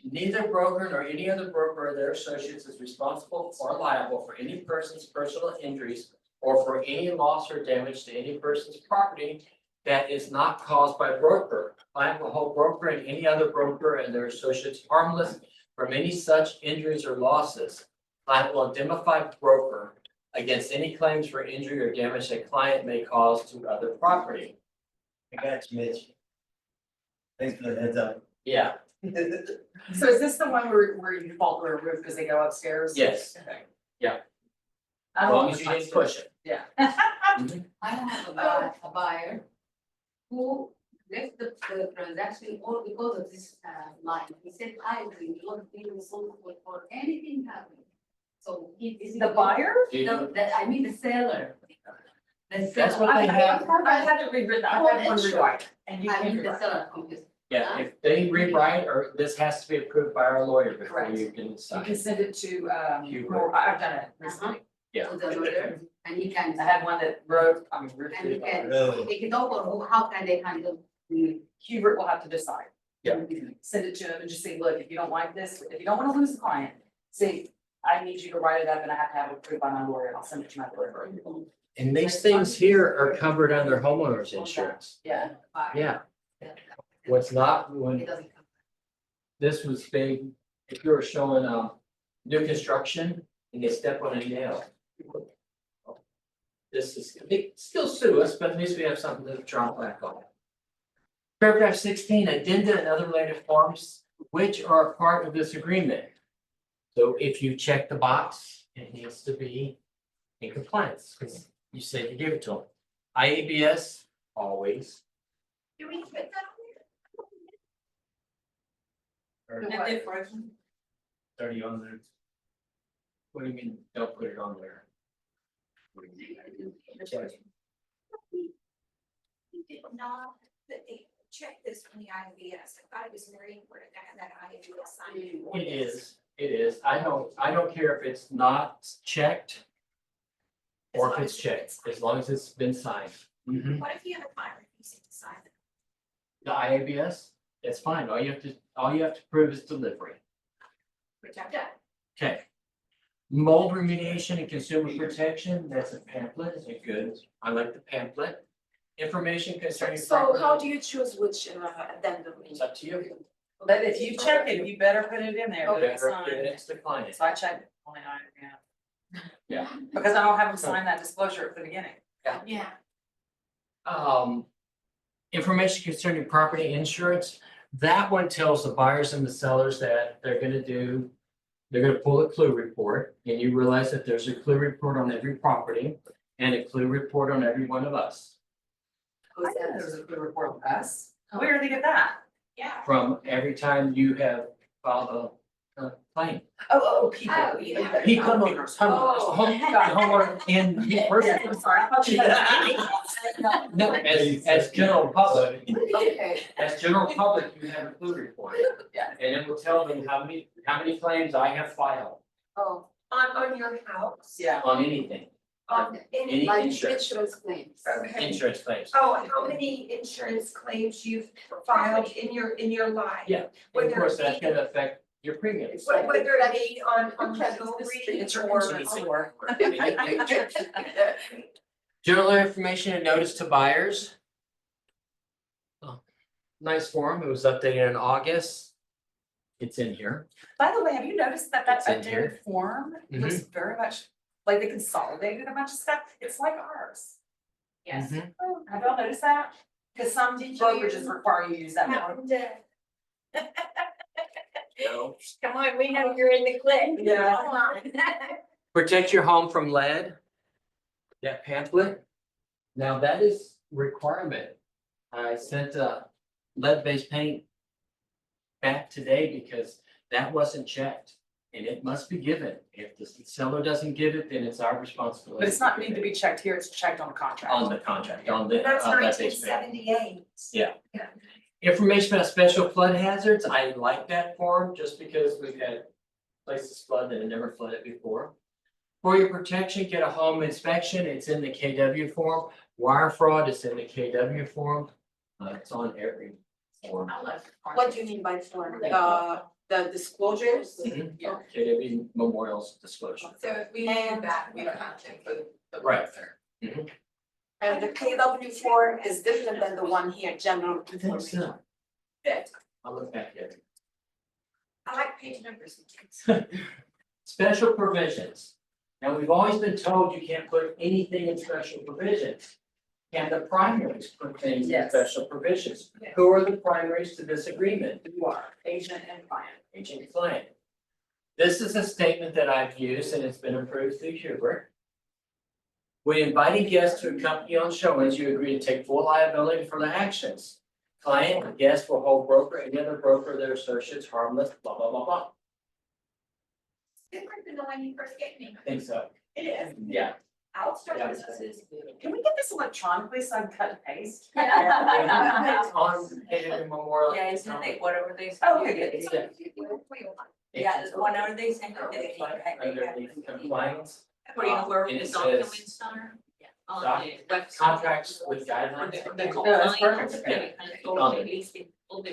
Neither broker nor any other broker or their associates is responsible or liable for any person's personal injuries or for any loss or damage to any person's property that is not caused by broker. Client will hold broker and any other broker and their associates harmless from any such injuries or losses. Client will indemnify broker against any claims for injury or damage that client may cause to other property. I got you, Mitch. Thanks for the heads up. Yeah, So is this the one where you fall through a roof because they go upstairs? yes, Okay. Yeah. I as don't long know as if you I didn't push it. Yeah. I have a buyer who left the transaction all because of this line. He said, I will not be responsible for anything happening. So he is. The buyer? No, I mean the seller. The seller. That's what they have. I had it rewritten, I had one rewrite, and you I can mean the rewrite. seller confused. Yeah, if they rewrite, or this has to be approved by our lawyer before Correct. you can You sign. can send it to, Hubert. I've done it recently. Yeah. To the lawyer, and he can, I had one that wrote, and he can Really? take it over, or how can they handle? Hubert will have to decide. Yeah. Send it to him and just say, look, if you don't like this, if you don't wanna lose the client, say, I need you to write it up and I have to have it approved by my lawyer, and I'll send it to my lawyer. And these things here are covered under homeowners insurance. Yeah. Yeah, what's not, when It doesn't come. this was big, if you were showing, new construction and they step on a nail. This is, they still sue us, but at least we have something to drop back on. Paragraph 16, addenda and other related forms which are a part of this agreement. So if you check the box, it needs to be in compliance, because you said you give it to them. IABS, always. Do we put that on Or there? 30 on there. What do you mean, don't put it on there? We did not, that they checked this from the IBS. I thought it was very important to have that IBS sign. It is, I don't care if it's not checked. As Or long if it's as checked, as long as it's been signed. The What if you have a client refusing to sign it, IABS, it's fine, all you have to prove is delivery. which I've done? Okay. Mold remediation and consumer protection, that's a pamphlet, is it good? I like the pamphlet. Information concerning. So how property, do you choose which addendum? It's up to you. But if you check it, you better put it in there, that it's Whatever, signed. it's the client. So I checked it, only I, Yeah. because I don't have them sign that disclosure at the beginning. Yeah. Information concerning property insurance, that one tells the buyers and the sellers that they're gonna pull a clue report, and you realize that there's a clue report on every property and a clue report on every one of us. I didn't know there was a good report with us. Where did they get that? Yeah. From every time you have filed a claim. Oh, people. Oh, yeah. People, Homeowners. homeowner and you personally. I'm sorry, I thought you had. No, as general public, Okay. as general public, you have a clue report. Yeah. And it will tell them how many claims I have filed Oh, On your house? Yeah. on anything, On any Like insurance, insurance claims. Okay. insurance claims. Oh, how many insurance claims you've filed in your life? Yeah, and of course, that's gonna affect your premiums. Whether it be on jewelry It's your or. insurance. General information and notice to buyers. nice form. It was updated in August. It's in here. By the way, have you noticed that that It's in here. updated form looks very much like they consolidated a bunch of stuff? It's like ours. Yes. Mhm. Have y'all noticed that? Cause some brokerages require you to use that form. No. Come on, we know you're in the clip. Yeah. Come on. Protect your home from lead. That pamphlet. Now that is requirement. I sent lead-based paint back today because that wasn't checked. And it must be given. If the seller doesn't give it, then it's our responsibility. But it's not need to be checked here, it's checked on the contract. On the contract, on the That's lead-based paint. 1978. Yeah. Information about special flood hazards, I like that form just because we've had places flood that have never flooded before. For your protection, get a home inspection, it's in the KW form. Wire fraud is in the KW form. It's on every form. I like. What do you mean by form? The disclosures? KW Memorials disclosure. So if we do that, we don't have to include the. Right. And the KW form is different than the one here, general I think information. so. I'll look back at it. I like page numbers and things. Special provisions. Now, we've always been told you can't put anything in special provisions. Can the primaries put things in Yes. special provisions? Who are the primaries to this agreement? You are, agent and client. Agent and client. This is a statement that I've used and it's been approved through Hubert. When inviting guests to accompany on showings, you agree to take full liability for the actions. Client and guest will hold broker, any other broker, their associates harmless, blah, blah, blah, blah. Different than the one you first gave me. I think so. It is. Yeah. I'll start Yeah. with this. Can we get this electronically so I can cut and paste? It's on KW Memorial. Yeah, it's in it, whatever they say. Oh, okay, It's Yeah. on YouTube. Yeah, whenever they send it, Underneath compliance, Where you know where And it the says documents are? Yeah. On doc- the website. contracts with guidelines. The that's compliance, perfect. yeah, and it's all the listed, all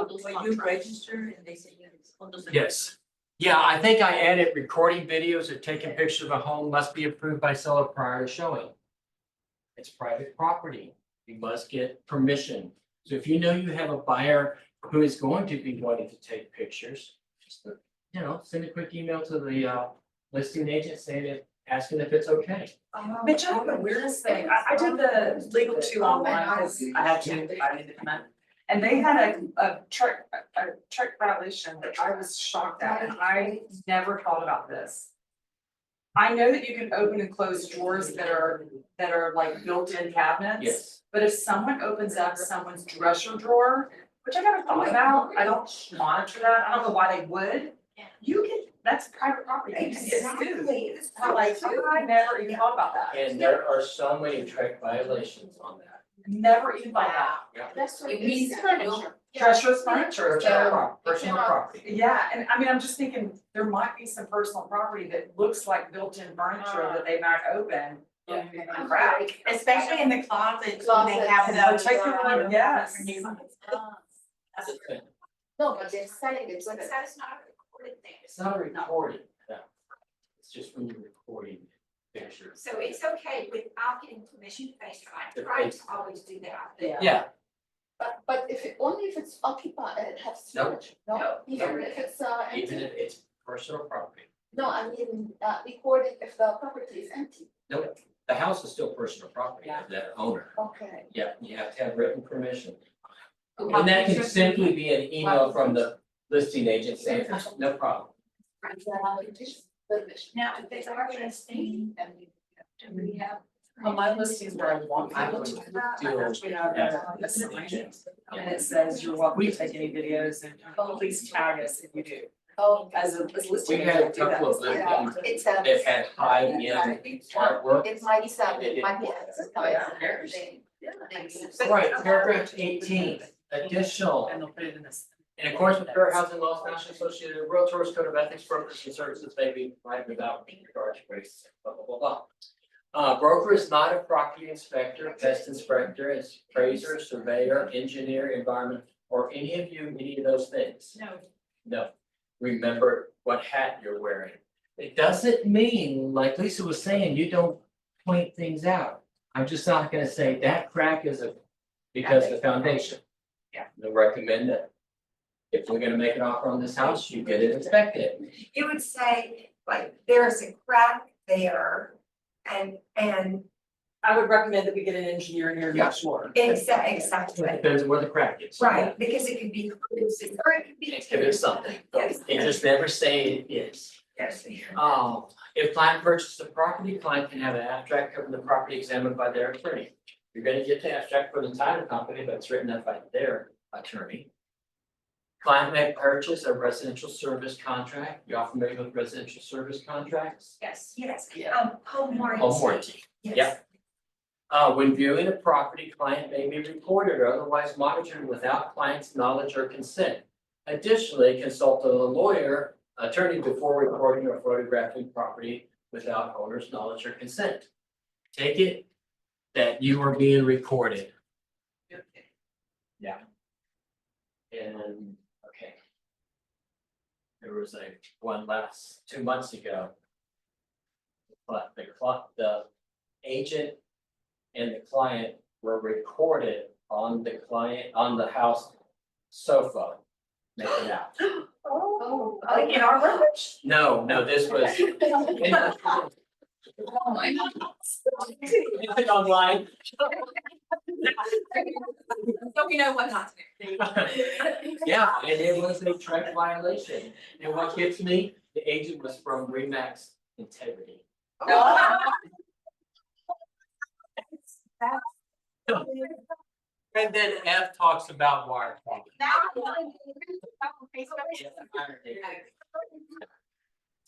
those When you contracts. register and they say yes. All those- Yes. Yeah, I think I added recording videos or taking pictures of a home must be approved by seller prior to showing. It's private property. You must get permission. So if you know you have a buyer who is going to be wanting to take pictures, just, send a quick email to the listing agent saying it, asking if it's okay. Mitch, I have the weirdest thing, I did the legal two online, because I had to, I needed to comment. And they had a trick violation that I was shocked at, and I never thought about this. I know that you can open and close drawers that are like built-in cabinets. Yes. But if someone opens up someone's dresser drawer, which I never thought about, I don't monitor that, I don't know why they would. You can, that's private property, you can get sued. Exactly. It's I'm like, I never even thought about that. And there are so many track violations on that. Never even thought about That's what It it means is. furniture. treacherous furniture. Personal property. Yeah, and I mean, I'm just thinking, there might be some personal property that looks like built-in furniture that they might open. Yeah. And crack. Especially in the closets, when they have those. Particularly, yes. That's the thing. No, but they're selling it, But but that's not a recorded thing. It's not a recording. No. It's just when you're recording pictures. So it's okay without getting permission to FaceTime. I try to always do that. Yeah, but if it, only if it's occupied and it has storage, no, even if it's even empty. if it's personal property. No, I mean, recording if the property is empty, Nope, the house is still personal property of that owner. okay. Yeah, you have to have written permission. And that can simply be an email from the listing agent saying, no problem. Permission. Now, if it's our listing, do we have? On my listings where I want I people would to do- actually have a sign, and it says you're welcome to take any videos and please tag us if you do. Oh, As a listing. We had a agent, do that. couple of listings it's that had high end artwork. it might be It- it might be. Right, paragraph 18, additional. And they'll put it in this. In accordance with Fair Housing Laws, National Association of Realtors Code of Ethics, brokers and services may be provided without regard to race, blah, blah, blah, blah. Broker is not a property inspector, pest inspector, appraiser, surveyor, engineer, environment, or any of those things. No. No, remember what hat you're wearing. It doesn't mean, like Lisa was saying, you don't point things out. I'm just not gonna say that crack is because of the foundation. Yeah, they recommend that if we're gonna make an offer on this house, you get it inspected. You would say, like, there's a crack there and I would recommend that we get an engineer in here to Yeah. make sure. exactly, Depends where the crack is. right, because it could be, or it could be. It could be something. Yes. They just never say it is. Yes. If client purchases the property, client can have an abstract covering the property examined by their attorney. You're gonna get the abstract from the title company, but it's written up by their attorney. Client may purchase a residential service contract. You all familiar with residential service contracts? Yes, yes, Yeah. home warranty. Home warranty. Yes. Yep. When viewing a property, client may be recorded or otherwise monitored without client's knowledge or consent. Additionally, consult a lawyer, attorney before recording or photographing property without owner's knowledge or consent. Take it that you are being recorded. Yeah. And, okay. There was a one last 2 months ago. But the agent and the client were recorded on the house sofa. Making out. Oh, in our records? No, this was. Oh my God. It's online. So we know what not to do. Yeah, and it was a track violation. And what gets me, the agent was from Remax Integrity. And then F talks about wire fraud.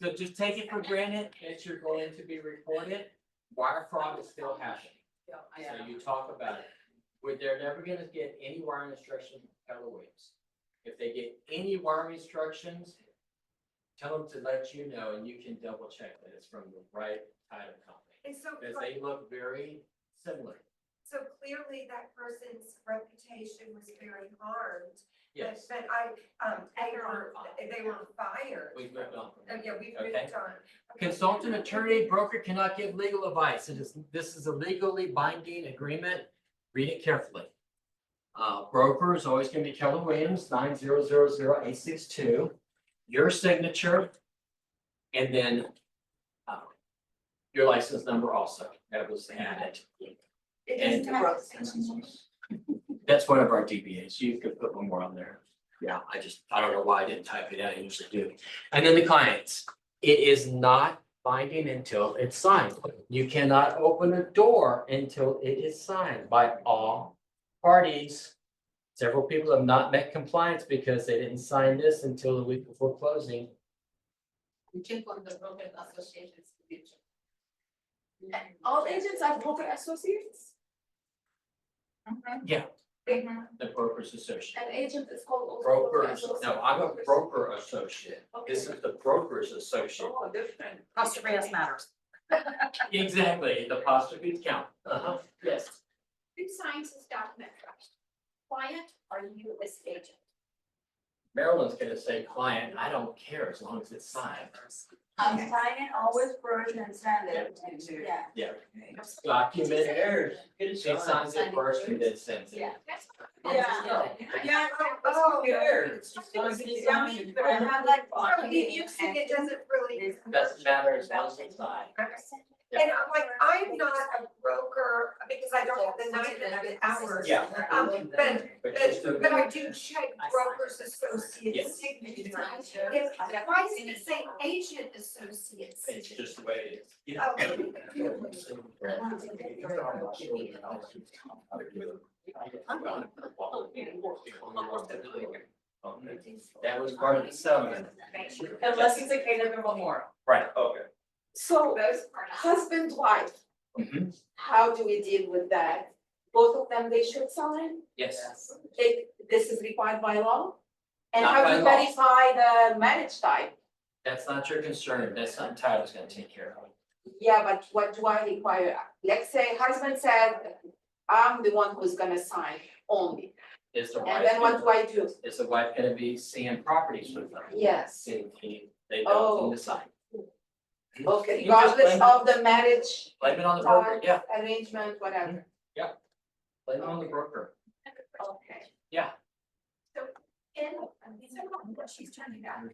So just take it for granted that you're going to be recorded. Wire fraud is still happening. So you talk about it. They're never gonna get any wiring instructions from Keller Williams. If they get any wiring instructions, tell them to let you know and you can double check that it's from the right title company. And so, Because they look very similar. so clearly that person's reputation was very harmed. Yes, But they were fired. we've moved on. Oh, yeah, we've Okay. moved on. Consultant, attorney, broker cannot give legal advice. This is a legally binding agreement. Read it carefully. Broker is always gonna be Keller Williams, 9000862. Your signature. And then your license number also, that was added. And that's one of our DBAs. You could put one more on there. Yeah, I don't know why I didn't type it out. I usually do. And then the clients. It is not binding until it's signed. You cannot open a door until it is signed by all parties. Several people have not met compliance because they didn't sign this until the week before closing. We check on the broker associations. All agents are broker associates, The brokers associate. an agent is called also broker Brokers, associate. no, I'm a broker associate. This is the brokers associate. Oh, different. Apostrophe matters. Exactly, the apostrophes count. Yes. Who signs this document first? Client or you as agent? Maryland's gonna say client, I don't care as long as it's signed. I'm signing always first and send it. Yeah. Yeah. Document errors. She signs it first and then sends it. Yeah. Yeah, Oh, cares? You think it doesn't really. Doesn't matter as long as it's signed. And I'm like, I'm not a broker because I don't have the 900 hours. Yeah. But I do check brokers associates Yes. signatures. Why does it say agent associates? It's just the way it is. That was part of the settlement. Unless it's a KW Memorial. Right, okay. So husband, wife, Mhm. how do we deal with that? Both of them, they should sign? Yes, This is required by law? And Not how by do you law. verify the marriage type? that's not your concern. That's something Tyler's gonna take care of. Yeah, but what do I require? Let's say husband said, I'm the one who's gonna sign only. Is the And then what wife, do I do? is the wife gonna be seeing properties with them? Yes, They don't Oh. decide. okay, You just regardless blame- of the marriage Blame it on the broker, type, yeah, arrangement, whatever. blame it on the broker. Okay. Yeah. And these are not what she's turning down.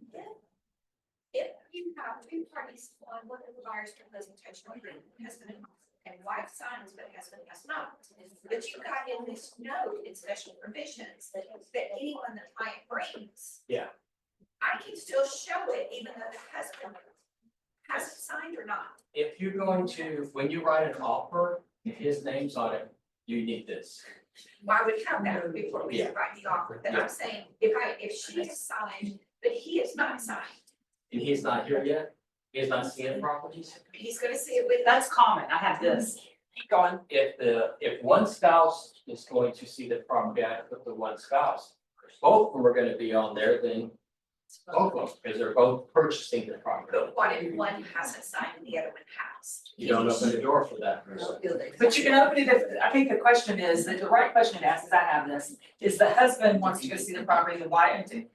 If you have two parties on one of the buyer's representation agreement, husband and wife signs, but husband has not. But you got in this note in special provisions that anyone the client brings. Yeah. I can still show it even though the husband hasn't signed or not. If you're going to, when you write an offer, if his name's on it, you need this. Why would have that before we Yeah. write the offer? Then Yeah. I'm saying, if she has signed, but he has not signed, And he's not here yet, he has not seen the properties. he's gonna see it with. That's common, I have this, keep going. If one spouse is going to see the property, I put the one spouse. Both of them are gonna be on there, then both of them, because they're both purchasing the property. But what if one hasn't signed and the other one has? You don't open the door for that person. But you can open it if, I think the question is, that the right question to ask, is I have this, is the husband wants to go see the property, the wife, and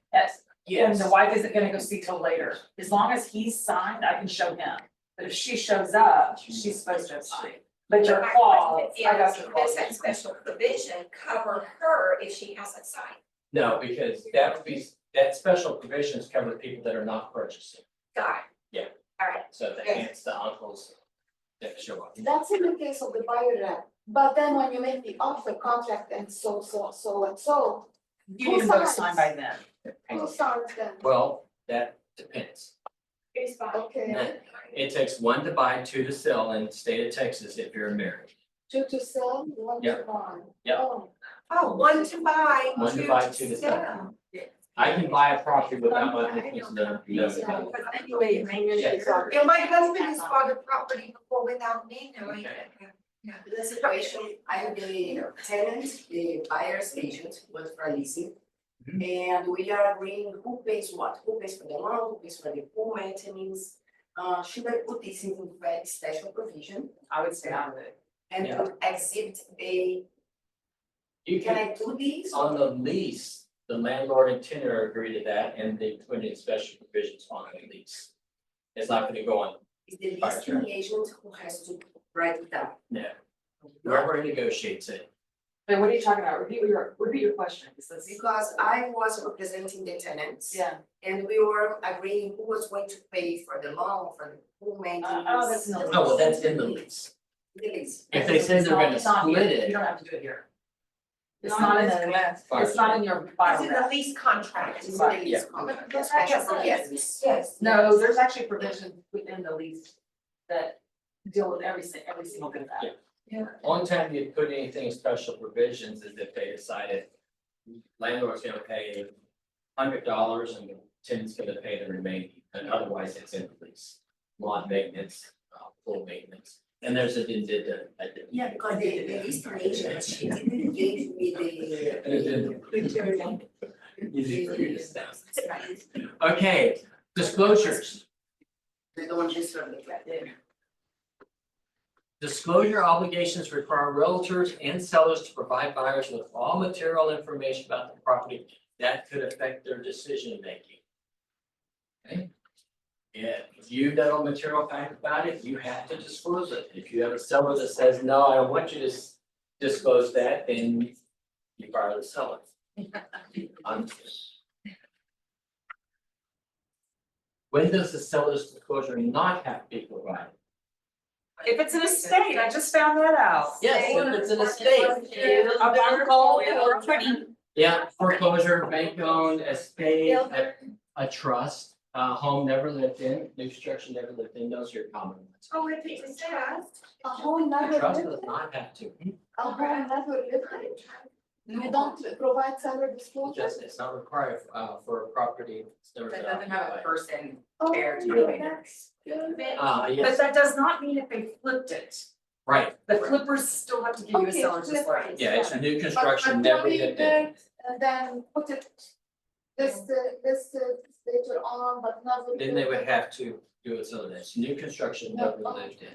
the wife isn't gonna go see till later. As long as he's signed, I can show him, but if she shows up, she's supposed to have signed. But your My clause, question I got is, your does clause. that special provision cover her if she hasn't signed? No, because that special provisions cover the people that are not purchasing, Got it. Yeah. All right. so the aunts, the uncles that show up. That's in the case of the buyer rep, but then when you make the offer contract and so, You need them both signed by then. who signs them? Well, that depends. It's fine. Okay, It takes one to buy, two to sell in the state of Texas if you're married. two to sell, one to Yep. buy. Yep. Oh, Oh, one to buy, One to buy, two to sell. I can buy a property without my husband's no. Yeah, my husband has bought a property before without me knowing it. The situation, I am the tenant, the buyer's agent, was for leasing. And we are agreeing who pays what, who pays for the loan, who pays for the pool maintenance. Should I put this in very special provision I would stay out of it. and to exhibit a, You can can, I do this? on the lease, the landlord and tenant agree to that and they put in special provisions on the lease. It's not gonna go on, Is the listing agent who has to write it down? no, whoever negotiates it. But what are you talking about? Repeat your question, because that's. Because I was representing the tenants. Yeah. And we were agreeing who was going to pay for the loan, for the pool maintenance. Oh, that's in the No, well, that's in the lease. The lease. If they say they're gonna It's not here. split You it, don't have to do it here. It's not in the, it's not in your It's file. in the lease contract. It's in the lease contract, the special provisions. Yes. No, there's actually provisions within the lease that deal with every single bit of that. only time you put anything special provisions is if they decided landlord's gonna pay $100 and the tenant's gonna pay the remaining, and otherwise it's in the lease. Lawn maintenance, pool maintenance, and there's a did. Yeah, because the listing agent, she didn't give me the. Easy for you to stop. Okay, disclosures. They don't disturb the flat. Disclosure obligations require realtors and sellers to provide buyers with all material information about the property that could affect their decision making. Okay? Yeah, if you know material fact about it, you have to disclose it. If you have a seller that says, no, I don't want you to disclose that, then you fire the seller. When does the seller's disclosure not have to be provided? If it's an estate, I just found that out. Yes, if it's an estate. A buyer call or a attorney. Yeah, foreclosure, bank owned, estate, a trust, a home never lived in, new construction never lived in, those are your common ones. Oh, if it was that. a home A never trust lived does in, not have to, a home never lived in. You don't provide seller disclosure? just, it's not required, for a property, it's never been occupied. person. Oh, Fair to okay, you. that's good. But Yes, that does not mean if they flipped it. right, The flippers still have to give you a Okay, seller's flip disclosure. it. yeah, it's a new But construction, never putting lived in. it, and then put it this later on, but never. Then they would have to do it so that it's new construction, never lived in.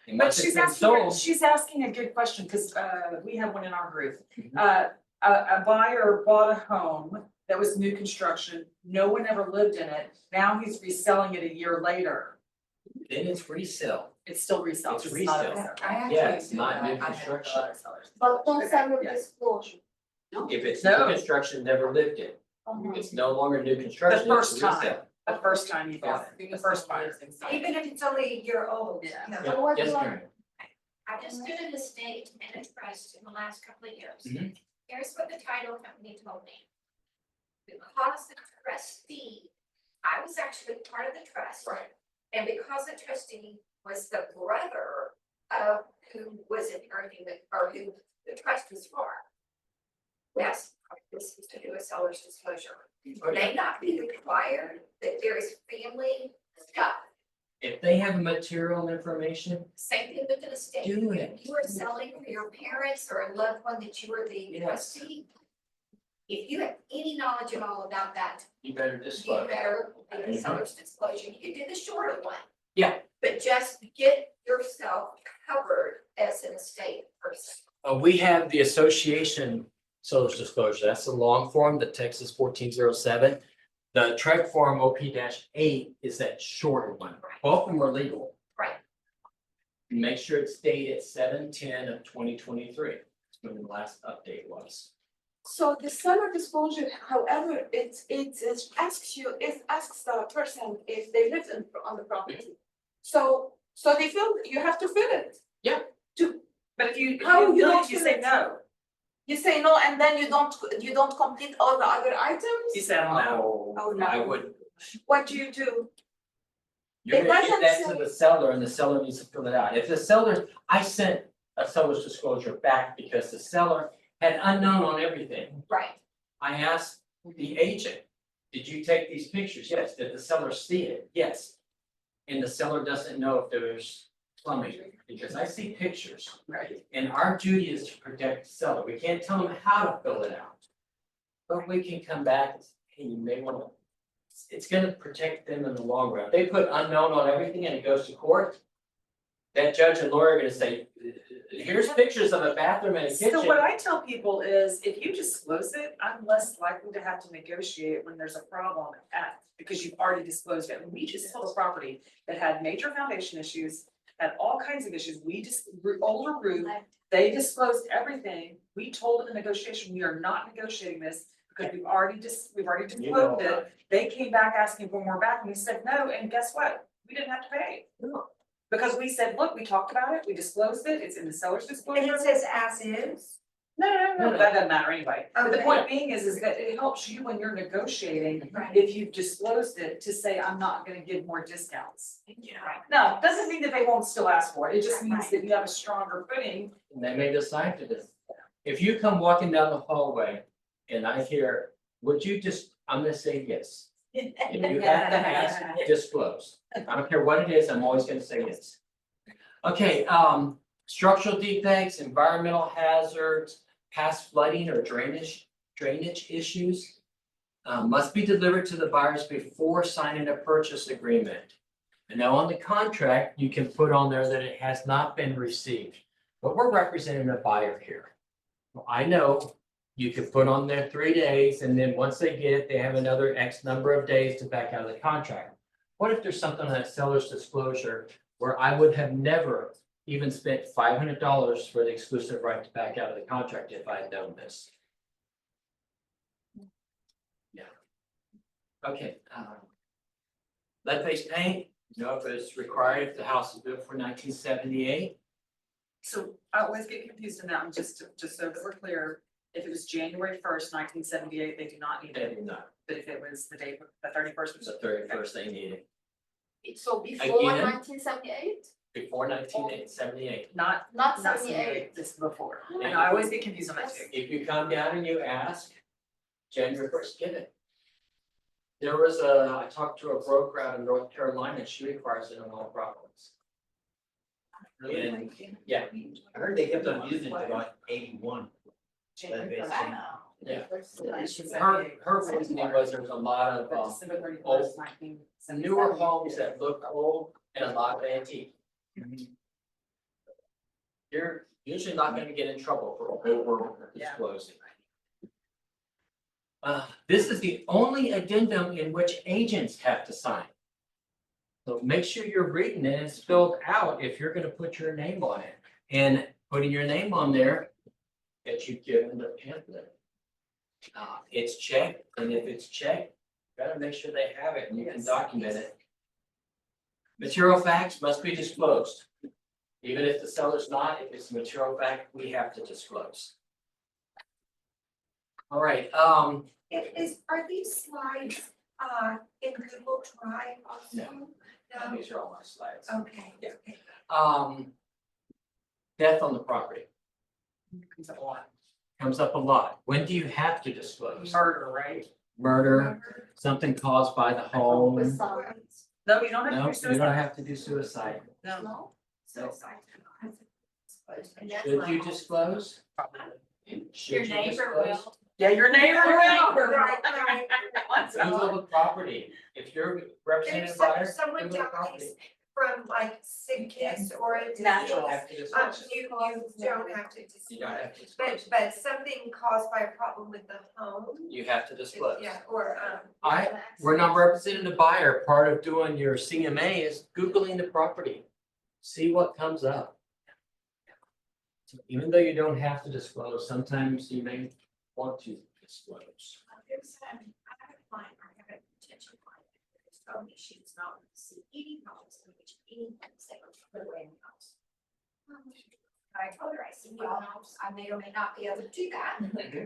And But once it's she's been asking, sold, she's asking a good question, because we have one in our group. Mhm. A buyer bought a home that was new construction, no one ever lived in it, now he's reselling it a year later. then it's resale, It's still resale. It's not a resale. resale. yeah, it's not new construction. But don't Okay, seller yes. disclosure. If it's No. new construction, never lived in, It's no longer new construction. The it's first time. resale. The first time you bought it, the first buyer. Even if it's only a year old. Yeah. no. Yeah, what yes, do I- Karen. I just did an estate and a trust in the last couple of years. Mhm. Here's what the title company told me. Because the trustee, I was actually part of the trust. Right. And because the trustee was the brother of who was inheriting it, or who the trust was for. Yes, this is to do a seller's disclosure. May not be required that there is family stuff. If they have material information, Same thing with an estate. do it. If you are selling for your parents or a loved one that you are the Yes. trustee. If you have any knowledge at all about that, You better you disclose. better do a seller's disclosure. You can do the shorter one. Yeah. But just get yourself covered as an estate person. We have the association seller's disclosure. That's the long form, the Texas 1407. The Trek form OP-8 is that shorter one. Both of them are legal. Right. Make sure it's dated 7/10/2023. That's when the last update was. So the seller disclosure, however, it asks the person if they live on the property. So they fill, you have to fill it. But if you, How you fill it, don't you fill say it? no, You say no, and then you don't complete all the other you items? say I don't know. Oh, no. I would. What do you do? You're It gonna give doesn't that to say- the seller and the seller needs to fill it out. If the seller, I sent a seller's disclosure back because the seller had unknown on everything. Right. I asked the agent, did you take these pictures? Yes. Did the seller see it? Yes. And the seller doesn't know if there's plumbing, because I see pictures. Right. And our duty is to protect the seller. We can't tell them how to fill it out. But we can come back and say, hey, you may wanna, it's gonna protect them in the long run. If they put unknown on everything and it goes to court, that judge and lawyer are gonna say, here's pictures of a bathroom and a kitchen. So what I tell people is, if you disclose it, I'm less likely to have to negotiate when there's a problem because you've already disclosed it. When we just sold a property that had major foundation issues, had all kinds of issues, older roof, they disclosed everything. We told in the negotiation, we are not negotiating this because we've already disclosed it. They came back asking for more back and we said no, and guess what? We didn't have to pay. No. Because we said, look, we talked about it, we disclosed it, it's in the seller's disclosure. And it says as is. No, that doesn't matter anyway. But the Okay. point being is that it helps you when you're negotiating, if you've disclosed it, to say, I'm not gonna give more discounts. Yeah. No, doesn't mean that they won't still ask for it, it just means that you have a stronger footing. And they may decide to this. If you come walking down the hallway and I hear, would you just, I'm gonna say yes. If you have to ask, disclose. I don't care what it is, I'm always gonna say yes. Okay, structural defects, environmental hazards, past flooding or drainage issues. Must be delivered to the buyers before signing a purchase agreement. And now on the contract, you can put on there that it has not been received. But we're representing a buyer here. Well, I know you could put on there 3 days, and then once they get it, they have another X number of days to back out of the contract. What if there's something on that seller's disclosure where I would have never even spent $500 for the exclusive right to back out of the contract if I had known this? Yeah. Okay, lead-based paint, you know if it's required if the house is built for 1978. So I always get confused in that one, just so that we're clear, if it was January 1st, 1978, they do not need They it, do not, but if it was the day, the 31st, it's the 31st they need it, So before Again? 1978, before 1978. not not 78, this is before, and I always get confused on that too. If you come down and you ask, January 1st, get it. There was I talked to a broker out in North Carolina, she requires it on all properties. And, yeah, I heard they kept on using it to about 81. January Lead-based 1st. paint. Yeah. Her reasoning was there's a lot of, But December 31st, old- 1977. newer homes that look old and a lot of antique. You're usually not gonna get in trouble for over disclosing. This is the only addendum in which agents have to sign. So make sure you're reading it and it's filled out if you're gonna put your name on it. And putting your name on there, that you've given the pamphlet It's checked, and if it's checked, gotta make sure they have it and you can document it. Material facts must be disclosed. Even if the seller's not, if it's a material fact, we have to disclose. All right, Are these slides, in Google Drive also? No, these are all my slides. okay. Yeah. Okay. Death on the property Comes up a lot. comes up a lot. When do you have to disclose? Murder, right? Murder, something caused by the home. Besides, No, you don't have to No, do you suicide. don't have to do suicide. No. no, Suicide. And that's Should why- you disclose? Should Your you neighbor disclose? will. Yeah, your neighbor will. Right, right. Google the property. If you're represented If by someone Google the property. dies from like sickness or a disease, Natural. You have to you disclose. you don't have to You disclose. don't have to disclose. But something caused by a problem with the home. You have to disclose. Yeah, or We're not representing the buyer. Part of doing your CMA is Googling the property. See what comes up. So even though you don't have to disclose, sometimes you may want to disclose. I have a client, I have a potential client, who's told me she's not going to see any homes in which any homes that were put away in the house. I told her, I said, well, I may or may not be able to do that,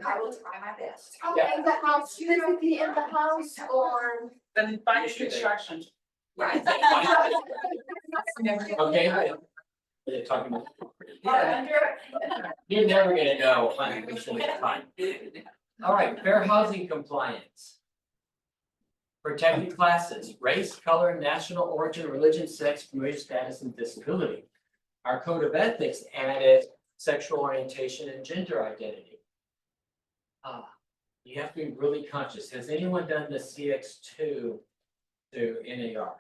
I will try my best. oh, Yeah. in the house, physically in the house or. Then find You should be. construction. Right. Okay. They're talking about. Yeah. You're never gonna know 100% of the time. All right, fair housing compliance. Protected classes, race, color, national origin, religion, sex, race, status, and disability. Our code of ethics added sexual orientation and gender identity. You have to be really conscious. Has anyone done the CX2 to NAR?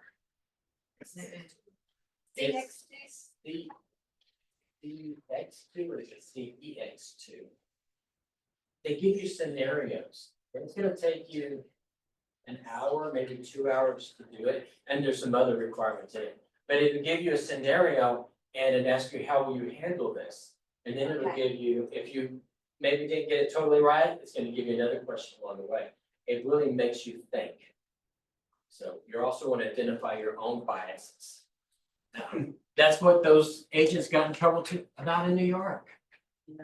It's CX2 or is it CEX2? They give you scenarios. It's gonna take you an hour, maybe 2 hours to do it, and there's some other requirements in it. But it will give you a scenario and it asks you, how will you handle this? And then it will give you, if you maybe didn't get it totally right, it's gonna give you another question along the way. It really makes you think. So you're also gonna identify your own biases. That's what those agents got in trouble about in New York.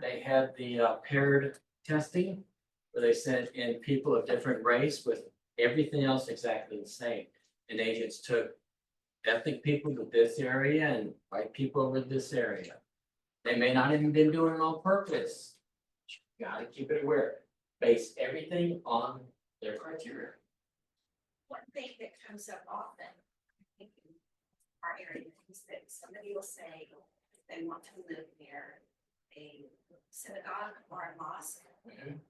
They had the paired testing, where they sent in people of different race with everything else exactly the same. And agents took ethnic people with this area and white people over this area. They may not even been doing it on purpose. You gotta keep it aware, base everything on their criteria. One thing that comes up often, I think in our area, is that somebody will say they want to live near a synagogue or a mosque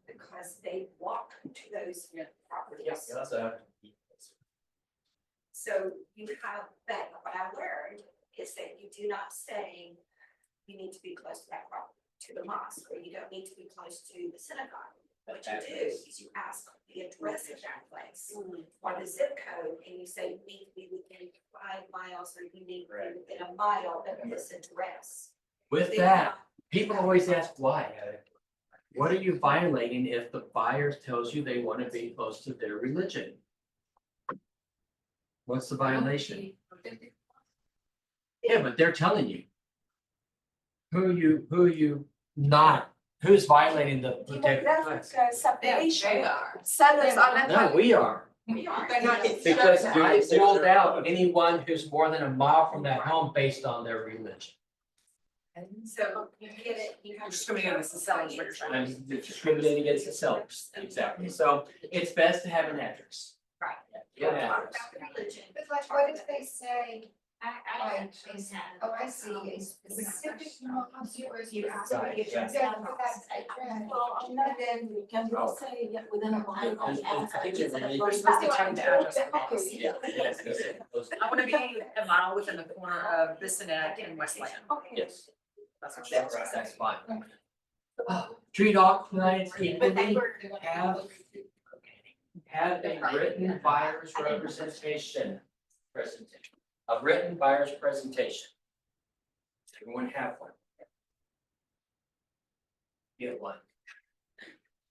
because they walk to those properties. That's a. So you have that, what I learned is that you do not say you need to be close to that property, to the mosque, or you don't need to be close to the synagogue. What you do is you ask the address of that place or the zip code, and you say you need to be within 5 miles or you need to be within a mile of this address. With that, people always ask why. What are you violating if the buyer tells you they want to be close to their religion? What's the violation? Yeah, but they're telling you. Who are you not, who's violating the protected class? Demographic separation. are. Sellers are not. No, we are, We are. because I ruled out anyone who's more than a mile from that home based on their religion. So you get it, you have. Discriminating against the sellers, what you're saying. I'm discriminating against the sellers, exactly, so it's best to have an address. Right. Yeah, an Talk address. about religion. But like, what if they say, I like, actually had. oh, I see, a specific mosque or a You ask specific me if it's yeah, a mosque. that's address. Well, and then we can Oh. say that within a mile of the I think it's really- We're supposed to change the address. Okay. Yeah, yes, yes, yes. I wanna be a mile within the corner of Bissonnette and Westland. Yes, That's what that's fine. Treat all clients equally, have a written buyer's representation. A written buyer's presentation. Everyone have one. Get one.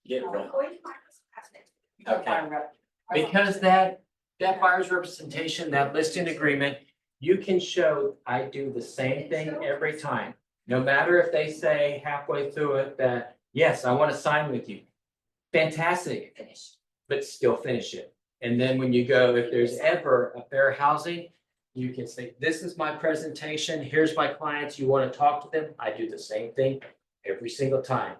Get one. Going to Microsoft Okay. Because that buyer's representation, that listing agreement, you can show I do the same thing every time. No matter if they say halfway through it that, yes, I want to sign with you. Fantastic, but still finish it. And then when you go, if there's ever a fair housing, you can say, this is my presentation, here's my clients, you want to talk to them, I do the same thing every single time.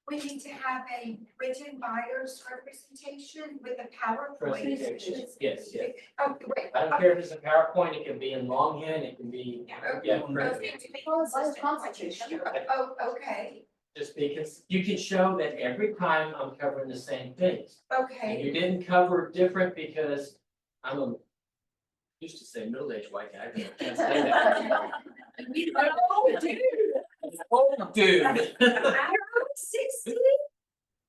We need to have a written buyer's representation with a PowerPoint. Presentation, yes, yes. Oh, wait. I don't care if it's a PowerPoint, it can be in longhand, it can be, yeah, Okay, to make it consistent. Oh, okay, just because you can show that every time I'm covering the same things. And okay. you didn't cover different because I'm a, used to say middle-aged white guy, but I can't say that. Old dude. I'm 60.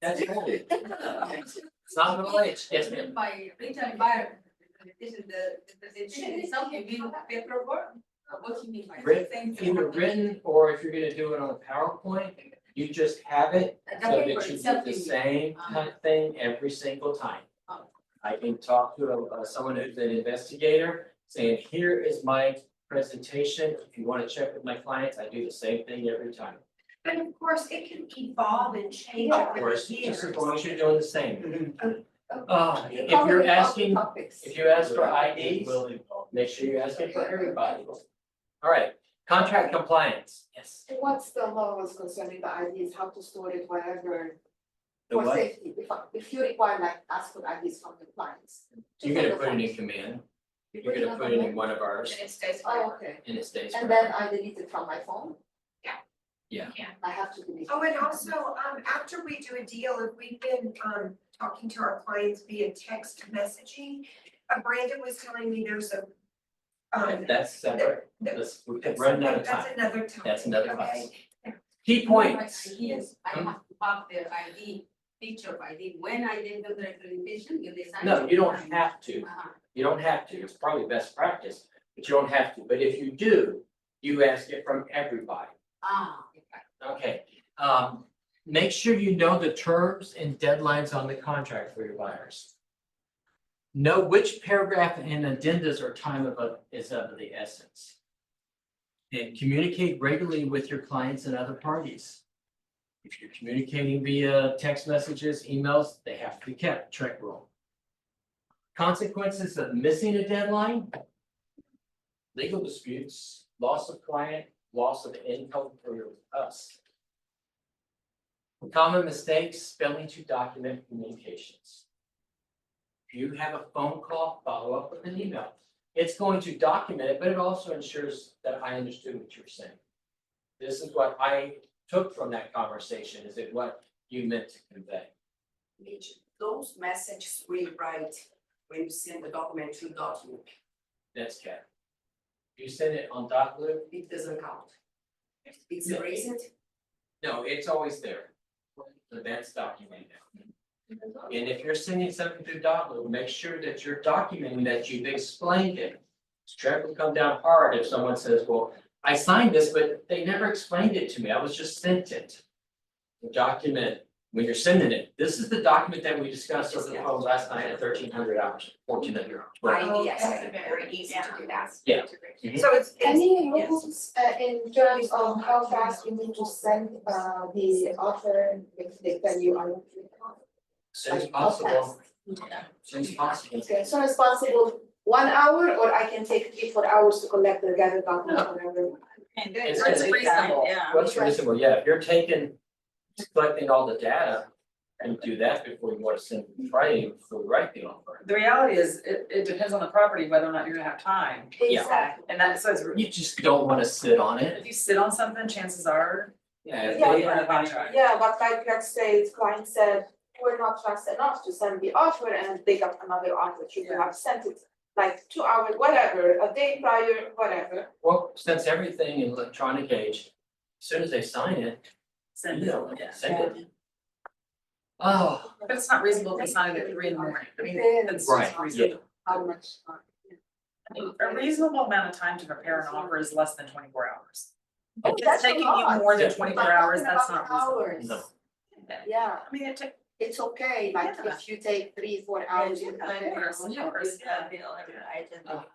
That's old. It's not middle-aged, yes, ma'am. By written buyer, this is the presentation, something we paperwork, what you mean by? Written, either written, or if you're gonna do it on a PowerPoint, you just have it The so paper that you itself do the you mean. same kind of thing every single time. Oh. I can talk to someone who's an investigator, saying, here is my presentation, if you wanna check with my clients, I do the same thing every time. But of course, it can evolve and change Of over course, the just years. as long as you're doing the same. Cover If you're all the asking, topics. if you ask for IDs, make sure you're asking for everybody. All right, contract compliance, yes. What's the laws concerning the IDs, how to store it, whatever, The for what? safety, if you require like ask for IDs from the clients? You're gonna put it in command, you're gonna put it in one of ours, And it stays. Oh, okay, and it stays. and forever. then I delete it from my phone? Yeah. I have to delete. Oh, and also, after we do a deal, if we've been, talking to our clients via text messaging, Brandon was telling me there's a, That's separate, let's, we can run out of time, That's another time. that's another Okay. class. Key points. Yes, I have to pop their ID, picture of ID, when I did the representation, you decide. No, you don't have to, Uh-huh. you don't have to, it's probably best practice, but you don't have to, but if you do, you ask it from everybody. Ah, okay. Okay, make sure you know the terms and deadlines on the contract for your buyers. Know which paragraph and addendas or is of the essence. And communicate regularly with your clients and other parties. If you're communicating via text messages, emails, they have to be kept, track rule. Consequences of missing a deadline. Legal disputes, loss of client, loss of income for us. Common mistakes, failing to document communications. If you have a phone call, follow up with an email. It's going to document it, but it also ensures that I understood what you're saying. This is what I took from that conversation. Is it what you meant to convey? Mitch, those messages we write when you send the document to document, That's Cat. You send it on DocLib? it doesn't count. It's Yeah. erased. No, it's always there. So that's documented. And if you're sending something through DocLib, make sure that you're documenting that you've explained it. Strap will come down hard if someone says, well, I signed this, but they never explained it to me. I was just sent it. Document, when you're sending it, this is the document that we discussed over the phone last night at 1300 hours, 1400 hours. Oh, Yes, okay. very easy to do that. Yeah. So it's. Any rules in terms of how fast you need to send the offer if they tell you are? Soon as possible. Soon as possible. Okay, as soon as possible, 1 hour, or I can take 3-4 hours to collect the gather document, whatever. It's It's gonna- reasonable, yeah. What's reasonable, yeah, if you're taking, collecting all the data and do that before you want to send it Friday before we write the offer. The reality is, it depends on the property, whether or not you're gonna have time, Yeah. Exactly. and that, so it's, You just don't want to sit on it. if you sit on something, chances are, Yeah, if Yeah, they- you're in a contract. Yeah, but like, let's say the client said, we're not fast enough to send the offer and they got another offer, should you have sent it like 2 hours, whatever, a day prior, whatever. Well, since everything in electronic age, as soon as they sign it, Send you it, know, yeah. send it. Oh, But it's not reasonable to sign it at 3 in the morning, I mean, it's Right, just reasonable. How much? A reasonable amount of time to prepare an offer is less than 24 hours. Oh, If it's that's a taking you lot. more than Yeah. 24 hours, that's not reasonable. Hours. no, Yeah, I mean, it's okay, like Yeah. if you take 3-4 hours. Yeah, to of plan it. course.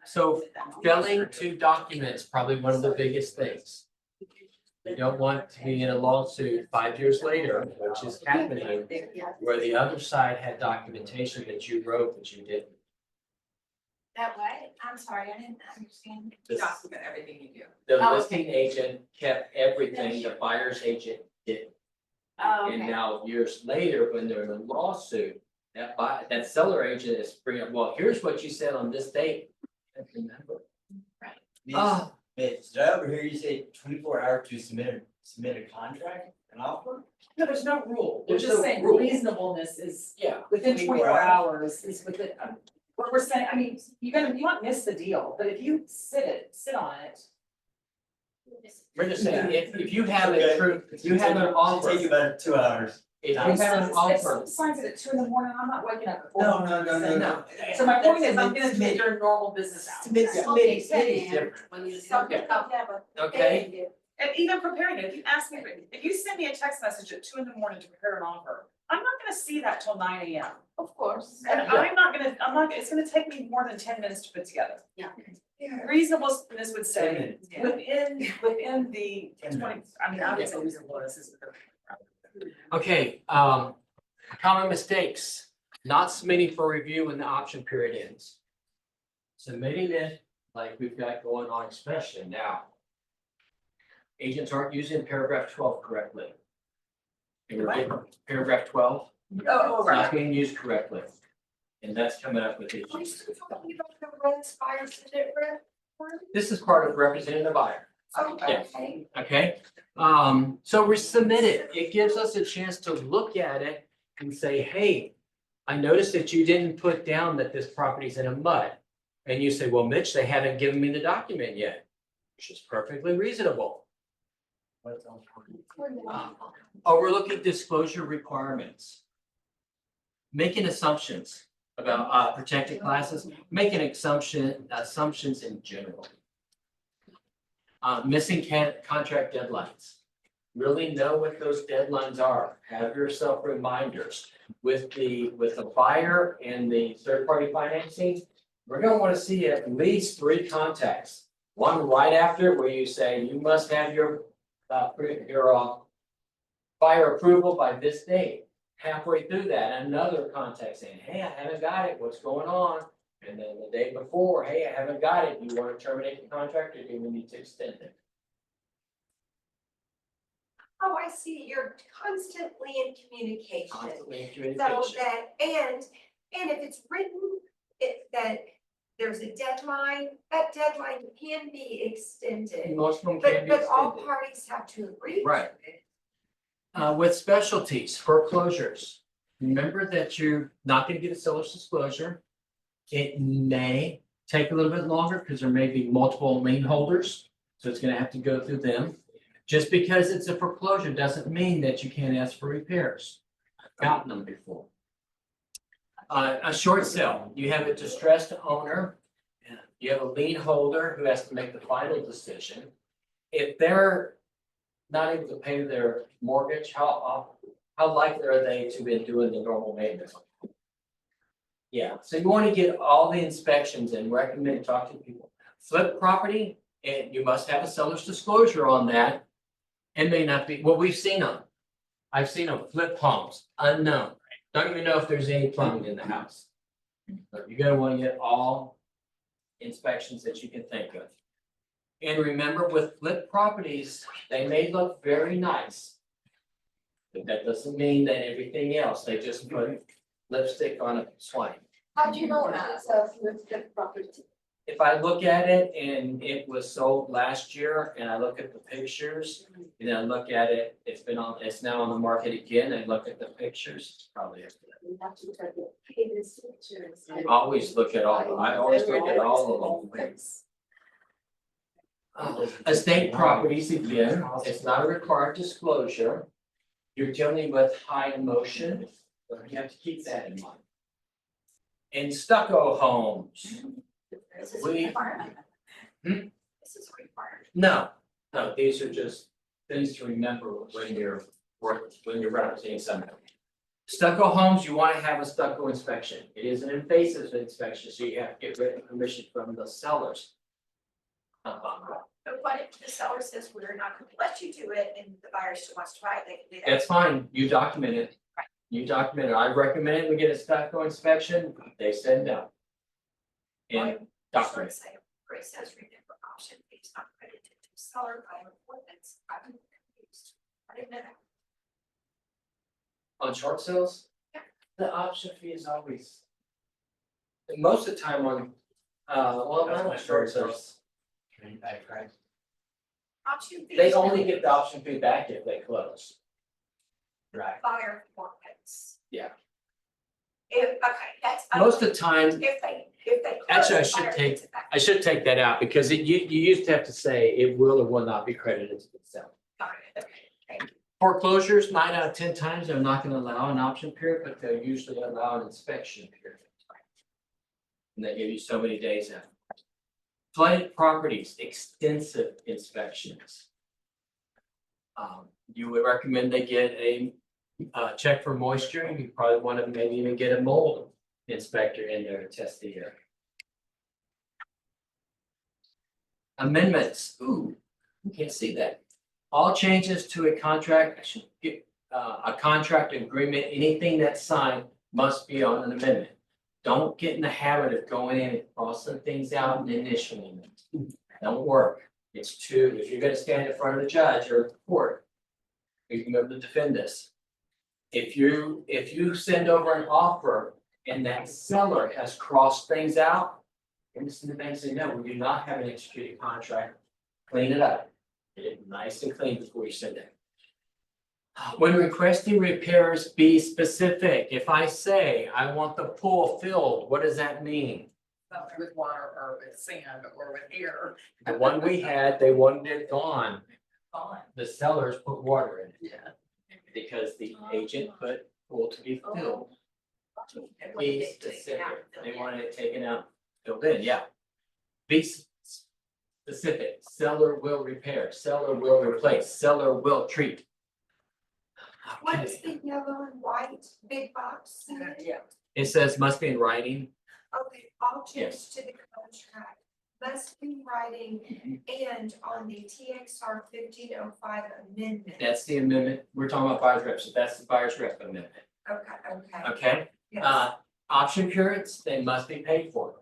So failing to document is probably one of the biggest things. You don't want to be in a lawsuit 5 years later, which is happening, where the other side had documentation that you wrote that you didn't. That way, I'm sorry, I didn't understand. This- Document everything you do. The Oh, listing agent kept everything, the buyer's agent didn't. Oh, And okay. now years later, when they're in a lawsuit, that seller agent is bringing, well, here's what you said on this date. I can't remember. Oh. Mitch, did I overhear you say 24 hours to submit a contract, an offer? No, there's no rule. We're There's just no saying rule. reasonableness is Yeah. within 24 24 hours is within, we're saying, I mean, you might miss the deal, but if you sit on it. We're just saying, if you have a true, if you have an offer, Take about 2 hours. if you have an If offer. someone signs it at 2 in the morning, I'm not waking up at 4. No. So my point is, I'm gonna do it during normal business hours. Smitty's different, When you. okay? And even preparing it, if you ask me, if you send me a text message at 2 in the morning to prepare an offer, I'm not gonna see that till 9 AM. Of course. And I'm not, it's gonna take me more than 10 minutes to put together. Yeah. Reasonableness would 10 say, minutes. within the 10 20, I mean, I would say reasonableness is. Okay, common mistakes, not submitting for review when the option period ends. Submitting it like we've got going on especially now. Agents aren't using paragraph 12 correctly. Paragraph 12, Oh, it's not being used correctly. And that's coming up with Are you issues. still talking about the red fires in it, red? This is part of representing the buyer. Oh, Yeah. okay. Okay, so we submit it, it gives us a chance to look at it and say, hey, I noticed that you didn't put down that this property's in a mud. And you say, well, Mitch, they haven't given me the document yet, which is perfectly reasonable. Overlooking disclosure requirements. Making assumptions about protected classes, making assumptions in general. Missing contract deadlines. Really know what those deadlines are. Have yourself reminders. With the buyer and the third-party financing, we're gonna wanna see at least 3 contacts. One right after where you say you must have your buyer approval by this date. Halfway through that, another contact saying, hey, I haven't got it, what's going on? And then the day before, hey, I haven't got it, you wanna terminate the contract or do we need to extend it? Oh, I see, you're constantly in communication. Constantly in So communication. that, and if it's written, that there's a deadline, that deadline can be extended. Most of them can be But all extended. parties have to agree. to Right. it. With specialties, foreclosures, remember that you're not gonna get a seller's disclosure. It may take a little bit longer because there may be multiple lien holders, so it's gonna have to go through them. Just because it's a foreclosure doesn't mean that you can't ask for repairs. I've gotten them before. A short sale, you have a distressed owner, you have a lien holder who has to make the final decision. If they're not able to pay their mortgage, how likely are they to be doing the normal maintenance? Yeah, so you want to get all the inspections and recommend talking to people. Flip property, and you must have a seller's disclosure on that. And may not be, well, we've seen them. I've seen them flip homes, unknown, don't even know if there's any plumbing in the house. But you're gonna want to get all inspections that you can think of. And remember, with flip properties, they may look very nice. But that doesn't mean that everything else, they just put lipstick on a swine. How do you know it's a flip property? If I look at it and it was sold last year and I look at the pictures, and I look at it, it's now on the market again, and look at the pictures, it's probably. You have to look at the previous pictures. I always look at all, I always look at all of them. Estate properties, again, it's not a required disclosure. You're dealing with high emotion, but you have to keep that in mind. And stucco homes, This is a We- requirement. Hmm? This is a requirement. no, these are just things to remember when you're representing somebody. Stucco homes, you wanna have a stucco inspection. It is an invasive inspection, so you have to get written permission from the sellers. But what if the seller says we're not gonna let you do it and the buyer still wants to buy it, they can do that? That's fine, you document it. You document it. I recommend we get a stucco inspection, they said no. And document. Say, where it says remember option fees not credited to seller by ordinance, I'm confused. I didn't know that. On short sales? Yeah. The option fee is always. Most of the time on, well, not on short sales. Option fees. They only get the option fee back if they close. Right. Buyer performance. Yeah. If, okay, that's. Most of the time, If they. Actually, I close, should buyer take- gets it back. I should take that out because you used to have to say it will or will not be credited to the seller. Got it, okay, thank you. Foreclosures, 9 out of 10 times, they're not gonna allow an option period, but they'll usually allow an inspection period. And they give you so many days after. Flooded properties, extensive inspections. You would recommend they get a check for moisture, and you probably want to maybe even get a mold inspector in there to test the area. Amendments, ooh, you can't see that. All changes to a contract, I should get, a contract agreement, anything that's signed must be on an amendment. Don't get in the habit of going in and crossing things out and initialing them. Don't work. It's too, if you're gonna stand in front of the judge or the court, you can go to defend this. If you send over an offer and that seller has crossed things out, and this is the bank say, no, we do not have an executed contract, clean it up. Get it nice and clean before you send it. When requesting repairs, be specific. If I say I want the pool filled, what does that mean? With water or with sand or with air. The one we had, they wanted it gone. Fine. The sellers put water in it Yeah. because the agent put pool to be filled. Be specific. They wanted it taken out, filled in, yeah. Be specific. Seller will repair, seller will replace, seller will treat. What is Okay. the yellow and white big box? Yeah. It says must be in writing. Okay, all Yes. changes to the contract must be in writing and on the TXR 1505 amendment. That's the amendment. We're talking about buyer's rep, so that's the buyer's rep amendment, Okay. okay? Yes. Option periods, they must be paid for.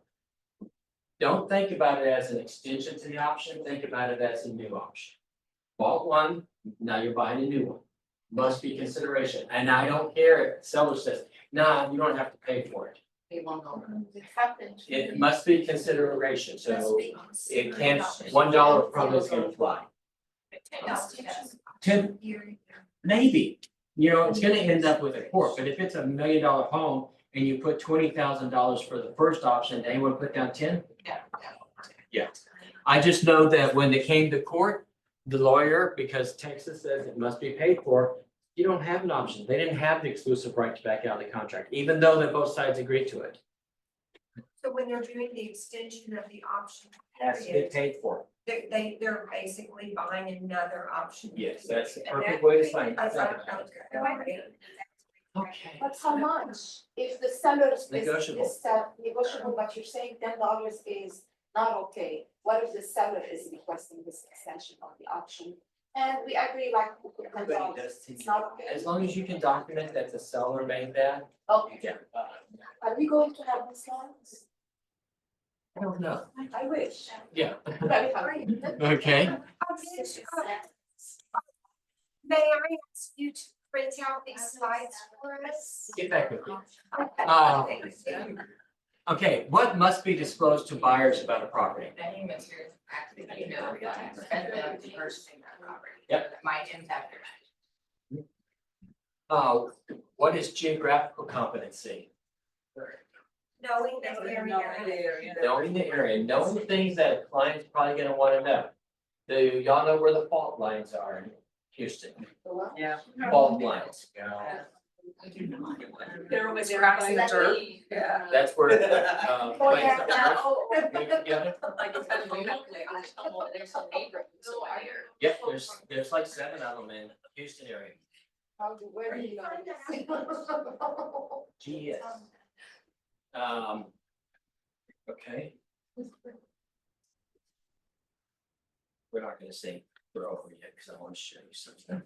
Don't think about it as an extension to the option, think about it as a new option. Bought one, now you're buying a new one. Must be consideration, and I don't care if seller says, nah, you don't have to pay for it. It happened. It must be consideration, Must so be it can't, considered. $1 probably is gonna fly. Ten, maybe, you know, it's gonna end up with a court, but if it's $1 million home and you put $20,000 for the first option, anyone put down 10? Yeah. I just know that when they came to court, the lawyer, because Texas says it must be paid for, you don't have an option. They didn't have the exclusive right to back out of the contract, even though that both sides agreed to it. So when they're doing the extension of the option Has to be period, paid for. they're basically buying another option. Yes, that's the And perfect that- way to say it. that's what Okay. But how much? If the seller is Negotiable. negotiable, but you're saying $10 is not okay, what if the seller is requesting this extension of the option? And we agree like $10, it's not okay. As long as you can document that the seller made that, Okay, yeah. are we going to have this lines? I don't know. I wish. Yeah. Very happy. Okay. May I ask you to print out these slides for us? Get back with me. Okay. Okay, what must be disclosed to buyers about a property? Any materials actually, you know, and then purchasing that property. Yep. That might impact your. What is geographical competency? Knowing the area. Knowing the area, knowing the things that a client's probably gonna wanna know. Do y'all know where the fault lines are in Houston? Yeah. Fault lines. There was cracks in the dirt. Yeah. That's where, plants are- Yeah, Like it's kind of locally, there's some neighborhoods, so I hear. yep, there's like 7 of them in Houston area. Where do you know? GS. Okay. We're not gonna say we're over yet, because I want to show you something.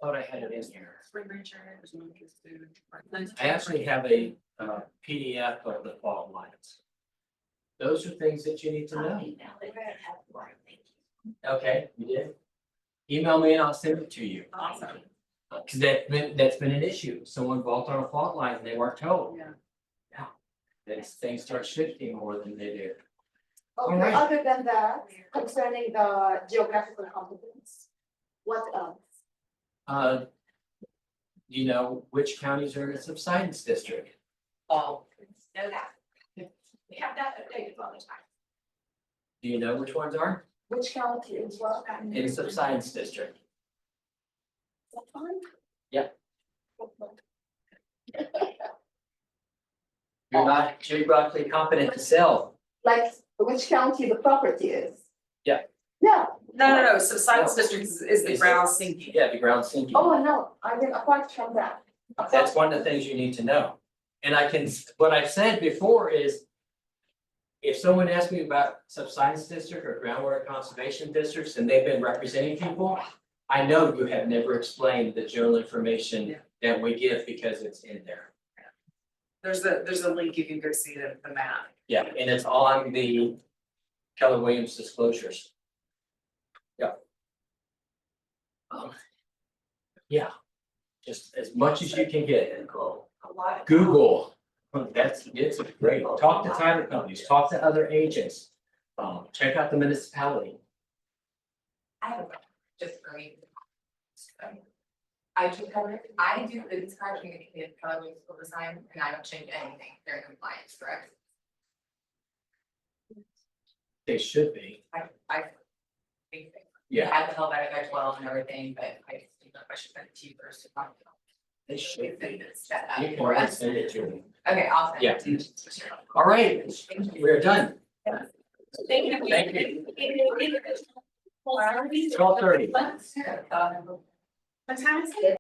Thought I had it in here. I actually have a PDF of the fault lines. Those are things that you need to know. Okay, you did? Email me and I'll send it to you. Awesome. Cause that's been an issue. Someone vaulted on a fault line and they weren't told. Yeah. Yeah. Then things start shifting more than they do. Okay, Alright. other than that, concerning the geographical competence, what else? You know, which counties are in the subsidence district? Oh. Know that. We have that updated all the time. Do you know which ones are Which county is what? in subsidence district? Yeah. You're not geographically competent to sell. Like, which county the property is? Yeah. Yeah, No, subsidence district is the ground sinking. Yeah, the ground sinking. oh, no, I mean, apart from that. That's one of the things you need to know. And what I've said before is, if someone asks me about subsidence district or groundwater conservation districts and they've been representing people, I know you have never explained the general information that we give because it's in there. There's a link, you can go see the map. Yeah, and it's on the Keller Williams disclosures. Yeah. Yeah, just as much as you can get. Google, it's great. Talk to title companies, talk to other agents. Check out the municipality. I have a question, just for me. I do cover, I do the entire community of Keller Williams School Design, and I don't change anything, they're in compliance, correct? They should be. I think they Yeah, have the hell better than 12 and everything, but I just think I should send it to you first to talk about. they should be. Set up You can for always us. send it to me. Okay, I'll send Yeah. it to you. All right, we're done. Thank you. Thank you. 12:30. What time is it?